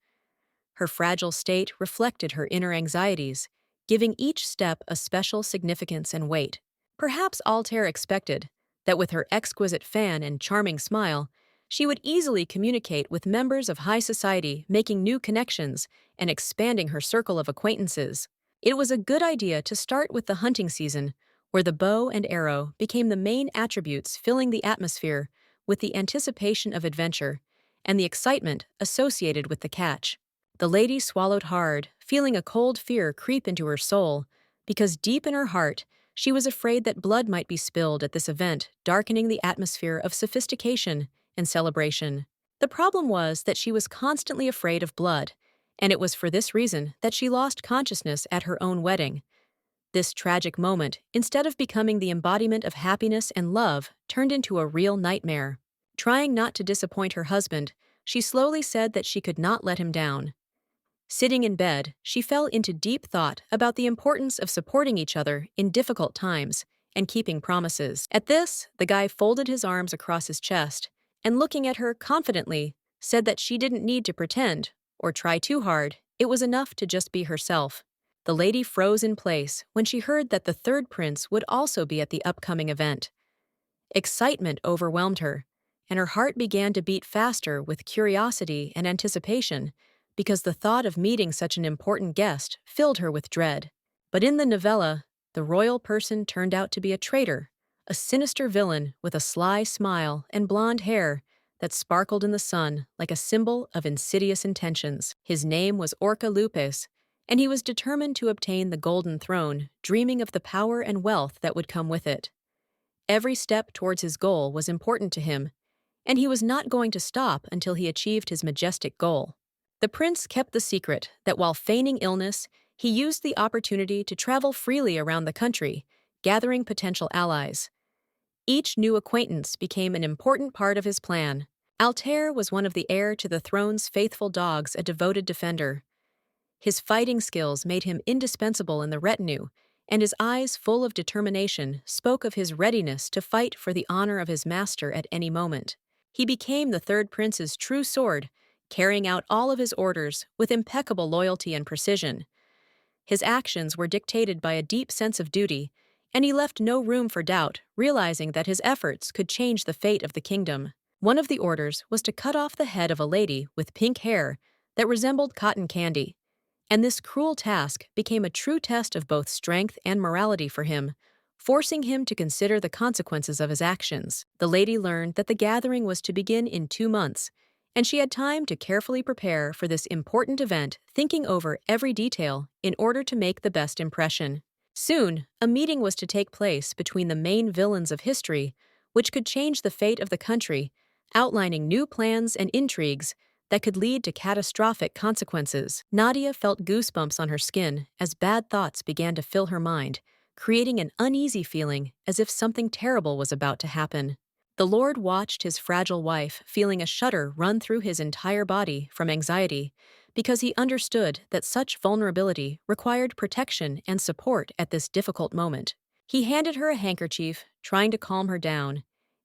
Her fragile state reflected her inner anxieties, giving each step a special significance and weight. Perhaps Altair expected that with her exquisite fan and charming smile, she would easily communicate with members of high society, making new connections and expanding her circle of acquaintances. It was a good idea to start with the hunting season, where the bow and arrow became the main attributes, filling the atmosphere with the anticipation of adventure and the excitement associated with the catch. The lady swallowed hard, feeling a cold fear creep into her soul, because deep in her heart, she was afraid that blood might be spilled at this event, darkening the atmosphere of sophistication and celebration. The problem was that she was constantly afraid of blood, and it was for this reason that she lost consciousness at her own wedding. This tragic moment, instead of becoming the embodiment of happiness and love, turned into a real nightmare. Trying not to disappoint her husband, she slowly said that she could not let him down. Sitting in bed, she fell into deep thought about the importance of supporting each other in difficult times and keeping promises. At this, the guy folded his arms across his chest and, looking at her confidently, said that she didn't need to pretend or try too hard. It was enough to just be herself. The lady froze in place when she heard that the third prince would also be at the upcoming event. Excitement overwhelmed her, and her heart began to beat faster with curiosity and anticipation, because the thought of meeting such an important guest filled her with dread. But in the novella, the royal person turned out to be a traitor, a sinister villain with a sly smile and blonde hair that sparkled in the sun like a symbol of insidious intentions. His name was Orca Lupus, and he was determined to obtain the Golden Throne, dreaming of the power and wealth that would come with it. Every step towards his goal was important to him, and he was not going to stop until he achieved his majestic goal. The prince kept the secret that while feigning illness, he used the opportunity to travel freely around the country, gathering potential allies. Each new acquaintance became an important part of his plan. Altair was one of the heir to the throne's faithful dogs, a devoted defender. His fighting skills made him indispensable in the retinue, and his eyes full of determination spoke of his readiness to fight for the honor of his master at any moment. He became the third prince's true sword, carrying out all of his orders with impeccable loyalty and precision. His actions were dictated by a deep sense of duty, and he left no room for doubt, realizing that his efforts could change the fate of the kingdom. One of the orders was to cut off the head of a lady with pink hair that resembled cotton candy, and this cruel task became a true test of both strength and morality for him, forcing him to consider the consequences of his actions. The lady learned that the gathering was to begin in 2 months, and she had time to carefully prepare for this important event, thinking over every detail in order to make the best impression. Soon, a meeting was to take place between the main villains of history, which could change the fate of the country, outlining new plans and intrigues that could lead to catastrophic consequences. Nadia felt goosebumps on her skin as bad thoughts began to fill her mind, creating an uneasy feeling as if something terrible was about to happen. The Lord watched his fragile wife, feeling a shudder run through his entire body from anxiety, because he understood that such vulnerability required protection and support at this difficult moment. He handed her a handkerchief, trying to calm her down,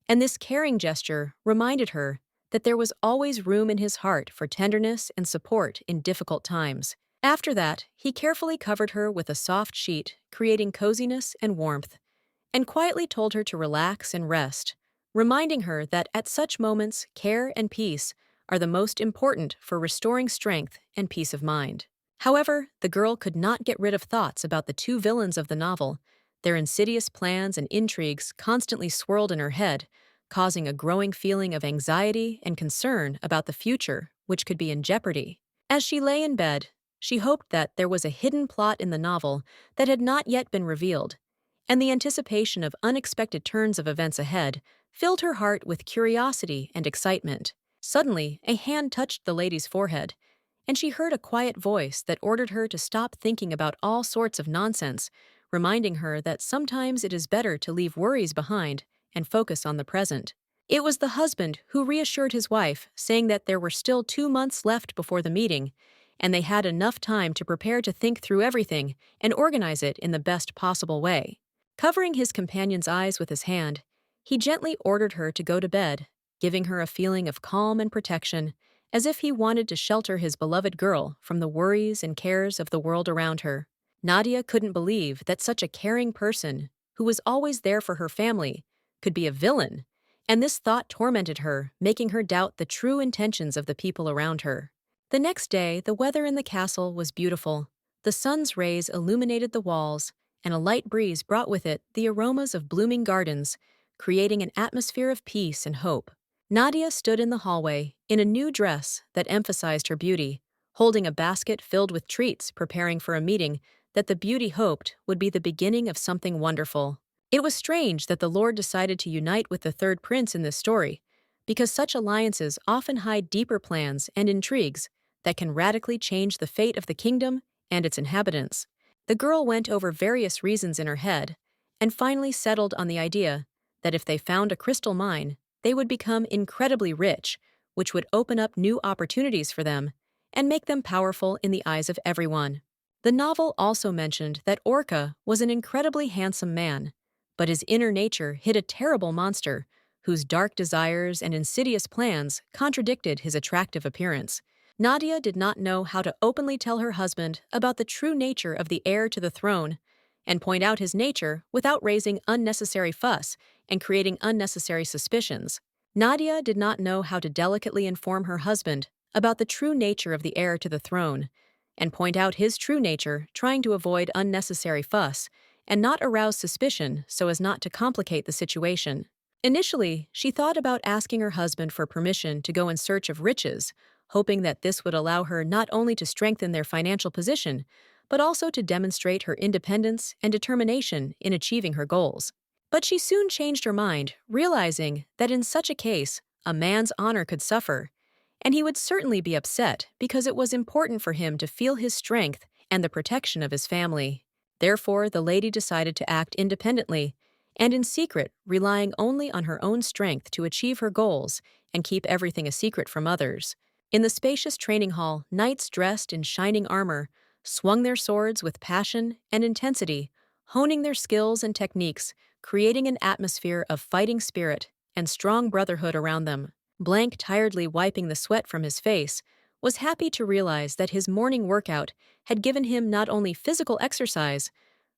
and this caring gesture reminded her that there was always room in his heart for tenderness and support in difficult times. After that, he carefully covered her with a soft sheet, creating coziness and warmth, and quietly told her to relax and rest, reminding her that at such moments, care and peace are the most important for restoring strength and peace of mind. However, the girl could not get rid of thoughts about the two villains of the novel. Their insidious plans and intrigues constantly swirled in her head, causing a growing feeling of anxiety and concern about the future, which could be in jeopardy. As she lay in bed, she hoped that there was a hidden plot in the novel that had not yet been revealed, and the anticipation of unexpected turns of events ahead filled her heart with curiosity and excitement. Suddenly, a hand touched the lady's forehead, and she heard a quiet voice that ordered her to stop thinking about all sorts of nonsense, reminding her that sometimes it is better to leave worries behind and focus on the present. It was the husband who reassured his wife, saying that there were still 2 months left before the meeting, and they had enough time to prepare to think through everything and organize it in the best possible way. Covering his companion's eyes with his hand, he gently ordered her to go to bed, giving her a feeling of calm and protection, as if he wanted to shelter his beloved girl from the worries and cares of the world around her. Nadia couldn't believe that such a caring person, who was always there for her family, could be a villain, and this thought tormented her, making her doubt the true intentions of the people around her. The next day, the weather in the castle was beautiful. The sun's rays illuminated the walls, and a light breeze brought with it the aromas of blooming gardens, creating an atmosphere of peace and hope. Nadia stood in the hallway, in a new dress that emphasized her beauty, holding a basket filled with treats, preparing for a meeting that the beauty hoped would be the beginning of something wonderful. It was strange that the Lord decided to unite with the third prince in this story, because such alliances often hide deeper plans and intrigues that can radically change the fate of the kingdom and its inhabitants. The girl went over various reasons in her head, and finally settled on the idea that if they found a crystal mine, they would become incredibly rich, which would open up new opportunities for them and make them powerful in the eyes of everyone. The novel also mentioned that Orca was an incredibly handsome man, but his inner nature hid a terrible monster whose dark desires and insidious plans contradicted his attractive appearance. Nadia did not know how to openly tell her husband about the true nature of the heir to the throne and point out his nature without raising unnecessary fuss and creating unnecessary suspicions. Nadia did not know how to delicately inform her husband about the true nature of the heir to the throne, and point out his true nature, trying to avoid unnecessary fuss and not arouse suspicion so as not to complicate the situation. Initially, she thought about asking her husband for permission to go in search of riches, hoping that this would allow her not only to strengthen their financial position, but also to demonstrate her independence and determination in achieving her goals. But she soon changed her mind, realizing that in such a case, a man's honor could suffer, and he would certainly be upset because it was important for him to feel his strength and the protection of his family. Therefore, the lady decided to act independently and in secret, relying only on her own strength to achieve her goals and keep everything a secret from others. In the spacious training hall, knights dressed in shining armor swung their swords with passion and intensity, honing their skills and techniques, creating an atmosphere of fighting spirit and strong brotherhood around them. Blank, tiredly wiping the sweat from his face, was happy to realize that his morning workout had given him not only physical exercise,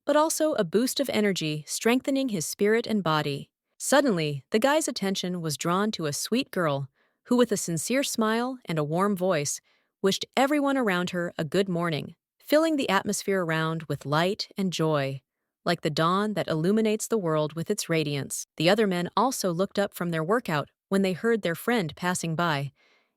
but also a boost of energy, strengthening his spirit and body. Suddenly, the guy's attention was drawn to a sweet girl who, with a sincere smile and a warm voice, wished everyone around her a good morning, filling the atmosphere around with light and joy, like the dawn that illuminates the world with its radiance. The other men also looked up from their workout when they heard their friend passing by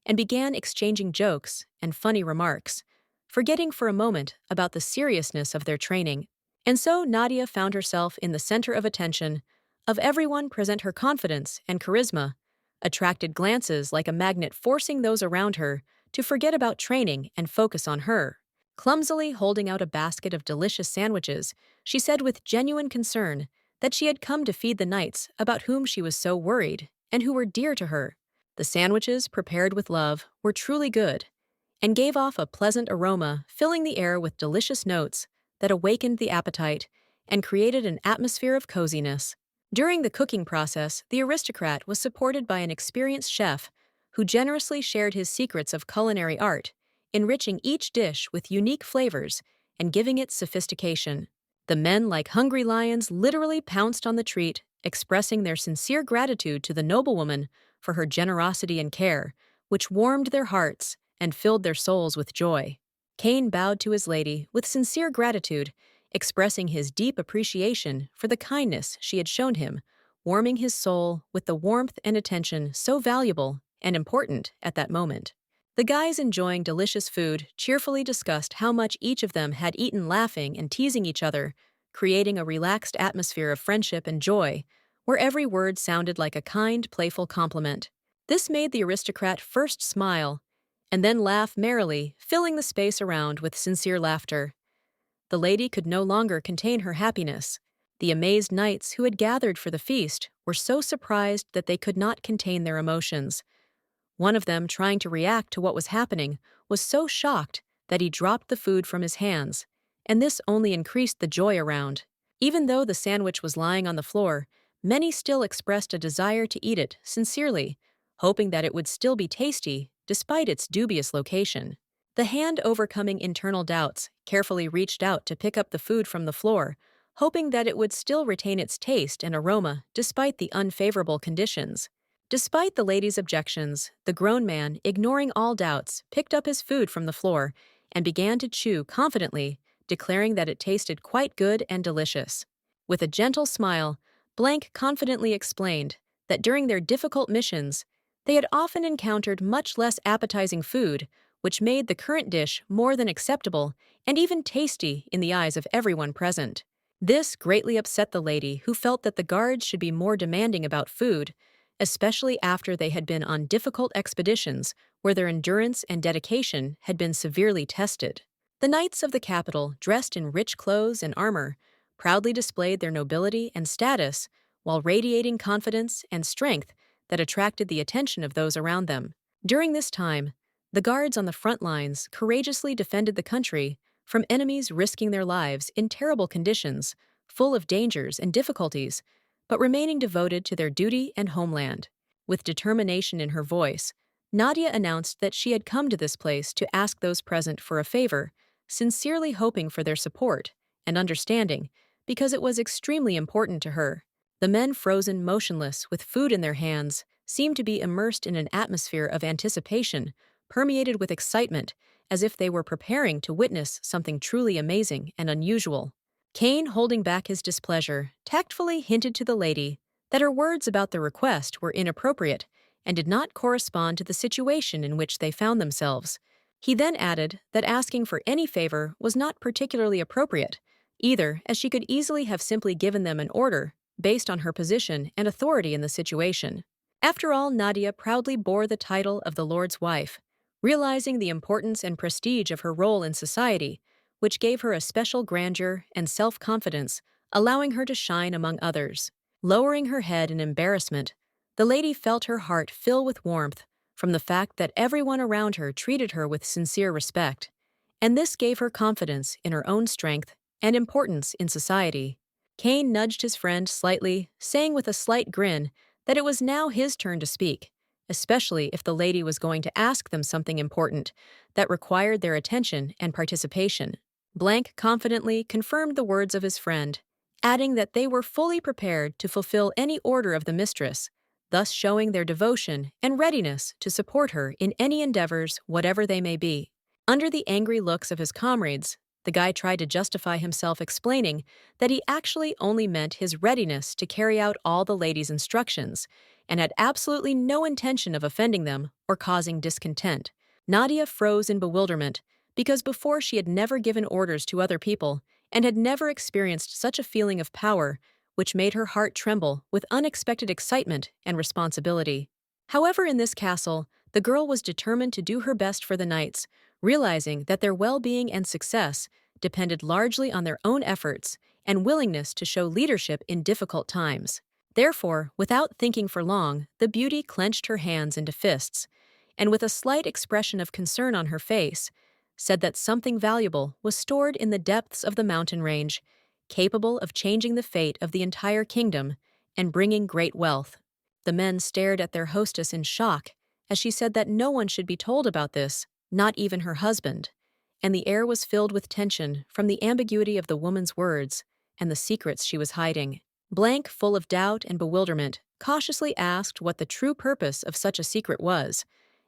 and began exchanging jokes and funny remarks, forgetting for a moment about the seriousness of their training. And so Nadia found herself in the center of attention, of everyone present. Her confidence and charisma attracted glances like a magnet, forcing those around her to forget about training and focus on her. Clumsily holding out a basket of delicious sandwiches, she said with genuine concern that she had come to feed the knights about whom she was so worried and who were dear to her. The sandwiches, prepared with love, were truly good and gave off a pleasant aroma, filling the air with delicious notes that awakened the appetite and created an atmosphere of coziness. During the cooking process, the aristocrat was supported by an experienced chef who generously shared his secrets of culinary art, enriching each dish with unique flavors and giving it sophistication. The men, like hungry lions, literally pounced on the treat, expressing their sincere gratitude to the noblewoman for her generosity and care, which warmed their hearts and filled their souls with joy. Cain bowed to his lady with sincere gratitude, expressing his deep appreciation for the kindness she had shown him, warming his soul with the warmth and attention so valuable and important at that moment. The guys, enjoying delicious food, cheerfully discussed how much each of them had eaten, laughing and teasing each other, creating a relaxed atmosphere of friendship and joy, where every word sounded like a kind, playful compliment. This made the aristocrat first smile and then laugh merrily, filling the space around with sincere laughter. The lady could no longer contain her happiness. The amazed knights who had gathered for the feast were so surprised that they could not contain their emotions. One of them, trying to react to what was happening, was so shocked that he dropped the food from his hands, and this only increased the joy around. Even though the sandwich was lying on the floor, many still expressed a desire to eat it sincerely, hoping that it would still be tasty despite its dubious location. The hand, overcoming internal doubts, carefully reached out to pick up the food from the floor, hoping that it would still retain its taste and aroma despite the unfavorable conditions. Despite the lady's objections, the grown man, ignoring all doubts, picked up his food from the floor and began to chew confidently, declaring that it tasted quite good and delicious. With a gentle smile, Blank confidently explained that during their difficult missions, they had often encountered much less appetizing food, which made the current dish more than acceptable and even tasty in the eyes of everyone present. This greatly upset the lady, who felt that the guards should be more demanding about food, especially after they had been on difficult expeditions where their endurance and dedication had been severely tested. The knights of the capital, dressed in rich clothes and armor, proudly displayed their nobility and status while radiating confidence and strength that attracted the attention of those around them. During this time, the guards on the front lines courageously defended the country from enemies, risking their lives in terrible conditions, full of dangers and difficulties, but remaining devoted to their duty and homeland. With determination in her voice, Nadia announced that she had come to this place to ask those present for a favor, sincerely hoping for their support and understanding, because it was extremely important to her. The men, frozen motionless with food in their hands, seemed to be immersed in an atmosphere of anticipation, permeated with excitement, as if they were preparing to witness something truly amazing and unusual. Kane, holding back his displeasure, tactfully hinted to the lady that her words about the request were inappropriate and did not correspond to the situation in which they found themselves. He then added that asking for any favor was not particularly appropriate, either, as she could easily have simply given them an order based on her position and authority in the situation. After all, Nadia proudly bore the title of the Lord's wife, realizing the importance and prestige of her role in society, which gave her a special grandeur and self-confidence, allowing her to shine among others. Lowering her head in embarrassment, the lady felt her heart fill with warmth from the fact that everyone around her treated her with sincere respect, and this gave her confidence in her own strength and importance in society. Kane nudged his friend slightly, saying with a slight grin that it was now his turn to speak, especially if the lady was going to ask them something important that required their attention and participation. Blank confidently confirmed the words of his friend, adding that they were fully prepared to fulfill any order of the mistress, thus showing their devotion and readiness to support her in any endeavors, whatever they may be. Under the angry looks of his comrades, the guy tried to justify himself, explaining that he actually only meant his readiness to carry out all the lady's instructions and had absolutely no intention of offending them or causing discontent. Nadia froze in bewilderment because before she had never given orders to other people and had never experienced such a feeling of power, which made her heart tremble with unexpected excitement and responsibility. However, in this castle, the girl was determined to do her best for the knights, realizing that their well-being and success depended largely on their own efforts and willingness to show leadership in difficult times. Therefore, without thinking for long, the beauty clenched her hands into fists, and with a slight expression of concern on her face, said that something valuable was stored in the depths of the mountain range, capable of changing the fate of the entire kingdom and bringing great wealth. The men stared at their hostess in shock as she said that no one should be told about this, not even her husband, and the air was filled with tension from the ambiguity of the woman's words and the secrets she was hiding. Blank, full of doubt and bewilderment, cautiously asked what the true purpose of such a secret was,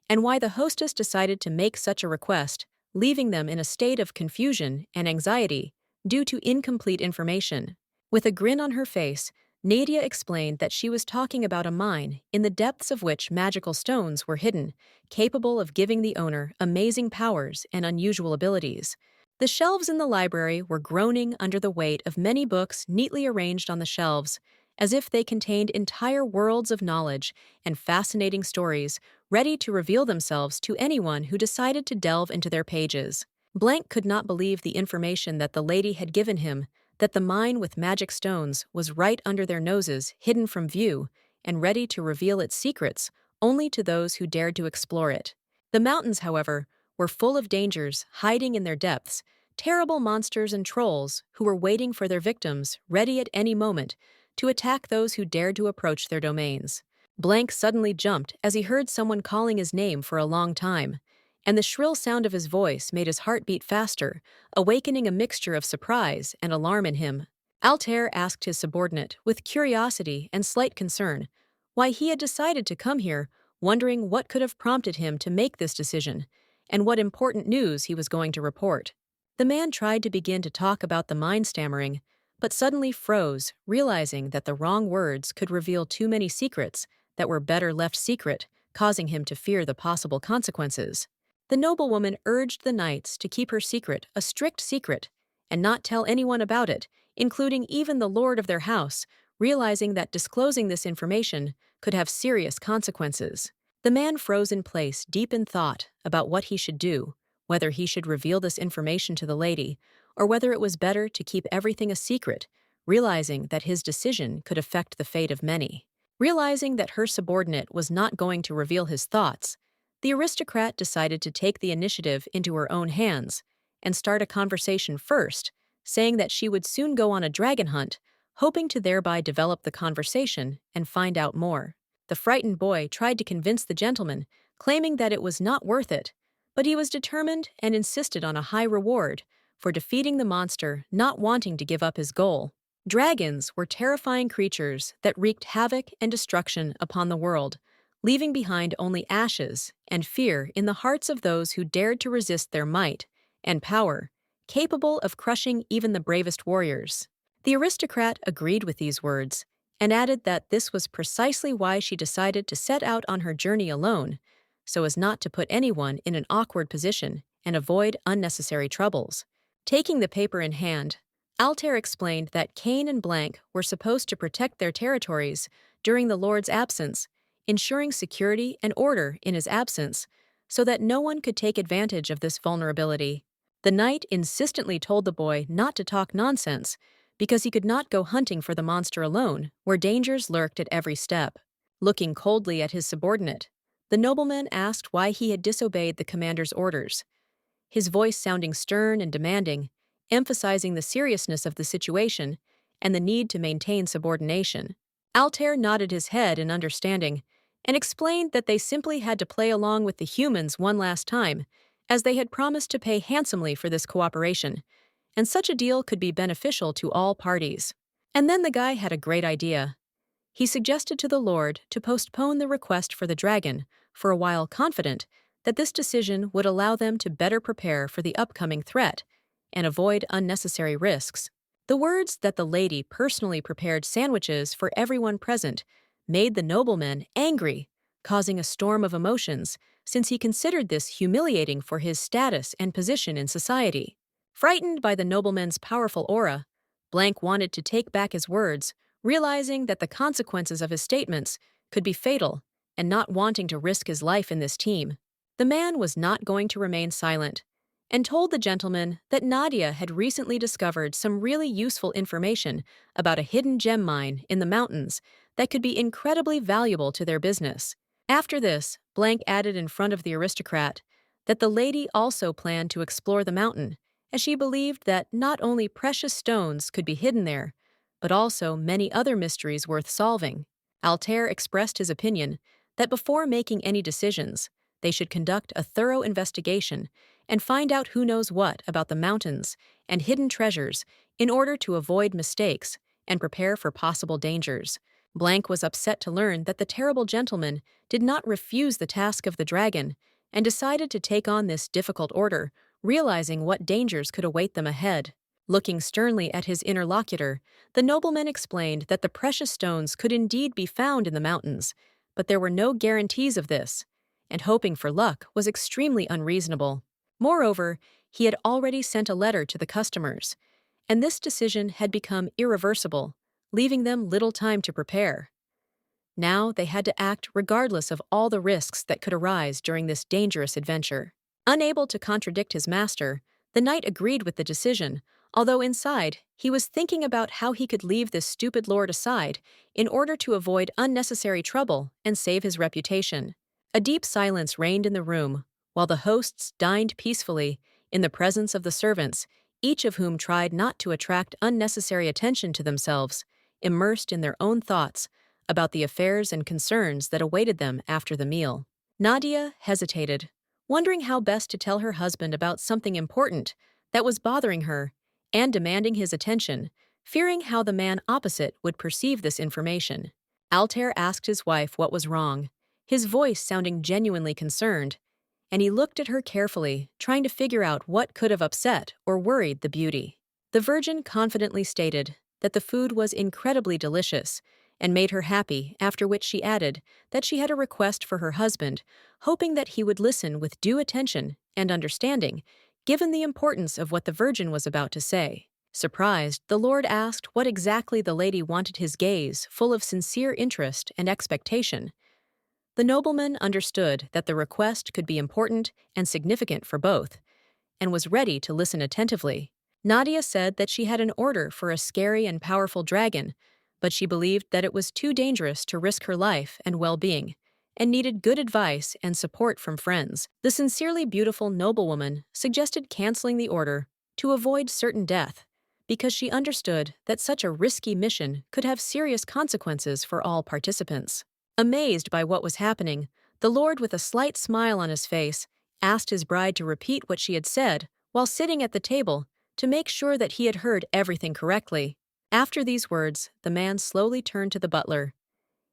and why the hostess decided to make such a request, leaving them in a state of confusion and anxiety due to incomplete information. With a grin on her face, Nadia explained that she was talking about a mine in the depths of which magical stones were hidden, capable of giving the owner amazing powers and unusual abilities. The shelves in the library were groaning under the weight of many books neatly arranged on the shelves, as if they contained entire worlds of knowledge and fascinating stories ready to reveal themselves to anyone who decided to delve into their pages. Blank could not believe the information that the lady had given him, that the mine with magic stones was right under their noses, hidden from view, and ready to reveal its secrets only to those who dared to explore it. The mountains, however, were full of dangers hiding in their depths, terrible monsters and trolls who were waiting for their victims, ready at any moment to attack those who dared to approach their domains. Blank suddenly jumped as he heard someone calling his name for a long time, and the shrill sound of his voice made his heart beat faster, awakening a mixture of surprise and alarm in him. Altair asked his subordinate, with curiosity and slight concern, why he had decided to come here, wondering what could have prompted him to make this decision, and what important news he was going to report. The man tried to begin to talk about the mine, stammering, but suddenly froze, realizing that the wrong words could reveal too many secrets that were better left secret, causing him to fear the possible consequences. The noblewoman urged the knights to keep her secret a strict secret and not tell anyone about it, including even the lord of their house, realizing that disclosing this information could have serious consequences. The man froze in place, deep in thought about what he should do, whether he should reveal this information to the lady, or whether it was better to keep everything a secret, realizing that his decision could affect the fate of many. Realizing that her subordinate was not going to reveal his thoughts, the aristocrat decided to take the initiative into her own hands and start a conversation first, saying that she would soon go on a dragon hunt, hoping to thereby develop the conversation and find out more. The frightened boy tried to convince the gentleman, claiming that it was not worth it, but he was determined and insisted on a high reward for defeating the monster, not wanting to give up his goal. Dragons were terrifying creatures that wreaked havoc and destruction upon the world, leaving behind only ashes and fear in the hearts of those who dared to resist their might and power, capable of crushing even the bravest warriors. The aristocrat agreed with these words and added that this was precisely why she decided to set out on her journey alone, so as not to put anyone in an awkward position and avoid unnecessary troubles. Taking the paper in hand, Altair explained that Cain and Blank were supposed to protect their territories during the Lord's absence, ensuring security and order in his absence, so that no one could take advantage of this vulnerability. The knight insistently told the boy not to talk nonsense, because he could not go hunting for the monster alone, where dangers lurked at every step. Looking coldly at his subordinate, the nobleman asked why he had disobeyed the commander's orders, his voice sounding stern and demanding, emphasizing the seriousness of the situation and the need to maintain subordination. Altair nodded his head in understanding and explained that they simply had to play along with the humans one last time, as they had promised to pay handsomely for this cooperation, and such a deal could be beneficial to all parties. And then the guy had a great idea. He suggested to the Lord to postpone the request for the dragon for a while, confident that this decision would allow them to better prepare for the upcoming threat and avoid unnecessary risks. The words that the lady personally prepared sandwiches for everyone present made the nobleman angry, causing a storm of emotions, since he considered this humiliating for his status and position in society. Frightened by the nobleman's powerful aura, Blank wanted to take back his words, realizing that the consequences of his statements could be fatal, and not wanting to risk his life in this team. The man was not going to remain silent, and told the gentleman that Nadia had recently discovered some really useful information about a hidden gem mine in the mountains that could be incredibly valuable to their business. After this, Blank added in front of the aristocrat that the lady also planned to explore the mountain, as she believed that not only precious stones could be hidden there, but also many other mysteries worth solving. Altair expressed his opinion that before making any decisions, they should conduct a thorough investigation and find out who knows what about the mountains and hidden treasures in order to avoid mistakes and prepare for possible dangers. Blank was upset to learn that the terrible gentleman did not refuse the task of the dragon and decided to take on this difficult order, realizing what dangers could await them ahead. Looking sternly at his interlocutor, the nobleman explained that the precious stones could indeed be found in the mountains, but there were no guarantees of this, and hoping for luck was extremely unreasonable. Moreover, he had already sent a letter to the customers, and this decision had become irreversible, leaving them little time to prepare. Now they had to act regardless of all the risks that could arise during this dangerous adventure. Unable to contradict his master, the knight agreed with the decision, although inside he was thinking about how he could leave this stupid lord aside in order to avoid unnecessary trouble and save his reputation. A deep silence reigned in the room, while the hosts dined peacefully in the presence of the servants, each of whom tried not to attract unnecessary attention to themselves, immersed in their own thoughts about the affairs and concerns that awaited them after the meal. Nadia hesitated, wondering how best to tell her husband about something important that was bothering her and demanding his attention, fearing how the man opposite would perceive this information. Altair asked his wife what was wrong, his voice sounding genuinely concerned, and he looked at her carefully, trying to figure out what could have upset or worried the beauty. The virgin confidently stated that the food was incredibly delicious and made her happy, after which she added that she had a request for her husband, hoping that he would listen with due attention and understanding, given the importance of what the virgin was about to say. Surprised, the Lord asked what exactly the lady wanted, his gaze full of sincere interest and expectation. The nobleman understood that the request could be important and significant for both, and was ready to listen attentively. Nadia said that she had an order for a scary and powerful dragon, but she believed that it was too dangerous to risk her life and well-being, and needed good advice and support from friends. The sincerely beautiful noblewoman suggested canceling the order to avoid certain death, because she understood that such a risky mission could have serious consequences for all participants. Amazed by what was happening, the Lord, with a slight smile on his face, asked his bride to repeat what she had said while sitting at the table to make sure that he had heard everything correctly. After these words, the man slowly turned to the butler.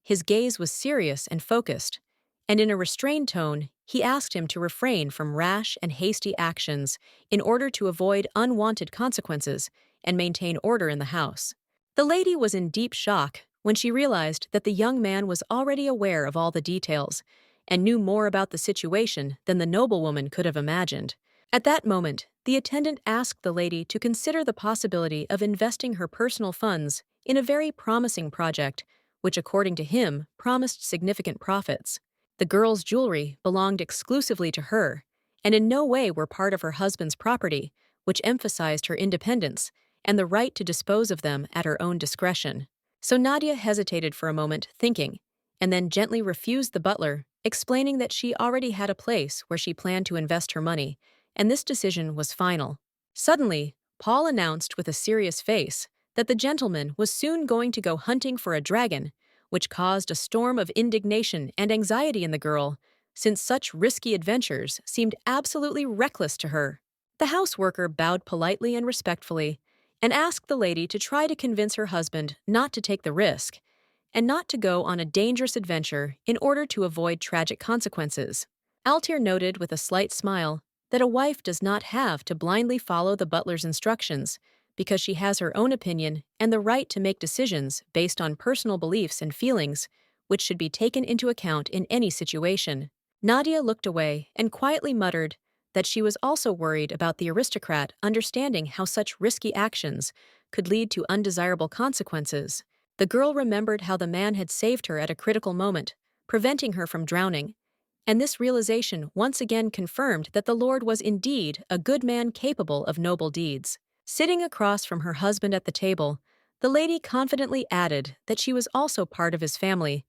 His gaze was serious and focused, and in a restrained tone, he asked him to refrain from rash and hasty actions in order to avoid unwanted consequences and maintain order in the house. The lady was in deep shock when she realized that the young man was already aware of all the details and knew more about the situation than the noblewoman could have imagined. At that moment, the attendant asked the lady to consider the possibility of investing her personal funds in a very promising project, which, according to him, promised significant profits. The girl's jewelry belonged exclusively to her, and in no way were part of her husband's property, which emphasized her independence and the right to dispose of them at her own discretion. So Nadia hesitated for a moment, thinking, and then gently refused the butler, explaining that she already had a place where she planned to invest her money, and this decision was final. Suddenly, Paul announced with a serious face that the gentleman was soon going to go hunting for a dragon, which caused a storm of indignation and anxiety in the girl, since such risky adventures seemed absolutely reckless to her. The houseworker bowed politely and respectfully and asked the lady to try to convince her husband not to take the risk and not to go on a dangerous adventure in order to avoid tragic consequences. Altair noted with a slight smile that a wife does not have to blindly follow the butler's instructions because she has her own opinion and the right to make decisions based on personal beliefs and feelings, which should be taken into account in any situation. Nadia looked away and quietly muttered that she was also worried about the aristocrat understanding how such risky actions could lead to undesirable consequences. The girl remembered how the man had saved her at a critical moment, preventing her from drowning, and this realization once again confirmed that the Lord was indeed a good man capable of noble deeds. Sitting across from her husband at the table, the lady confidently added that she was also part of his family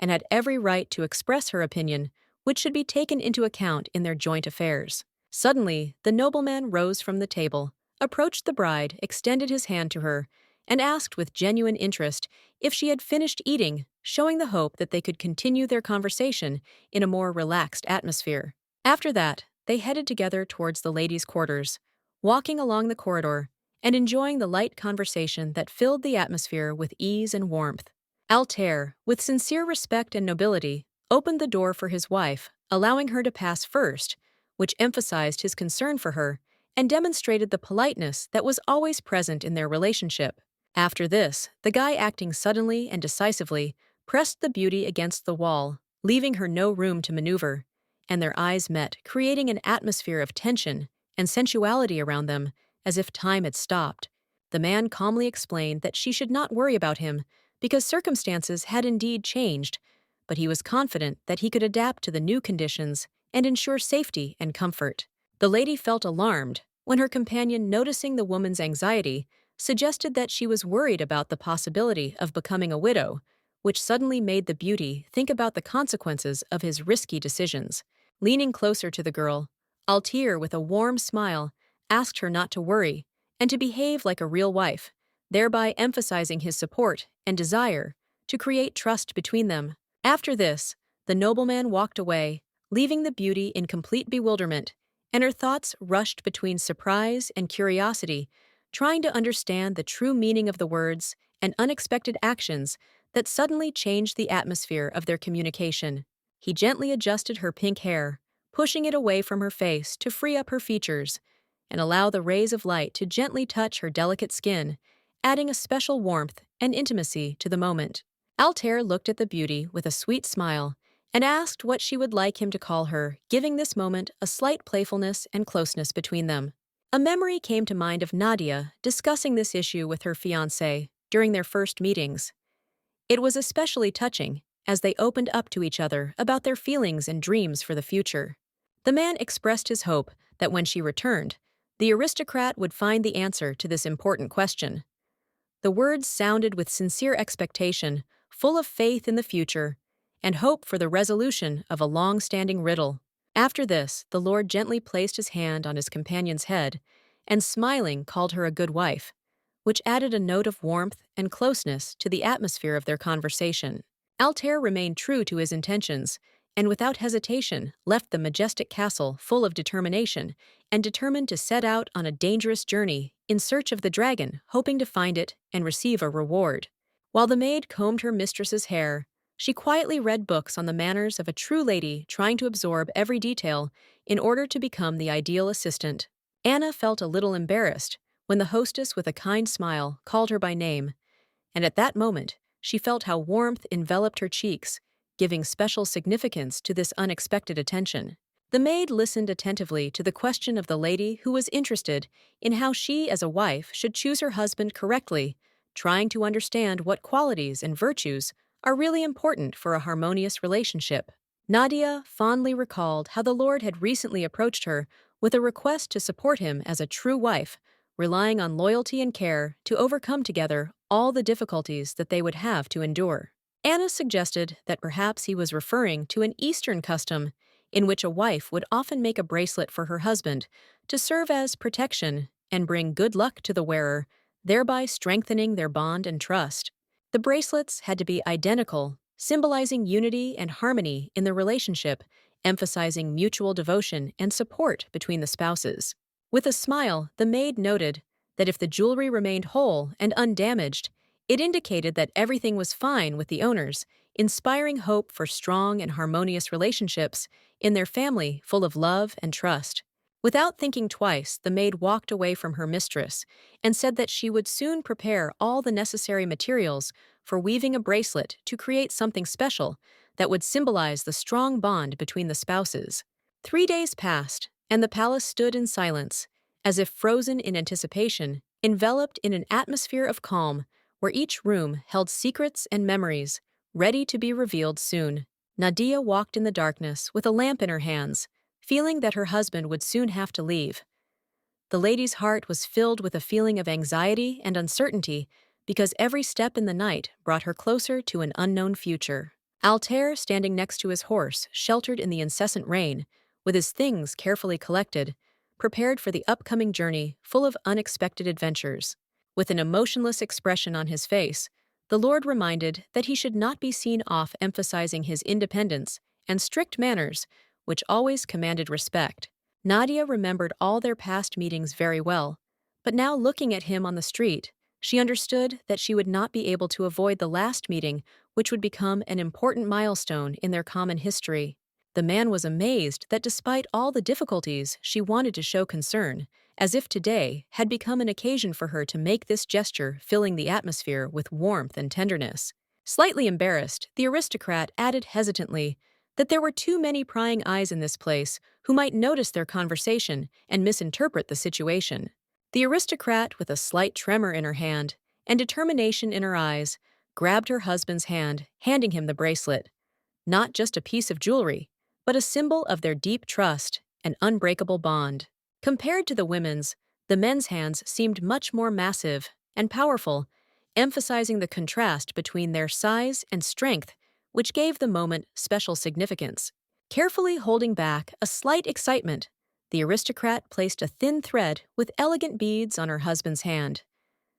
and had every right to express her opinion, which should be taken into account in their joint affairs. Suddenly, the nobleman rose from the table, approached the bride, extended his hand to her, and asked with genuine interest if she had finished eating, showing the hope that they could continue their conversation in a more relaxed atmosphere. After that, they headed together towards the ladies' quarters, walking along the corridor and enjoying the light conversation that filled the atmosphere with ease and warmth. Altair, with sincere respect and nobility, opened the door for his wife, allowing her to pass first, which emphasized his concern for her and demonstrated the politeness that was always present in their relationship. After this, the guy, acting suddenly and decisively, pressed the beauty against the wall, leaving her no room to maneuver, and their eyes met, creating an atmosphere of tension and sensuality around them, as if time had stopped. The man calmly explained that she should not worry about him, because circumstances had indeed changed, but he was confident that he could adapt to the new conditions and ensure safety and comfort. The lady felt alarmed when her companion, noticing the woman's anxiety, suggested that she was worried about the possibility of becoming a widow, which suddenly made the beauty think about the consequences of his risky decisions. Leaning closer to the girl, Altair, with a warm smile, asked her not to worry and to behave like a real wife, thereby emphasizing his support and desire to create trust between them. After this, the nobleman walked away, leaving the beauty in complete bewilderment, and her thoughts rushed between surprise and curiosity, trying to understand the true meaning of the words and unexpected actions that suddenly changed the atmosphere of their communication. He gently adjusted her pink hair, pushing it away from her face to free up her features and allow the rays of light to gently touch her delicate skin, adding a special warmth and intimacy to the moment. Altair looked at the beauty with a sweet smile and asked what she would like him to call her, giving this moment a slight playfulness and closeness between them. A memory came to mind of Nadia discussing this issue with her fiancé during their first meetings. It was especially touching as they opened up to each other about their feelings and dreams for the future. The man expressed his hope that when she returned, the aristocrat would find the answer to this important question. The words sounded with sincere expectation, full of faith in the future, and hope for the resolution of a long-standing riddle. After this, the Lord gently placed his hand on his companion's head and, smiling, called her a good wife, which added a note of warmth and closeness to the atmosphere of their conversation. Altair remained true to his intentions and without hesitation left the majestic castle full of determination and determined to set out on a dangerous journey in search of the dragon, hoping to find it and receive a reward. While the maid combed her mistress's hair, She quietly read books on the manners of a true lady, trying to absorb every detail in order to become the ideal assistant. Anna felt a little embarrassed when the hostess, with a kind smile, called her by name, and at that moment, she felt how warmth enveloped her cheeks, giving special significance to this unexpected attention. The maid listened attentively to the question of the lady, who was interested in how she, as a wife, should choose her husband correctly, trying to understand what qualities and virtues are really important for a harmonious relationship. Nadia fondly recalled how the Lord had recently approached her with a request to support him as a true wife, relying on loyalty and care to overcome together all the difficulties that they would have to endure. Anna suggested that perhaps he was referring to an Eastern custom in which a wife would often make a bracelet for her husband to serve as protection and bring good luck to the wearer, thereby strengthening their bond and trust. The bracelets had to be identical, symbolizing unity and harmony in the relationship, emphasizing mutual devotion and support between the spouses. With a smile, the maid noted that if the jewelry remained whole and undamaged, it indicated that everything was fine with the owners, inspiring hope for strong and harmonious relationships in their family full of love and trust. Without thinking twice, the maid walked away from her mistress and said that she would soon prepare all the necessary materials for weaving a bracelet to create something special that would symbolize the strong bond between the spouses. 3 days passed, and the palace stood in silence, as if frozen in anticipation, enveloped in an atmosphere of calm, where each room held secrets and memories, ready to be revealed soon. Nadia walked in the darkness with a lamp in her hands, feeling that her husband would soon have to leave. The lady's heart was filled with a feeling of anxiety and uncertainty because every step in the night brought her closer to an unknown future. Altair, standing next to his horse, sheltered in the incessant rain, with his things carefully collected, prepared for the upcoming journey full of unexpected adventures. With an emotionless expression on his face, the Lord reminded that he should not be seen off emphasizing his independence and strict manners, which always commanded respect. Nadia remembered all their past meetings very well, but now looking at him on the street, she understood that she would not be able to avoid the last meeting, which would become an important milestone in their common history. The man was amazed that despite all the difficulties, she wanted to show concern, as if today had become an occasion for her to make this gesture, filling the atmosphere with warmth and tenderness. Slightly embarrassed, the aristocrat added hesitantly that there were too many prying eyes in this place who might notice their conversation and misinterpret the situation. The aristocrat, with a slight tremor in her hand and determination in her eyes, grabbed her husband's hand, handing him the bracelet. Not just a piece of jewelry, but a symbol of their deep trust and unbreakable bond. Compared to the men's hands seemed much more massive and powerful, emphasizing the contrast between their size and strength, which gave the moment special significance. Carefully holding back a slight excitement, the aristocrat placed a thin thread with elegant beads on her husband's hand,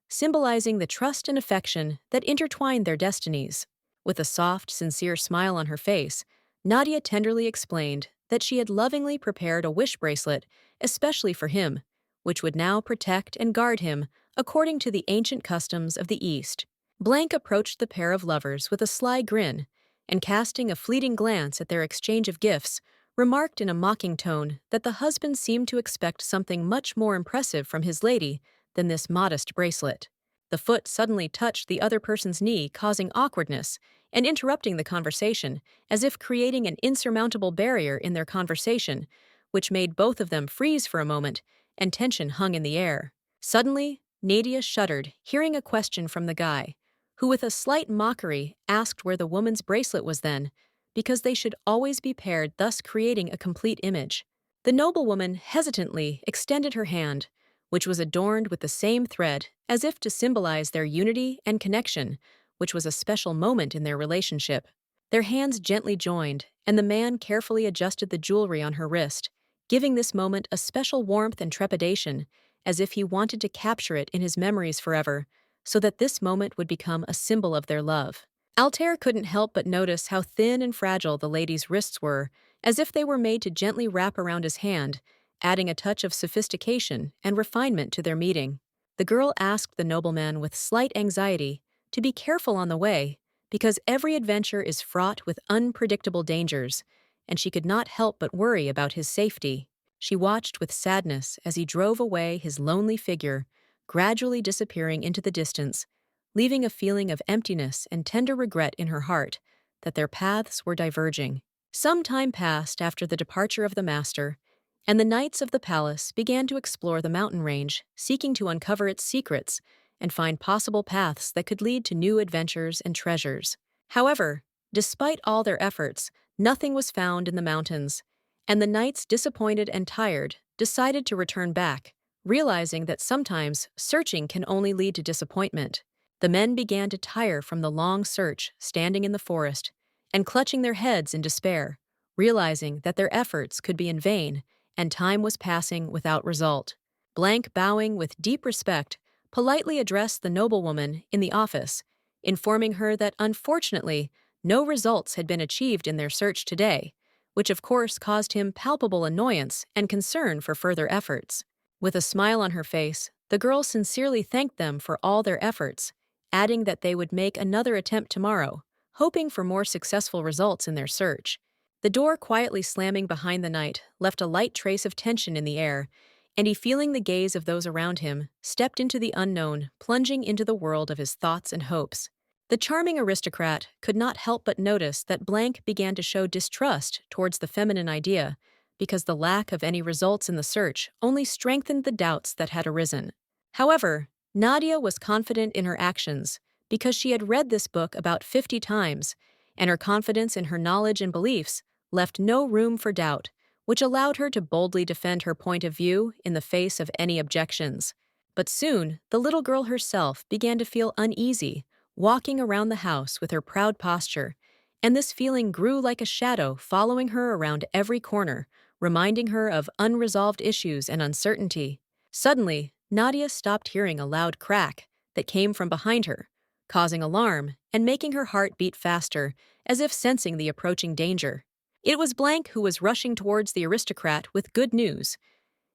symbolizing the trust and affection that intertwined their destinies. With a soft, sincere smile on her face, Nadia tenderly explained that she had lovingly prepared a wish bracelet especially for him, which would now protect and guard him according to the ancient customs of the East. Blank approached the pair of lovers with a sly grin, and casting a fleeting glance at their exchange of gifts, remarked in a mocking tone that the husband seemed to expect something much more impressive from his lady than this modest bracelet. The foot suddenly touched the other person's knee, causing awkwardness and interrupting the conversation, as if creating an insurmountable barrier in their conversation, which made both of them freeze for a moment, and tension hung in the air. Suddenly, Nadia shuddered, hearing a question from the guy, who with a slight mockery asked where the woman's bracelet was then, because they should always be paired, thus creating a complete image. The noblewoman hesitantly extended her hand, which was adorned with the same thread, as if to symbolize their unity and connection, which was a special moment in their relationship. Their hands gently joined, and the man carefully adjusted the jewelry on her wrist, giving this moment a special warmth and trepidation, as if he wanted to capture it in his memories forever, so that this moment would become a symbol of their love. Altair couldn't help but notice how thin and fragile the lady's wrists were, as if they were made to gently wrap around his hand, adding a touch of sophistication and refinement to their meeting. The girl asked the nobleman with slight anxiety to be careful on the way, because every adventure is fraught with unpredictable dangers, and she could not help but worry about his safety. She watched with sadness as he drove away, his lonely figure gradually disappearing into the distance, leaving a feeling of emptiness and tender regret in her heart that their paths were diverging. Some time passed after the departure of the master, and the knights of the palace began to explore the mountain range, seeking to uncover its secrets and find possible paths that could lead to new adventures and treasures. However, despite all their efforts, nothing was found in the mountains, and the knights, disappointed and tired, decided to return back, realizing that sometimes searching can only lead to disappointment. The men began to tire from the long search, standing in the forest and clutching their heads in despair, realizing that their efforts could be in vain and time was passing without result. Blank, bowing with deep respect, politely addressed the noblewoman in the office, informing her that unfortunately no results had been achieved in their search today, which of course caused him palpable annoyance and concern for further efforts. With a smile on her face, the girl sincerely thanked them for all their efforts, adding that they would make another attempt tomorrow, hoping for more successful results in their search. The door quietly slamming behind the knight left a light trace of tension in the air, and he, feeling the gaze of those around him, stepped into the unknown, plunging into the world of his thoughts and hopes. The charming aristocrat could not help but notice that Blank began to show distrust towards the feminine idea, because the lack of any results in the search only strengthened the doubts that had arisen. However, Nadia was confident in her actions because she had read this book about 50 times, and her confidence in her knowledge and beliefs left no room for doubt, which allowed her to boldly defend her point of view in the face of any objections. But soon, the little girl herself began to feel uneasy, walking around the house with her proud posture, and this feeling grew like a shadow following her around every corner, reminding her of unresolved issues and uncertainty. Suddenly, Nadia stopped hearing a loud crack that came from behind her, causing alarm and making her heart beat faster, as if sensing the approaching danger. It was Blank who was rushing towards the aristocrat with good news.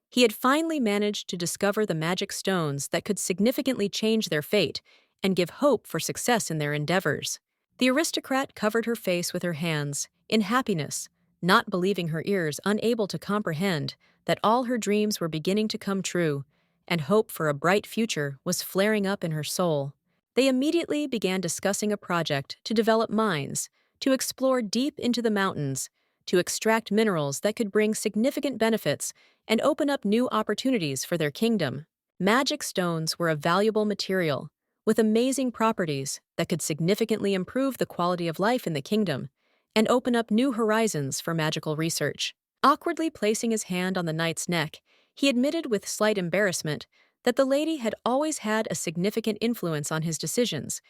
He had finally managed to discover the magic stones that could significantly change their fate and give hope for success in their endeavors. The aristocrat covered her face with her hands, in happiness, not believing her ears, unable to comprehend that all her dreams were beginning to come true, and hope for a bright future was flaring up in her soul. They immediately began discussing a project to develop mines, to explore deep into the mountains, to extract minerals that could bring significant benefits and open up new opportunities for their kingdom. Magic stones were a valuable material, with amazing properties that could significantly improve the quality of life in the kingdom and open up new horizons for magical research. Awkwardly placing his hand on the knight's neck, he admitted with slight embarrassment that the lady had always had a significant influence on his decisions,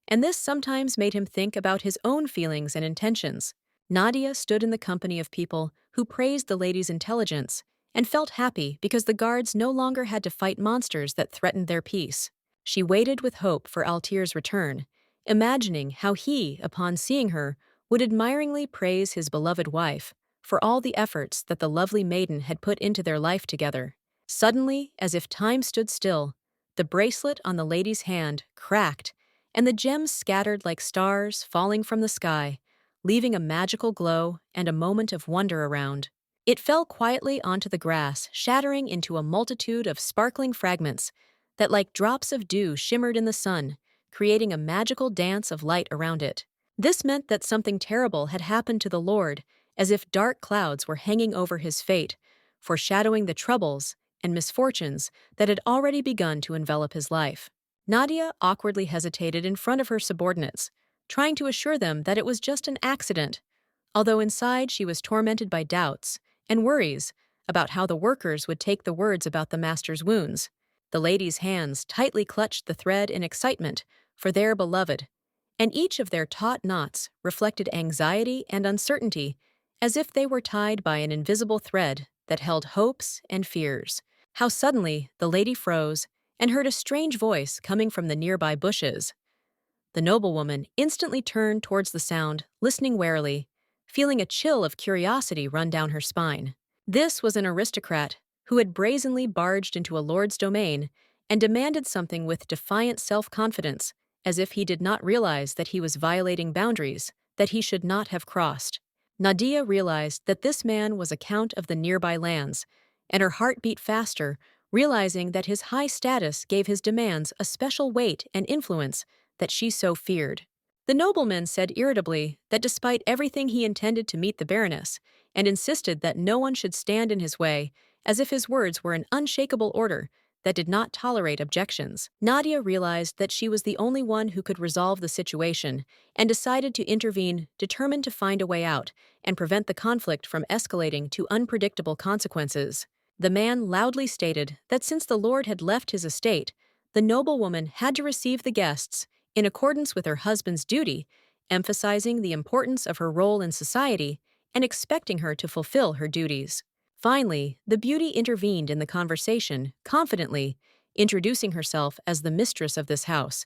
and this sometimes made him think about his own feelings and intentions. Nadia stood in the company of people who praised the lady's intelligence and felt happy because the guards no longer had to fight monsters that threatened their peace. She waited with hope for Altir's return, imagining how he, upon seeing her, would admiringly praise his beloved wife for all the efforts that the lovely maiden had put into their life together. Suddenly, as if time stood still, the bracelet on the lady's hand cracked, and the gems scattered like stars falling from the sky, leaving a magical glow and a moment of wonder around. It fell quietly onto the grass, shattering into a multitude of sparkling fragments that, like drops of dew, shimmered in the sun, creating a magical dance of light around it. This meant that something terrible had happened to the Lord, as if dark clouds were hanging over his fate, foreshadowing the troubles and misfortunes that had already begun to envelop his life. Nadia awkwardly hesitated in front of her subordinates, trying to assure them that it was just an accident, although inside she was tormented by doubts and worries about how the workers would take the words about the master's wounds. The lady's hands tightly clutched the thread in excitement for their beloved, and each of their taut knots reflected anxiety and uncertainty, as if they were tied by an invisible thread that held hopes and fears. How suddenly the lady froze and heard a strange voice coming from the nearby bushes. The noblewoman instantly turned towards the sound, listening warily, feeling a chill of curiosity run down her spine. This was an aristocrat who had brazenly barged into a lord's domain and demanded something with defiant self-confidence, as if he did not realize that he was violating boundaries that he should not have crossed. Nadia realized that this man was a count of the nearby lands, and her heart beat faster, realizing that his high status gave his demands a special weight and influence that she so feared. The nobleman said irritably that despite everything he intended to meet the Baroness, and insisted that no one should stand in his way, as if his words were an unshakable order that did not tolerate objections. Nadia realized that she was the only one who could resolve the situation and decided to intervene, determined to find a way out and prevent the conflict from escalating to unpredictable consequences. The man loudly stated that since the lord had left his estate, the noblewoman had to receive the guests in accordance with her husband's duty, emphasizing the importance of her role in society and expecting her to fulfill her duties. Finally, the beauty intervened in the conversation, confidently, introducing herself as the mistress of this house,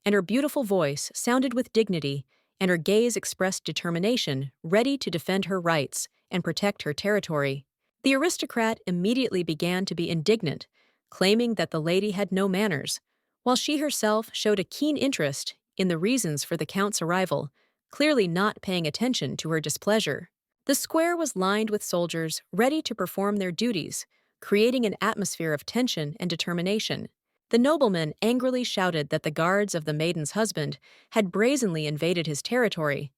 and her beautiful voice sounded with dignity, and her gaze expressed determination, ready to defend her rights and protect her territory. The aristocrat immediately began to be indignant, claiming that the lady had no manners, while she herself showed a keen interest in the reasons for the count's arrival, clearly not paying attention to her displeasure. The square was lined with soldiers ready to perform their duties, creating an atmosphere of tension and determination. The nobleman angrily shouted that the guards of the maiden's husband had brazenly invaded his territory,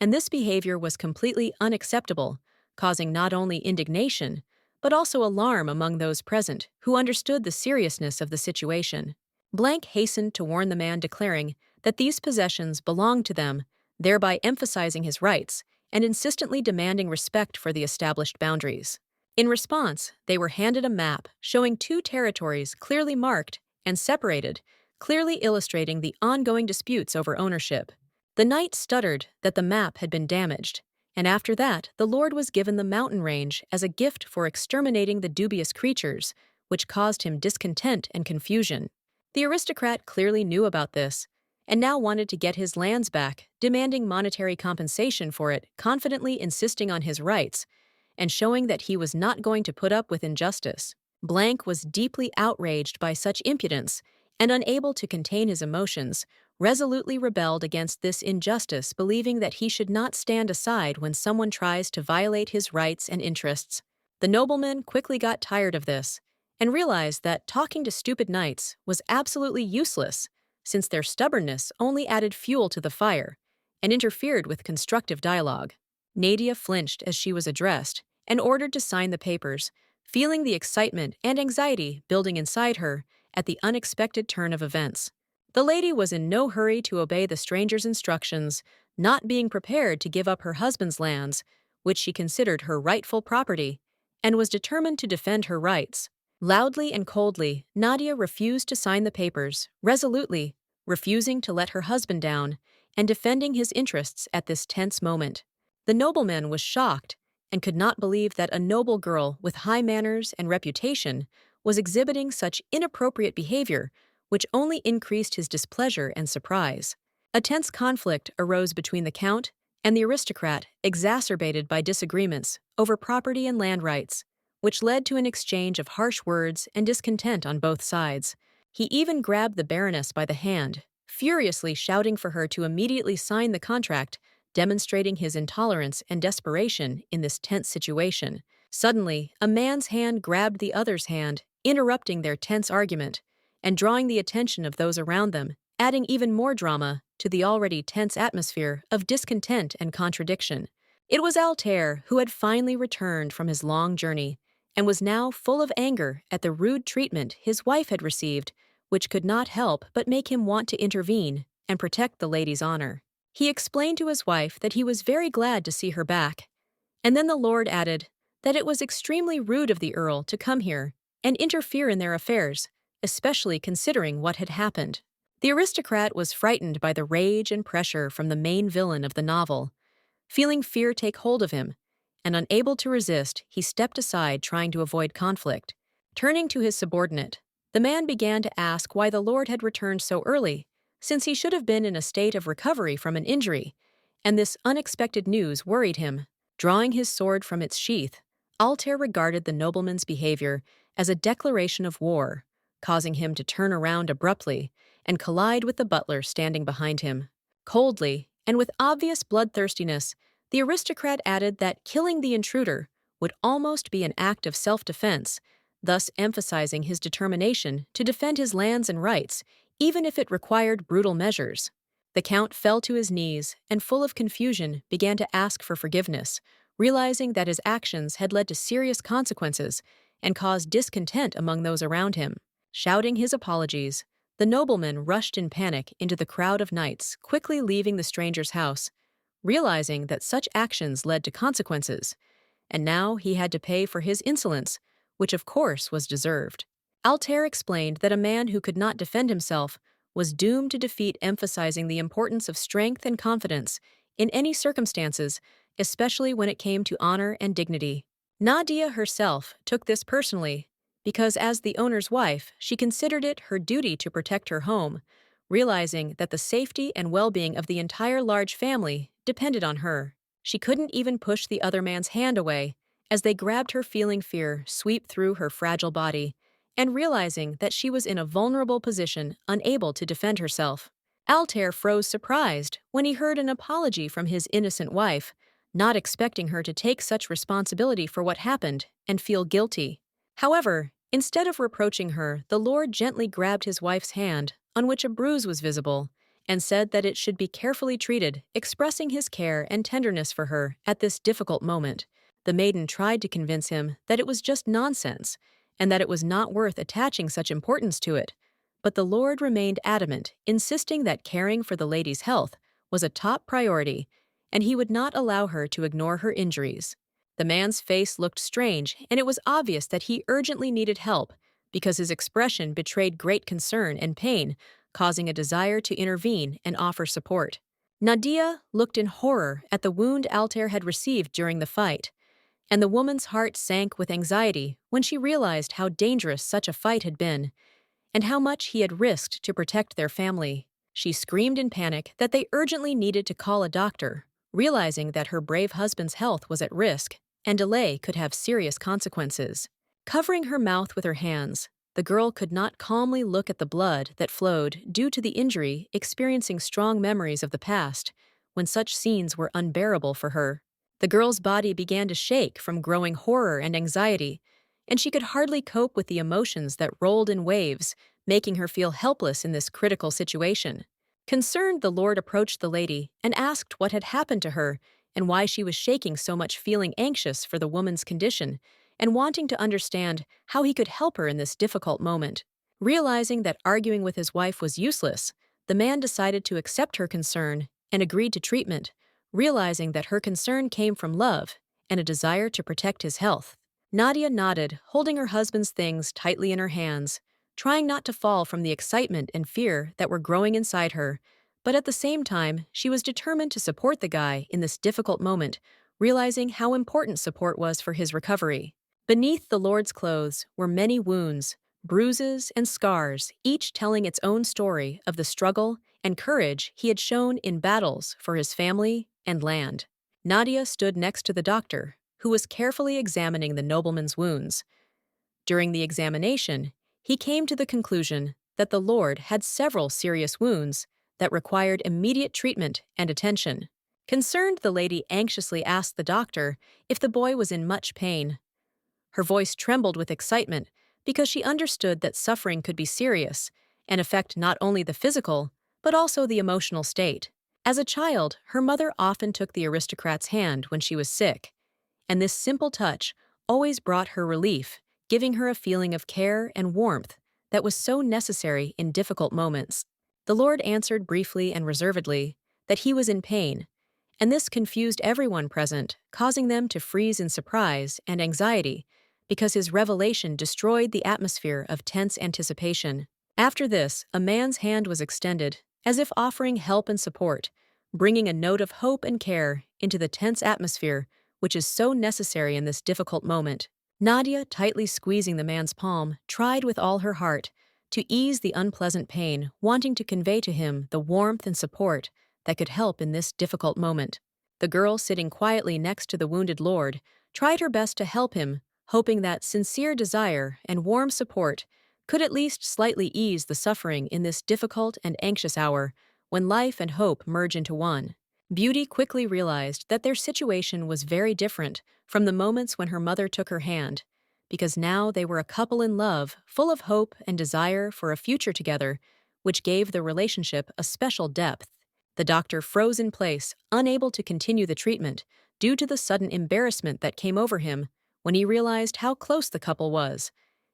and this behavior was completely unacceptable, causing not only indignation, but also alarm among those present who understood the seriousness of the situation. Blank hastened to warn the man, declaring that these possessions belonged to them, thereby emphasizing his rights and insistently demanding respect for the established boundaries. In response, they were handed a map showing two territories clearly marked and separated, clearly illustrating the ongoing disputes over ownership. The knight stuttered that the map had been damaged, and after that, the lord was given the mountain range as a gift for exterminating the dubious creatures, which caused him discontent and confusion. The aristocrat clearly knew about this, and now wanted to get his lands back, demanding monetary compensation for it, confidently insisting on his rights, and showing that he was not going to put up with injustice. Blank was deeply outraged by such impudence, and unable to contain his emotions, resolutely rebelled against this injustice, believing that he should not stand aside when someone tries to violate his rights and interests. The nobleman quickly got tired of this, and realized that talking to stupid knights was absolutely useless, since their stubbornness only added fuel to the fire and interfered with constructive dialogue. Nadia flinched as she was addressed and ordered to sign the papers, feeling the excitement and anxiety building inside her at the unexpected turn of events. The lady was in no hurry to obey the stranger's instructions, not being prepared to give up her husband's lands, which she considered her rightful property, and was determined to defend her rights. Loudly and coldly, Nadia refused to sign the papers, resolutely, refusing to let her husband down, and defending his interests at this tense moment. The nobleman was shocked and could not believe that a noble girl with high manners and reputation was exhibiting such inappropriate behavior, which only increased his displeasure and surprise. A tense conflict arose between the count and the aristocrat, exacerbated by disagreements over property and land rights, which led to an exchange of harsh words and discontent on both sides. He even grabbed the Baroness by the hand, furiously shouting for her to immediately sign the contract, demonstrating his intolerance and desperation in this tense situation. Suddenly, a man's hand grabbed the other's hand, interrupting their tense argument and drawing the attention of those around them, adding even more drama to the already tense atmosphere of discontent and contradiction. It was Altair, who had finally returned from his long journey and was now full of anger at the rude treatment his wife had received, which could not help but make him want to intervene and protect the lady's honor. He explained to his wife that he was very glad to see her back, and then the lord added that it was extremely rude of the earl to come here and interfere in their affairs, especially considering what had happened. The aristocrat was frightened by the rage and pressure from the main villain of the novel. Feeling fear take hold of him, and unable to resist, he stepped aside, trying to avoid conflict. Turning to his subordinate, the man began to ask why the lord had returned so early, since he should have been in a state of recovery from an injury, and this unexpected news worried him. Drawing his sword from its sheath, Altair regarded the nobleman's behavior as a declaration of war, causing him to turn around abruptly and collide with the butler standing behind him. Coldly, and with obvious bloodthirstiness, the aristocrat added that killing the intruder would almost be an act of self-defense, thus emphasizing his determination to defend his lands and rights, even if it required brutal measures. The count fell to his knees and, full of confusion, began to ask for forgiveness, realizing that his actions had led to serious consequences and caused discontent among those around him. Shouting his apologies, the nobleman rushed in panic into the crowd of knights, quickly leaving the stranger's house, realizing that such actions led to consequences, and now he had to pay for his insolence, which of course was deserved. Altair explained that a man who could not defend himself was doomed to defeat, emphasizing the importance of strength and confidence in any circumstances, especially when it came to honor and dignity. Nadia herself took this personally because, as the owner's wife, she considered it her duty to protect her home, realizing that the safety and well-being of the entire large family depended on her. She couldn't even push the other man's hand away as they grabbed her, feeling fear sweep through her fragile body and realizing that she was in a vulnerable position, unable to defend herself. Altair froze surprised when he heard an apology from his innocent wife, not expecting her to take such responsibility for what happened and feel guilty. However, instead of reproaching her, the Lord gently grabbed his wife's hand, on which a bruise was visible, and said that it should be carefully treated, expressing his care and tenderness for her at this difficult moment. The maiden tried to convince him that it was just nonsense, and that it was not worth attaching such importance to it. But the Lord remained adamant, insisting that caring for the lady's health was a top priority, and he would not allow her to ignore her injuries. The man's face looked strange, and it was obvious that he urgently needed help because his expression betrayed great concern and pain, causing a desire to intervene and offer support. Nadia looked in horror at the wound Altair had received during the fight, and the woman's heart sank with anxiety when she realized how dangerous such a fight had been and how much he had risked to protect their family. She screamed in panic that they urgently needed to call a doctor, realizing that her brave husband's health was at risk and delay could have serious consequences. Covering her mouth with her hands, the girl could not calmly look at the blood that flowed due to the injury, experiencing strong memories of the past when such scenes were unbearable for her. The girl's body began to shake from growing horror and anxiety, and she could hardly cope with the emotions that rolled in waves, making her feel helpless in this critical situation. Concerned, the Lord approached the lady and asked what had happened to her and why she was shaking so much, feeling anxious for the woman's condition and wanting to understand how he could help her in this difficult moment. Realizing that arguing with his wife was useless, the man decided to accept her concern and agreed to treatment, realizing that her concern came from love and a desire to protect his health. Nadia nodded, holding her husband's things tightly in her hands, trying not to fall from the excitement and fear that were growing inside her, but at the same time, she was determined to support the guy in this difficult moment, realizing how important support was for his recovery. Beneath the Lord's clothes were many wounds, bruises, and scars, each telling its own story of the struggle and courage he had shown in battles for his family and land. Nadia stood next to the doctor, who was carefully examining the nobleman's wounds. During the examination, he came to the conclusion that the Lord had several serious wounds that required immediate treatment and attention. Concerned, the lady anxiously asked the doctor if the boy was in much pain. Her voice trembled with excitement because she understood that suffering could be serious and affect not only the physical, but also the emotional state. As a child, her mother often took the aristocrat's hand when she was sick, and this simple touch always brought her relief, giving her a feeling of care and warmth that was so necessary in difficult moments. The Lord answered briefly and reservedly that he was in pain, and this confused everyone present, causing them to freeze in surprise and anxiety because his revelation destroyed the atmosphere of tense anticipation. After this, a man's hand was extended, as if offering help and support, bringing a note of hope and care into the tense atmosphere which is so necessary in this difficult moment. Nadia, tightly squeezing the man's palm, tried with all her heart to ease the unpleasant pain, wanting to convey to him the warmth and support that could help in this difficult moment. The girl, sitting quietly next to the wounded lord, tried her best to help him, hoping that sincere desire and warm support could at least slightly ease the suffering in this difficult and anxious hour when life and hope merge into one. Beauty quickly realized that their situation was very different from the moments when her mother took her hand, because now they were a couple in love, full of hope and desire for a future together, which gave the relationship a special depth. The doctor froze in place, unable to continue the treatment, due to the sudden embarrassment that came over him when he realized how close the couple was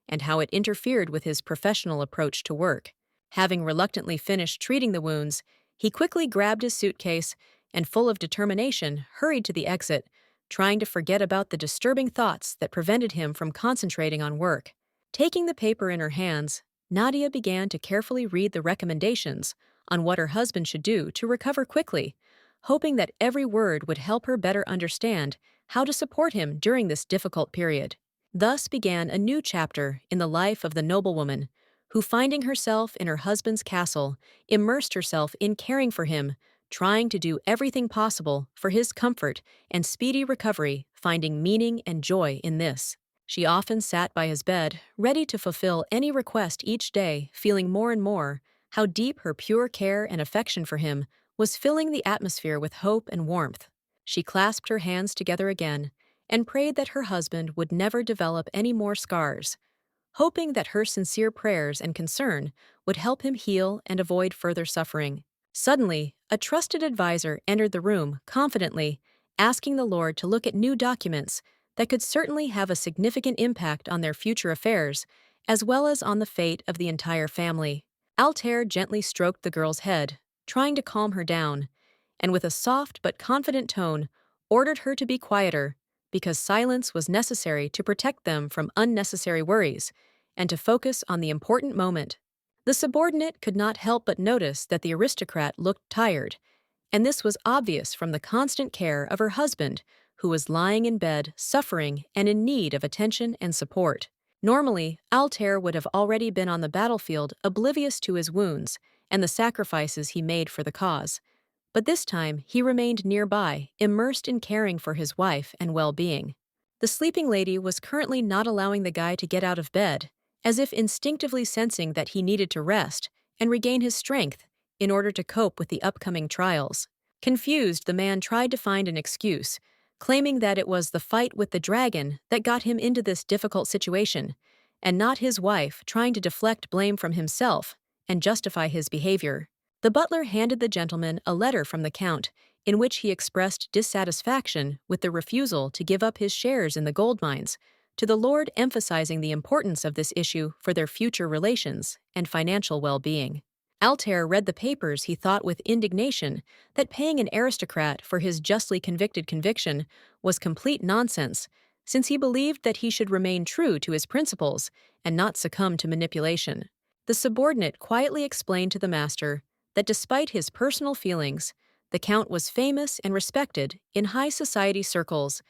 and how it interfered with his professional approach to work. Having reluctantly finished treating the wounds, he quickly grabbed his suitcase and, full of determination, hurried to the exit, trying to forget about the disturbing thoughts that prevented him from concentrating on work. Taking the paper in her hands, Nadia began to carefully read the recommendations on what her husband should do to recover quickly, hoping that every word would help her better understand how to support him during this difficult period. Thus began a new chapter in the life of the noblewoman, who, finding herself in her husband's castle, immersed herself in caring for him, trying to do everything possible for his comfort and speedy recovery, finding meaning and joy in this. She often sat by his bed, ready to fulfill any request each day, feeling more and more how deep her pure care and affection for him was filling the atmosphere with hope and warmth. She clasped her hands together again and prayed that her husband would never develop any more scars, hoping that her sincere prayers and concern would help him heal and avoid further suffering. Suddenly, a trusted advisor entered the room confidently, asking the Lord to look at new documents that could certainly have a significant impact on their future affairs, as well as on the fate of the entire family. Altair gently stroked the girl's head, trying to calm her down, and with a soft but confident tone, ordered her to be quieter, because silence was necessary to protect them from unnecessary worries and to focus on the important moment. The subordinate could not help but notice that the aristocrat looked tired, and this was obvious from the constant care of her husband, who was lying in bed, suffering and in need of attention and support. Normally, Altair would have already been on the battlefield, oblivious to his wounds and the sacrifices he made for the cause. But this time, he remained nearby, immersed in caring for his wife and well-being. The sleeping lady was currently not allowing the guy to get out of bed, as if instinctively sensing that he needed to rest and regain his strength in order to cope with the upcoming trials. Confused, the man tried to find an excuse, claiming that it was the fight with the dragon that got him into this difficult situation, and not his wife, trying to deflect blame from himself and justify his behavior. The butler handed the gentleman a letter from the Count, in which he expressed dissatisfaction with the refusal to give up his shares in the gold mines, to the Lord emphasizing the importance of this issue for their future relations and financial well-being. Altair read the papers. He thought with indignation that paying an aristocrat for his justly convicted conviction was complete nonsense, since he believed that he should remain true to his principles and not succumb to manipulation. The subordinate quietly explained to the master that despite his personal feelings, the Count was famous and respected in high society circles,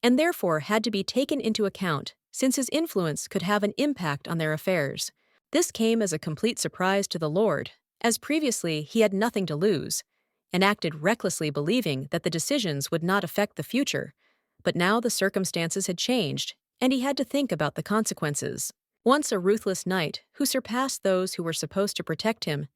and therefore had to be taken into account since his influence could have an impact on their affairs. This came as a complete surprise to the Lord, as previously he had nothing to lose, and acted recklessly believing that the decisions would not affect the future. But now the circumstances had changed, and he had to think about the consequences. Once a ruthless knight who surpassed those who were supposed to protect him,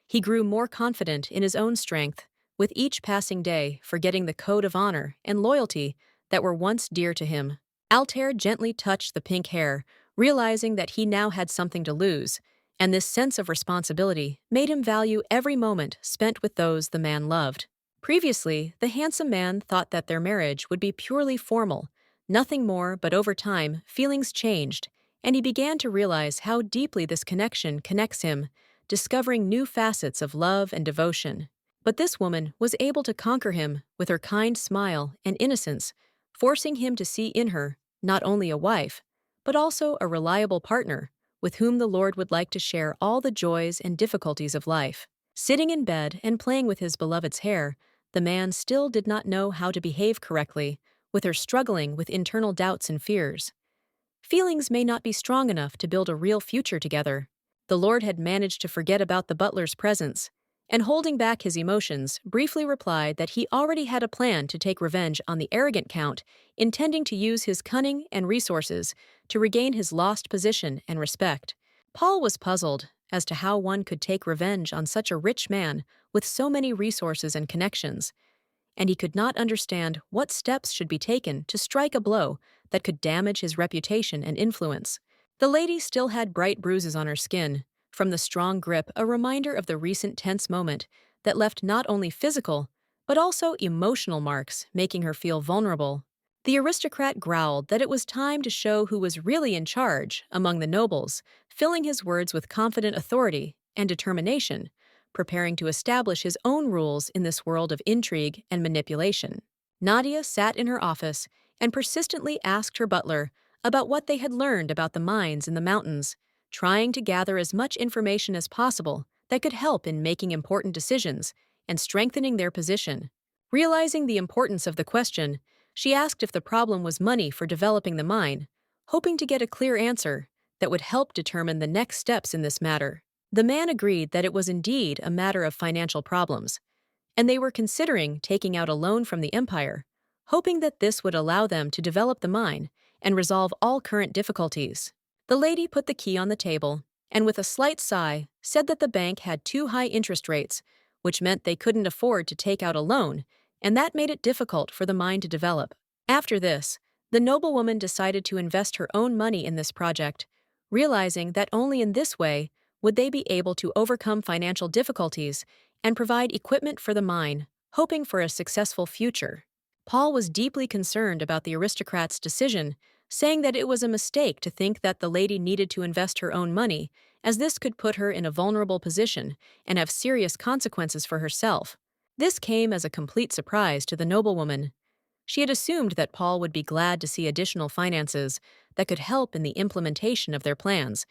he grew more confident in his own strength, with each passing day forgetting the code of honor and loyalty that were once dear to him. Altair gently touched the pink hair, realizing that he now had something to lose, and this sense of responsibility made him value every moment spent with those the man loved. Previously, the handsome man thought that their marriage would be purely formal, nothing more, but over time, feelings changed, and he began to realize how deeply this connection connects him, discovering new facets of love and devotion. But this woman was able to conquer him with her kind smile and innocence, forcing him to see in her not only a wife, but also a reliable partner with whom the Lord would like to share all the joys and difficulties of life. Sitting in bed and playing with his beloved's hair, the man still did not know how to behave correctly, with her struggling with internal doubts and fears. Feelings may not be strong enough to build a real future together. The Lord had managed to forget about the butler's presence, and holding back his emotions, briefly replied that he already had a plan to take revenge on the arrogant Count, intending to use his cunning and resources to regain his lost position and respect. Paul was puzzled as to how one could take revenge on such a rich man with so many resources and connections, and he could not understand what steps should be taken to strike a blow that could damage his reputation and influence. The lady still had bright bruises on her skin, from the strong grip, a reminder of the recent tense moment that left not only physical, but also emotional marks, making her feel vulnerable. The aristocrat growled that it was time to show who was really in charge among the nobles, filling his words with confident authority and determination, preparing to establish his own rules in this world of intrigue and manipulation. Nadia sat in her office and persistently asked her butler about what they had learned about the mines in the mountains, trying to gather as much information as possible that could help in making important decisions and strengthening their position. Realizing the importance of the question, she asked if the problem was money for developing the mine, hoping to get a clear answer that would help determine the next steps in this matter. The man agreed that it was indeed a matter of financial problems, and they were considering taking out a loan from the empire, hoping that this would allow them to develop the mine and resolve all current difficulties. The lady put the key on the table, and with a slight sigh, said that the bank had too high interest rates, which meant they couldn't afford to take out a loan, and that made it difficult for the mine to develop. After this, the noblewoman decided to invest her own money in this project, realizing that only in this way would they be able to overcome financial difficulties and provide equipment for the mine, hoping for a successful future. Paul was deeply concerned about the aristocrat's decision, saying that it was a mistake to think that the lady needed to invest her own money, as this could put her in a vulnerable position and have serious consequences for herself. This came as a complete surprise to the noblewoman. She had assumed that Paul would be glad to see additional finances that could help in the implementation of their plans,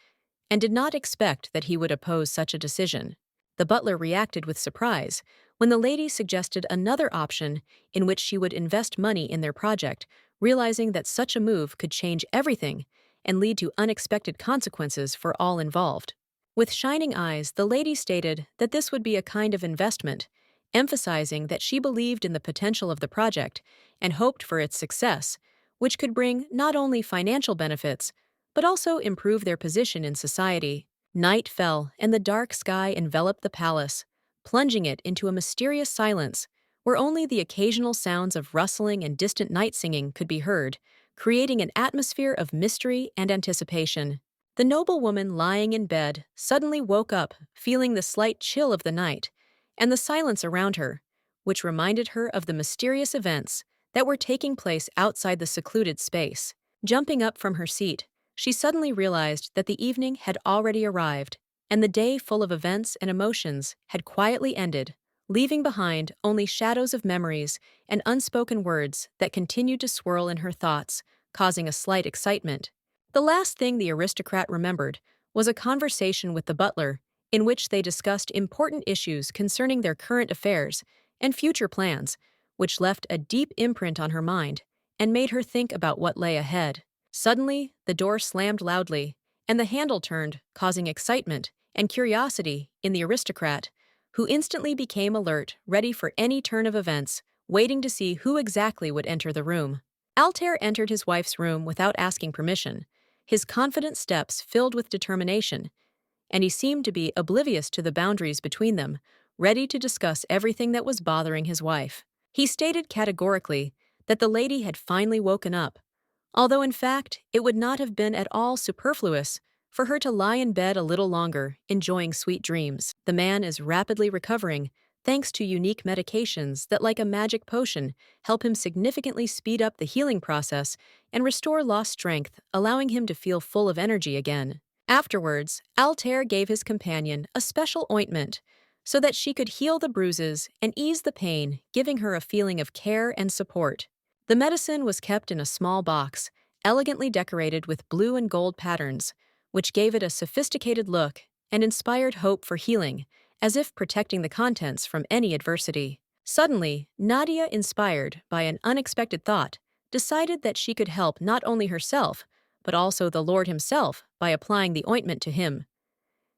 and did not expect that he would oppose such a decision. The butler reacted with surprise when the lady suggested another option in which she would invest money in their project, realizing that such a move could change everything and lead to unexpected consequences for all involved. With shining eyes, the lady stated that this would be a kind of investment, emphasizing that she believed in the potential of the project and hoped for its success, which could bring not only financial benefits, but also improve their position in society. Night fell, and the dark sky enveloped the palace, plunging it into a mysterious silence where only the occasional sounds of rustling and distant night singing could be heard, creating an atmosphere of mystery and anticipation. The noblewoman lying in bed suddenly woke up, feeling the slight chill of the night and the silence around her, which reminded her of the mysterious events that were taking place outside the secluded space. Jumping up from her seat, she suddenly realized that the evening had already arrived, and the day full of events and emotions had quietly ended, leaving behind only shadows of memories and unspoken words that continued to swirl in her thoughts, causing a slight excitement. The last thing the aristocrat remembered was a conversation with the butler in which they discussed important issues concerning their current affairs and future plans, which left a deep imprint on her mind and made her think about what lay ahead. Suddenly, the door slammed loudly, and the handle turned, causing excitement and curiosity in the aristocrat, who instantly became alert, ready for any turn of events, waiting to see who exactly would enter the room. Altair entered his wife's room without asking permission, his confident steps filled with determination, and he seemed to be oblivious to the boundaries between them, ready to discuss everything that was bothering his wife. He stated categorically that the lady had finally woken up, although in fact it would not have been at all superfluous for her to lie in bed a little longer, enjoying sweet dreams. The man is rapidly recovering, thanks to unique medications that, like a magic potion, help him significantly speed up the healing process and restore lost strength, allowing him to feel full of energy again. Afterwards, Altair gave his companion a special ointment so that she could heal the bruises and ease the pain, giving her a feeling of care and support. The medicine was kept in a small box, elegantly decorated with blue and gold patterns, which gave it a sophisticated look and inspired hope for healing, as if protecting the contents from any adversity. Suddenly, Nadia, inspired by an unexpected thought, decided that she could help not only herself, but also the Lord himself by applying the ointment to him.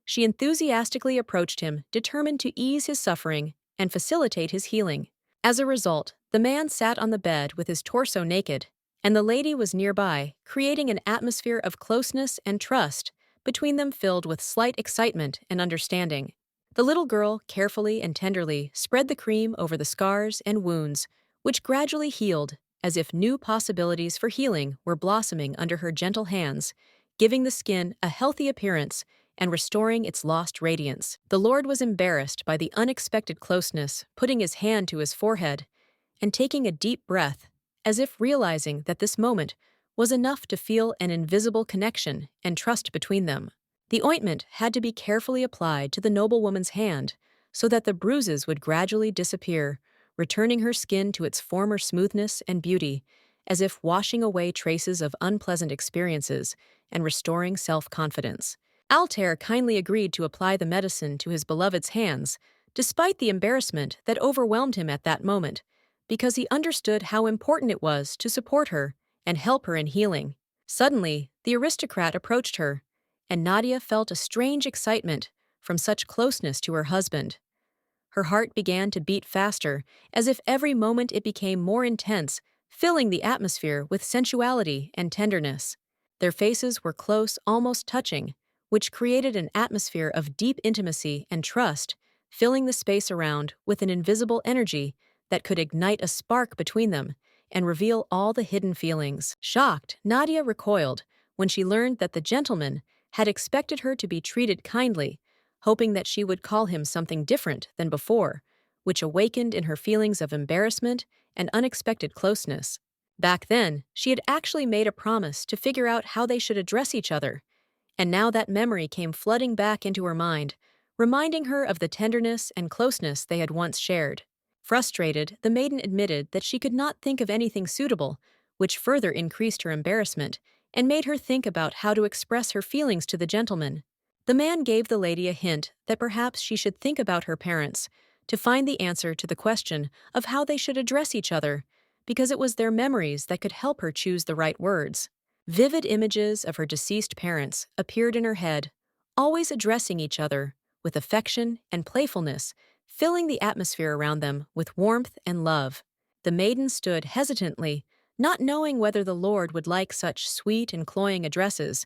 She enthusiastically approached him, determined to ease his suffering and facilitate his healing. As a result, the man sat on the bed with his torso naked, and the lady was nearby, creating an atmosphere of closeness and trust between them filled with slight excitement and understanding. The little girl carefully and tenderly spread the cream over the scars and wounds, which gradually healed as if new possibilities for healing were blossoming under her gentle hands, giving the skin a healthy appearance and restoring its lost radiance. The Lord was embarrassed by the unexpected closeness, putting his hand to his forehead and taking a deep breath, as if realizing that this moment was enough to feel an invisible connection and trust between them. The ointment had to be carefully applied to the noblewoman's hand so that the bruises would gradually disappear, returning her skin to its former smoothness and beauty, as if washing away traces of unpleasant experiences and restoring self-confidence. Altair kindly agreed to apply the medicine to his beloved's hands, despite the embarrassment that overwhelmed him at that moment, because he understood how important it was to support her and help her in healing. Suddenly, the aristocrat approached her, and Nadia felt a strange excitement from such closeness to her husband. Her heart began to beat faster, as if every moment it became more intense, filling the atmosphere with sensuality and tenderness. Their faces were close, almost touching, which created an atmosphere of deep intimacy and trust, filling the space around with an invisible energy that could ignite a spark between them and reveal all the hidden feelings. Shocked, Nadia recoiled when she learned that the gentleman had expected her to be treated kindly, hoping that she would call him something different than before, which awakened in her feelings of embarrassment and unexpected closeness. Back then, she had actually made a promise to figure out how they should address each other, and now that memory came flooding back into her mind, reminding her of the tenderness and closeness they had once shared. Frustrated, the maiden admitted that she could not think of anything suitable, which further increased her embarrassment and made her think about how to express her feelings to the gentleman. The man gave the lady a hint that perhaps she should think about her parents to find the answer to the question of how they should address each other, because it was their memories that could help her choose the right words. Vivid images of her deceased parents appeared in her head, always addressing each other with affection and playfulness, filling the atmosphere around them with warmth and love. The maiden stood hesitantly, not knowing whether the Lord would like such sweet and cloying addresses,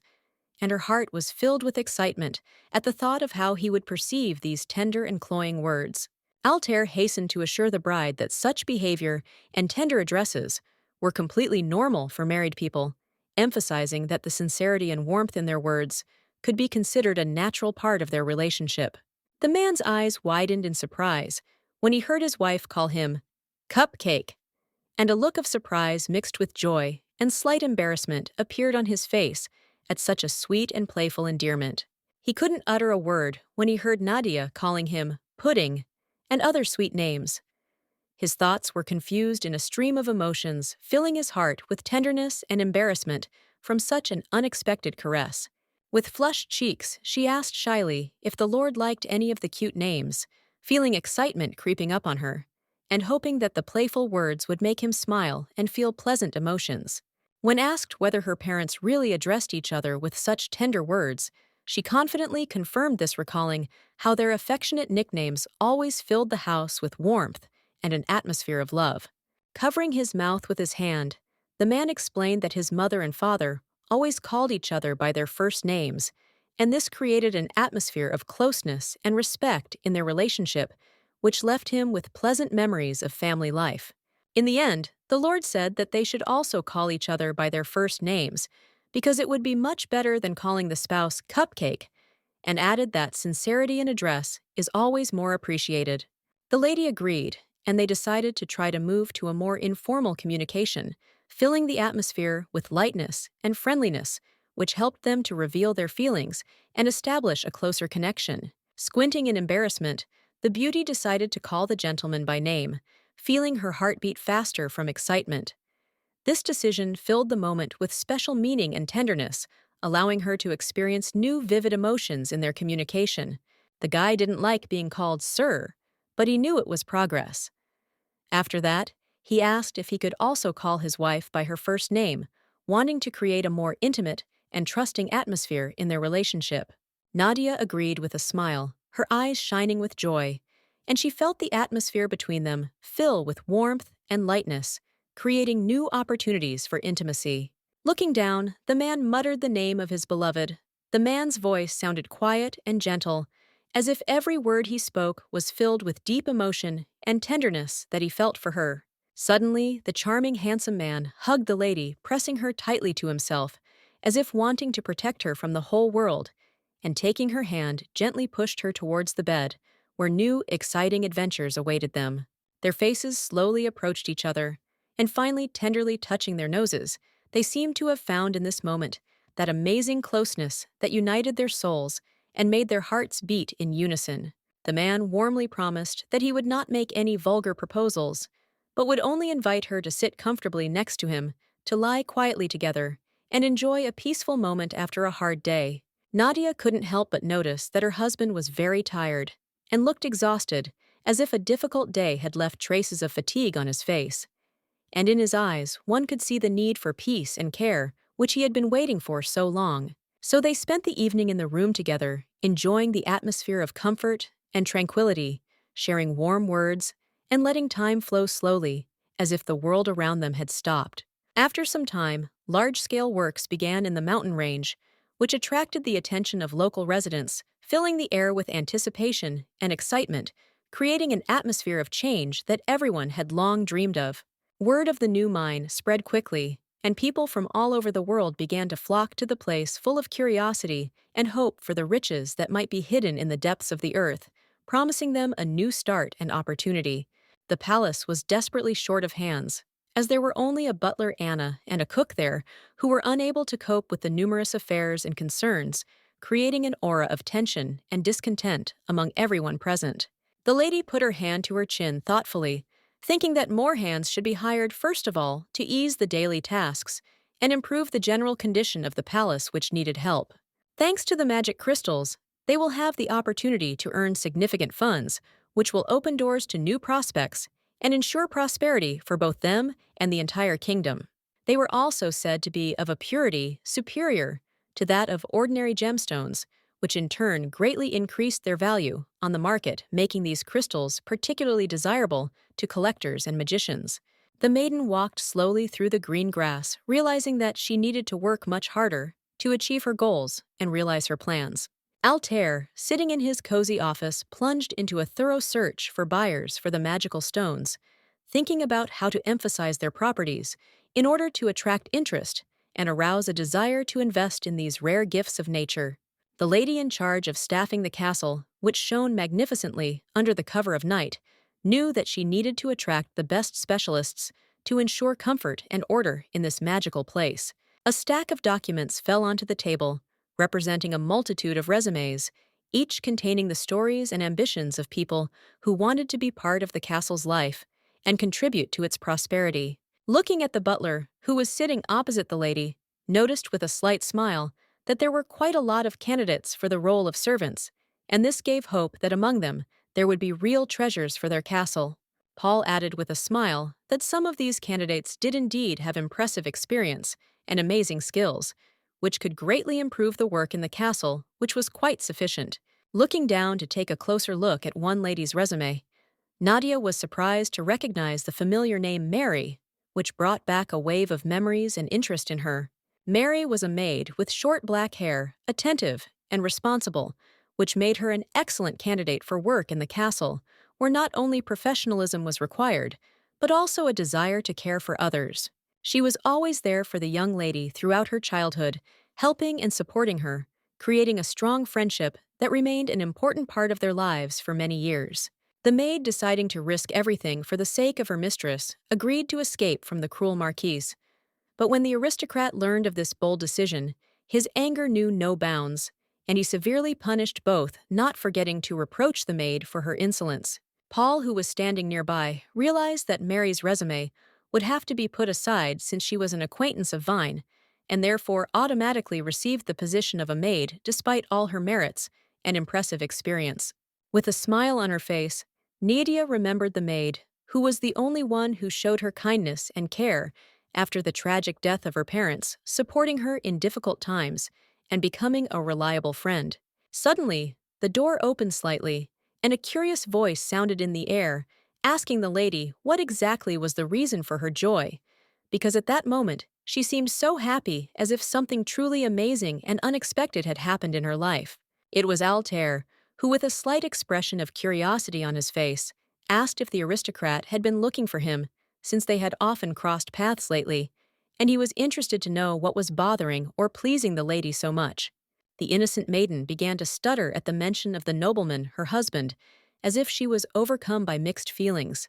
and her heart was filled with excitement at the thought of how he would perceive these tender and cloying words. Altair hastened to assure the bride that such behavior and tender addresses were completely normal for married people, emphasizing that the sincerity and warmth in their words could be considered a natural part of their relationship. The man's eyes widened in surprise when he heard his wife call him cupcake, and a look of surprise mixed with joy and slight embarrassment appeared on his face at such a sweet and playful endearment. He couldn't utter a word when he heard Nadia calling him pudding and other sweet names. His thoughts were confused in a stream of emotions, filling his heart with tenderness and embarrassment from such an unexpected caress. With flushed cheeks, she asked shyly if the Lord liked any of the cute names, feeling excitement creeping up on her, and hoping that the playful words would make him smile and feel pleasant emotions. When asked whether her parents really addressed each other with such tender words, she confidently confirmed this, recalling how their affectionate nicknames always filled the house with warmth and an atmosphere of love. Covering his mouth with his hand, the man explained that his mother and father always called each other by their first names, and this created an atmosphere of closeness and respect in their relationship, which left him with pleasant memories of family life. In the end, the Lord said that they should also call each other by their first names, because it would be much better than calling the spouse cupcake, and added that sincerity in address is always more appreciated. The lady agreed, and they decided to try to move to a more informal communication, filling the atmosphere with lightness and friendliness, which helped them to reveal their feelings and establish a closer connection. Squinting in embarrassment, the beauty decided to call the gentleman by name, feeling her heart beat faster from excitement. This decision filled the moment with special meaning and tenderness, allowing her to experience new vivid emotions in their communication. The guy didn't like being called sir, but he knew it was progress. After that, he asked if he could also call his wife by her first name, wanting to create a more intimate and trusting atmosphere in their relationship. Nadia agreed with a smile, her eyes shining with joy, and she felt the atmosphere between them fill with warmth and lightness, creating new opportunities for intimacy. Looking down, the man muttered the name of his beloved, The man's voice sounded quiet and gentle, as if every word he spoke was filled with deep emotion and tenderness that he felt for her. Suddenly, the charming, handsome man hugged the lady, pressing her tightly to himself, as if wanting to protect her from the whole world, and taking her hand, gently pushed her towards the bed, where new, exciting adventures awaited them. Their faces slowly approached each other, and finally tenderly touching their noses, they seemed to have found in this moment that amazing closeness that united their souls and made their hearts beat in unison. The man warmly promised that he would not make any vulgar proposals, but would only invite her to sit comfortably next to him, to lie quietly together, and enjoy a peaceful moment after a hard day. Nadia couldn't help but notice that her husband was very tired and looked exhausted, as if a difficult day had left traces of fatigue on his face. And in his eyes, one could see the need for peace and care, which he had been waiting for so long. So they spent the evening in the room together, enjoying the atmosphere of comfort and tranquility, sharing warm words, and letting time flow slowly, as if the world around them had stopped. After some time, large-scale works began in the mountain range, which attracted the attention of local residents, filling the air with anticipation and excitement, creating an atmosphere of change that everyone had long dreamed of. Word of the new mine spread quickly, and people from all over the world began to flock to the place full of curiosity and hope for the riches that might be hidden in the depths of the earth, promising them a new start and opportunity. The palace was desperately short of hands, as there were only a butler Anna and a cook there who were unable to cope with the numerous affairs and concerns, creating an aura of tension and discontent among everyone present. The lady put her hand to her chin thoughtfully, thinking that more hands should be hired first of all to ease the daily tasks and improve the general condition of the palace which needed help. Thanks to the magic crystals, they will have the opportunity to earn significant funds, which will open doors to new prospects and ensure prosperity for both them and the entire kingdom. They were also said to be of a purity superior to that of ordinary gemstones, which in turn greatly increased their value on the market, making these crystals particularly desirable to collectors and magicians. The maiden walked slowly through the green grass, realizing that she needed to work much harder to achieve her goals and realize her plans. Altair, sitting in his cozy office, plunged into a thorough search for buyers for the magical stones, thinking about how to emphasize their properties in order to attract interest and arouse a desire to invest in these rare gifts of nature. The lady in charge of staffing the castle, which shone magnificently under the cover of night, knew that she needed to attract the best specialists to ensure comfort and order in this magical place. A stack of documents fell onto the table, representing a multitude of resumes, each containing the stories and ambitions of people who wanted to be part of the castle's life and contribute to its prosperity. Looking at the butler, who was sitting opposite the lady, noticed with a slight smile that there were quite a lot of candidates for the role of servants, and this gave hope that among them there would be real treasures for their castle. Paul added with a smile that some of these candidates did indeed have impressive experience and amazing skills, which could greatly improve the work in the castle, which was quite sufficient. Looking down to take a closer look at one lady's resume, Nadia was surprised to recognize the familiar name Mary, which brought back a wave of memories and interest in her. Mary was a maid with short black hair, attentive and responsible, which made her an excellent candidate for work in the castle, where not only professionalism was required, but also a desire to care for others. She was always there for the young lady throughout her childhood, helping and supporting her, creating a strong friendship that remained an important part of their lives for many years. The maid, deciding to risk everything for the sake of her mistress, agreed to escape from the cruel marquise. But when the aristocrat learned of this bold decision, his anger knew no bounds, and he severely punished both, not forgetting to reproach the maid for her insolence. Paul, who was standing nearby, realized that Mary's resume would have to be put aside since she was an acquaintance of Vine, and therefore automatically received the position of a maid despite all her merits and impressive experience. With a smile on her face, Nadia remembered the maid, who was the only one who showed her kindness and care after the tragic death of her parents, supporting her in difficult times and becoming a reliable friend. Suddenly, the door opened slightly, and a curious voice sounded in the air, asking the lady what exactly was the reason for her joy, because at that moment She seemed so happy, as if something truly amazing and unexpected had happened in her life. It was Altair, who, with a slight expression of curiosity on his face, asked if the aristocrat had been looking for him, since they had often crossed paths lately, and he was interested to know what was bothering or pleasing the lady so much. The innocent maiden began to stutter at the mention of the nobleman, her husband, as if she was overcome by mixed feelings,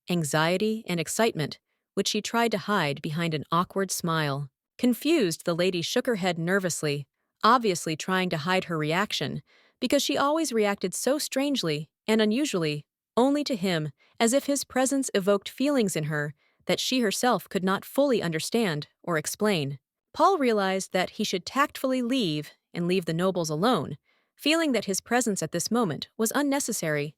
anxiety and excitement, which she tried to hide behind an awkward smile. Confused, the lady shook her head nervously, obviously trying to hide her reaction, because she always reacted so strangely and unusually, only to him, as if his presence evoked feelings in her that she herself could not fully understand or explain. Paul realized that he should tactfully leave and leave the nobles alone, feeling that his presence at this moment was unnecessary,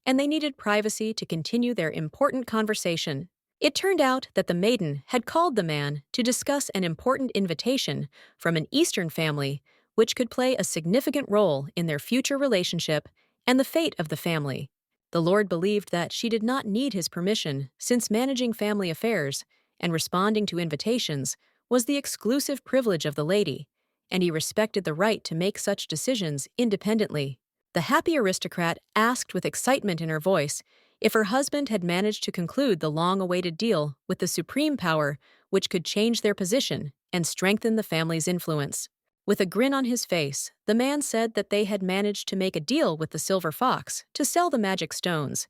and they needed privacy to continue their important conversation. It turned out that the maiden had called the man to discuss an important invitation from an Eastern family which could play a significant role in their future relationship and the fate of the family. The Lord believed that she did not need his permission, since managing family affairs and responding to invitations was the exclusive privilege of the lady, and he respected the right to make such decisions independently. The happy aristocrat asked with excitement in her voice if her husband had managed to conclude the long-awaited deal with the supreme power which could change their position and strengthen the family's influence. With a grin on his face, the man said that they had managed to make a deal with the Silver Fox to sell the magic stones,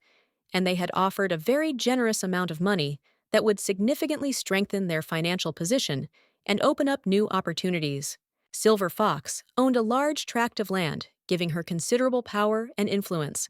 and they had offered a very generous amount of money that would significantly strengthen their financial position and open up new opportunities. Silver Fox owned a large tract of land, giving her considerable power and influence,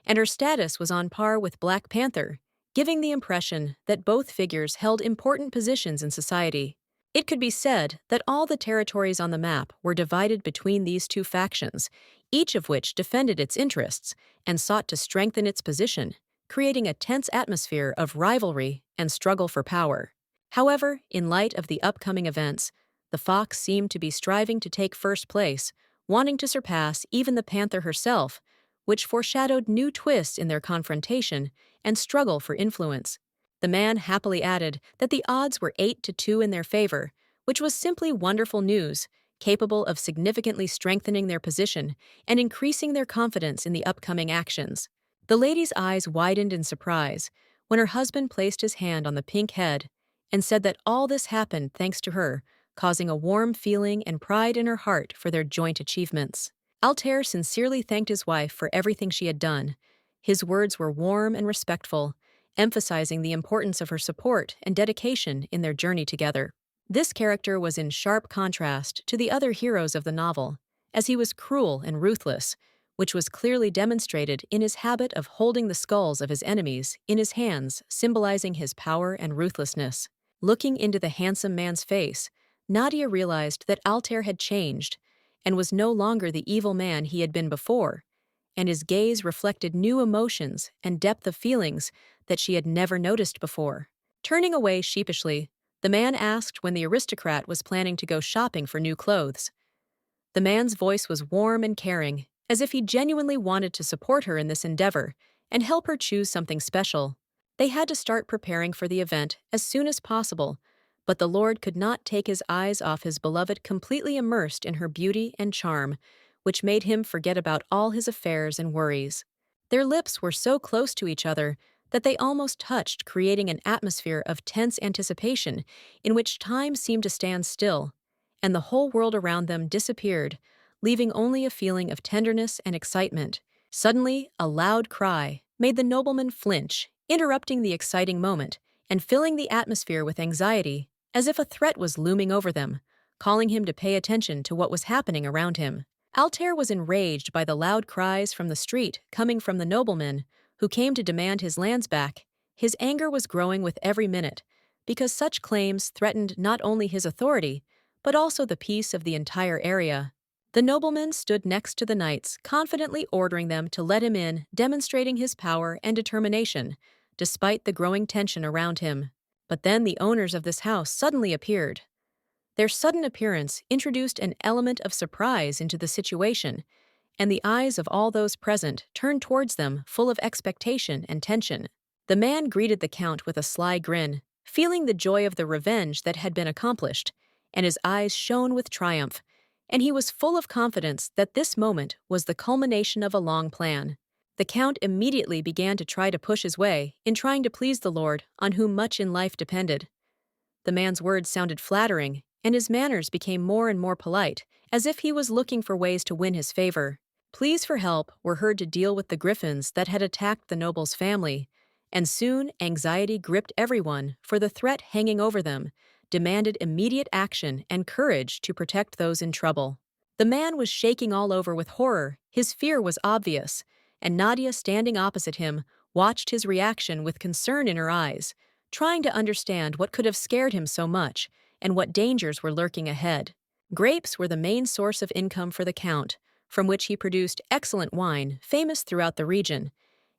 and her status was on par with Black Panther, giving the impression that both figures held important positions in society. It could be said that all the territories on the map were divided between these two factions, each of which defended its interests and sought to strengthen its position, creating a tense atmosphere of rivalry and struggle for power. However, in light of the upcoming events, the fox seemed to be striving to take first place, wanting to surpass even the panther herself, which foreshadowed new twists in their confrontation and struggle for influence. The man happily added that the odds were 8-2 in their favor, which was simply wonderful news, capable of significantly strengthening their position and increasing their confidence in the upcoming actions. The lady's eyes widened in surprise when her husband placed his hand on the pink head and said that all this happened thanks to her, causing a warm feeling and pride in her heart for their joint achievements. Altair sincerely thanked his wife for everything she had done. His words were warm and respectful, emphasizing the importance of her support and dedication in their journey together. This character was in sharp contrast to the other heroes of the novel, as he was cruel and ruthless, which was clearly demonstrated in his habit of holding the skulls of his enemies in his hands, symbolizing his power and ruthlessness. Looking into the handsome man's face, Nadia realized that Altair had changed and was no longer the evil man he had been before, and his gaze reflected new emotions and depth of feelings that she had never noticed before. Turning away sheepishly, the man asked when the aristocrat was planning to go shopping for new clothes. The man's voice was warm and caring, as if he genuinely wanted to support her in this endeavor and help her choose something special. They had to start preparing for the event as soon as possible, but the Lord could not take his eyes off his beloved, completely immersed in her beauty and charm, which made him forget about all his affairs and worries. Their lips were so close to each other that they almost touched, creating an atmosphere of tense anticipation in which time seemed to stand still, and the whole world around them disappeared, leaving only a feeling of tenderness and excitement. Suddenly, a loud cry made the nobleman flinch, interrupting the exciting moment and filling the atmosphere with anxiety, as if a threat was looming over them, calling him to pay attention to what was happening around him. Altair was enraged by the loud cries from the street coming from the nobleman, who came to demand his lands back. His anger was growing with every minute, because such claims threatened not only his authority, but also the peace of the entire area. The nobleman stood next to the knights, confidently ordering them to let him in, demonstrating his power and determination, despite the growing tension around him. But then the owners of this house suddenly appeared. Their sudden appearance introduced an element of surprise into the situation, and the eyes of all those present turned towards them full of expectation and tension. The man greeted the count with a sly grin, feeling the joy of the revenge that had been accomplished, and his eyes shone with triumph, and he was full of confidence that this moment was the culmination of a long plan. The Count immediately began to try to push his way in trying to please the Lord on whom much in life depended. The man's words sounded flattering, and his manners became more and more polite, as if he was looking for ways to win his favor. Pleas for help were heard to deal with the griffins that had attacked the noble's family, and soon anxiety gripped everyone, for the threat hanging over them demanded immediate action and courage to protect those in trouble. The man was shaking all over with horror, his fear was obvious, and Nadia, standing opposite him, watched his reaction with concern in her eyes, trying to understand what could have scared him so much and what dangers were lurking ahead. Grapes were the main source of income for the Count, from which he produced excellent wine famous throughout the region,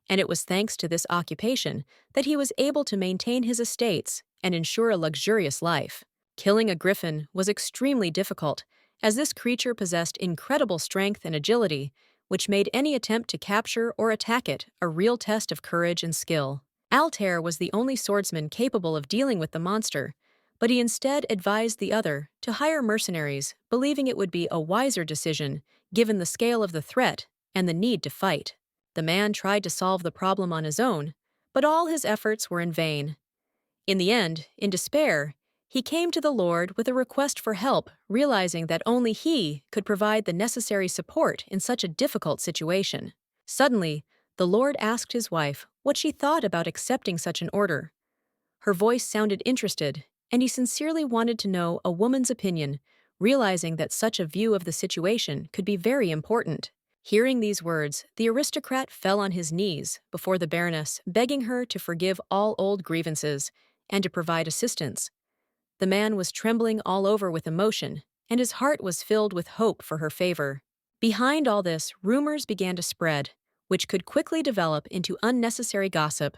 and it was thanks to this occupation that he was able to maintain his estates and ensure a luxurious life. Killing a griffin was extremely difficult, as this creature possessed incredible strength and agility, which made any attempt to capture or attack it a real test of courage and skill. Altair was the only swordsman capable of dealing with the monster, but he instead advised the other to hire mercenaries, believing it would be a wiser decision given the scale of the threat and the need to fight. The man tried to solve the problem on his own, but all his efforts were in vain. In the end, in despair, he came to the Lord with a request for help, realizing that only he could provide the necessary support in such a difficult situation. Suddenly, the Lord asked his wife what she thought about accepting such an order. Her voice sounded interested, and he sincerely wanted to know a woman's opinion, realizing that such a view of the situation could be very important. Hearing these words, the aristocrat fell on his knees before the Baroness, begging her to forgive all old grievances and to provide assistance. The man was trembling all over with emotion, and his heart was filled with hope for her favor. Behind all this, rumors began to spread, which could quickly develop into unnecessary gossip,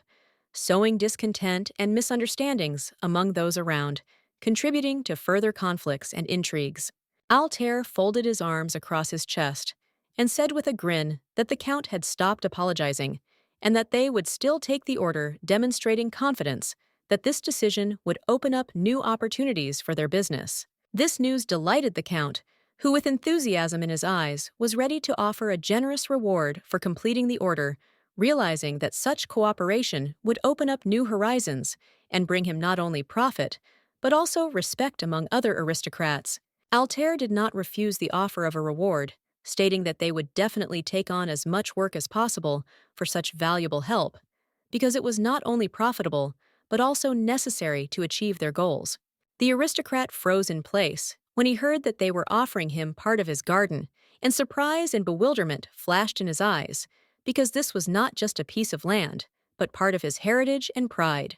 sowing discontent and misunderstandings among those around, contributing to further conflicts and intrigues. Altair folded his arms across his chest and said with a grin that the Count had stopped apologizing and that they would still take the order, demonstrating confidence that this decision would open up new opportunities for their business. This news delighted the Count, who, with enthusiasm in his eyes, was ready to offer a generous reward for completing the order, realizing that such cooperation would open up new horizons and bring him not only profit, but also respect among other aristocrats. Altair did not refuse the offer of a reward, stating that they would definitely take on as much work as possible for such valuable help, because it was not only profitable, but also necessary to achieve their goals. The aristocrat froze in place when he heard that they were offering him part of his garden, and surprise and bewilderment flashed in his eyes, because this was not just a piece of land, but part of his heritage and pride.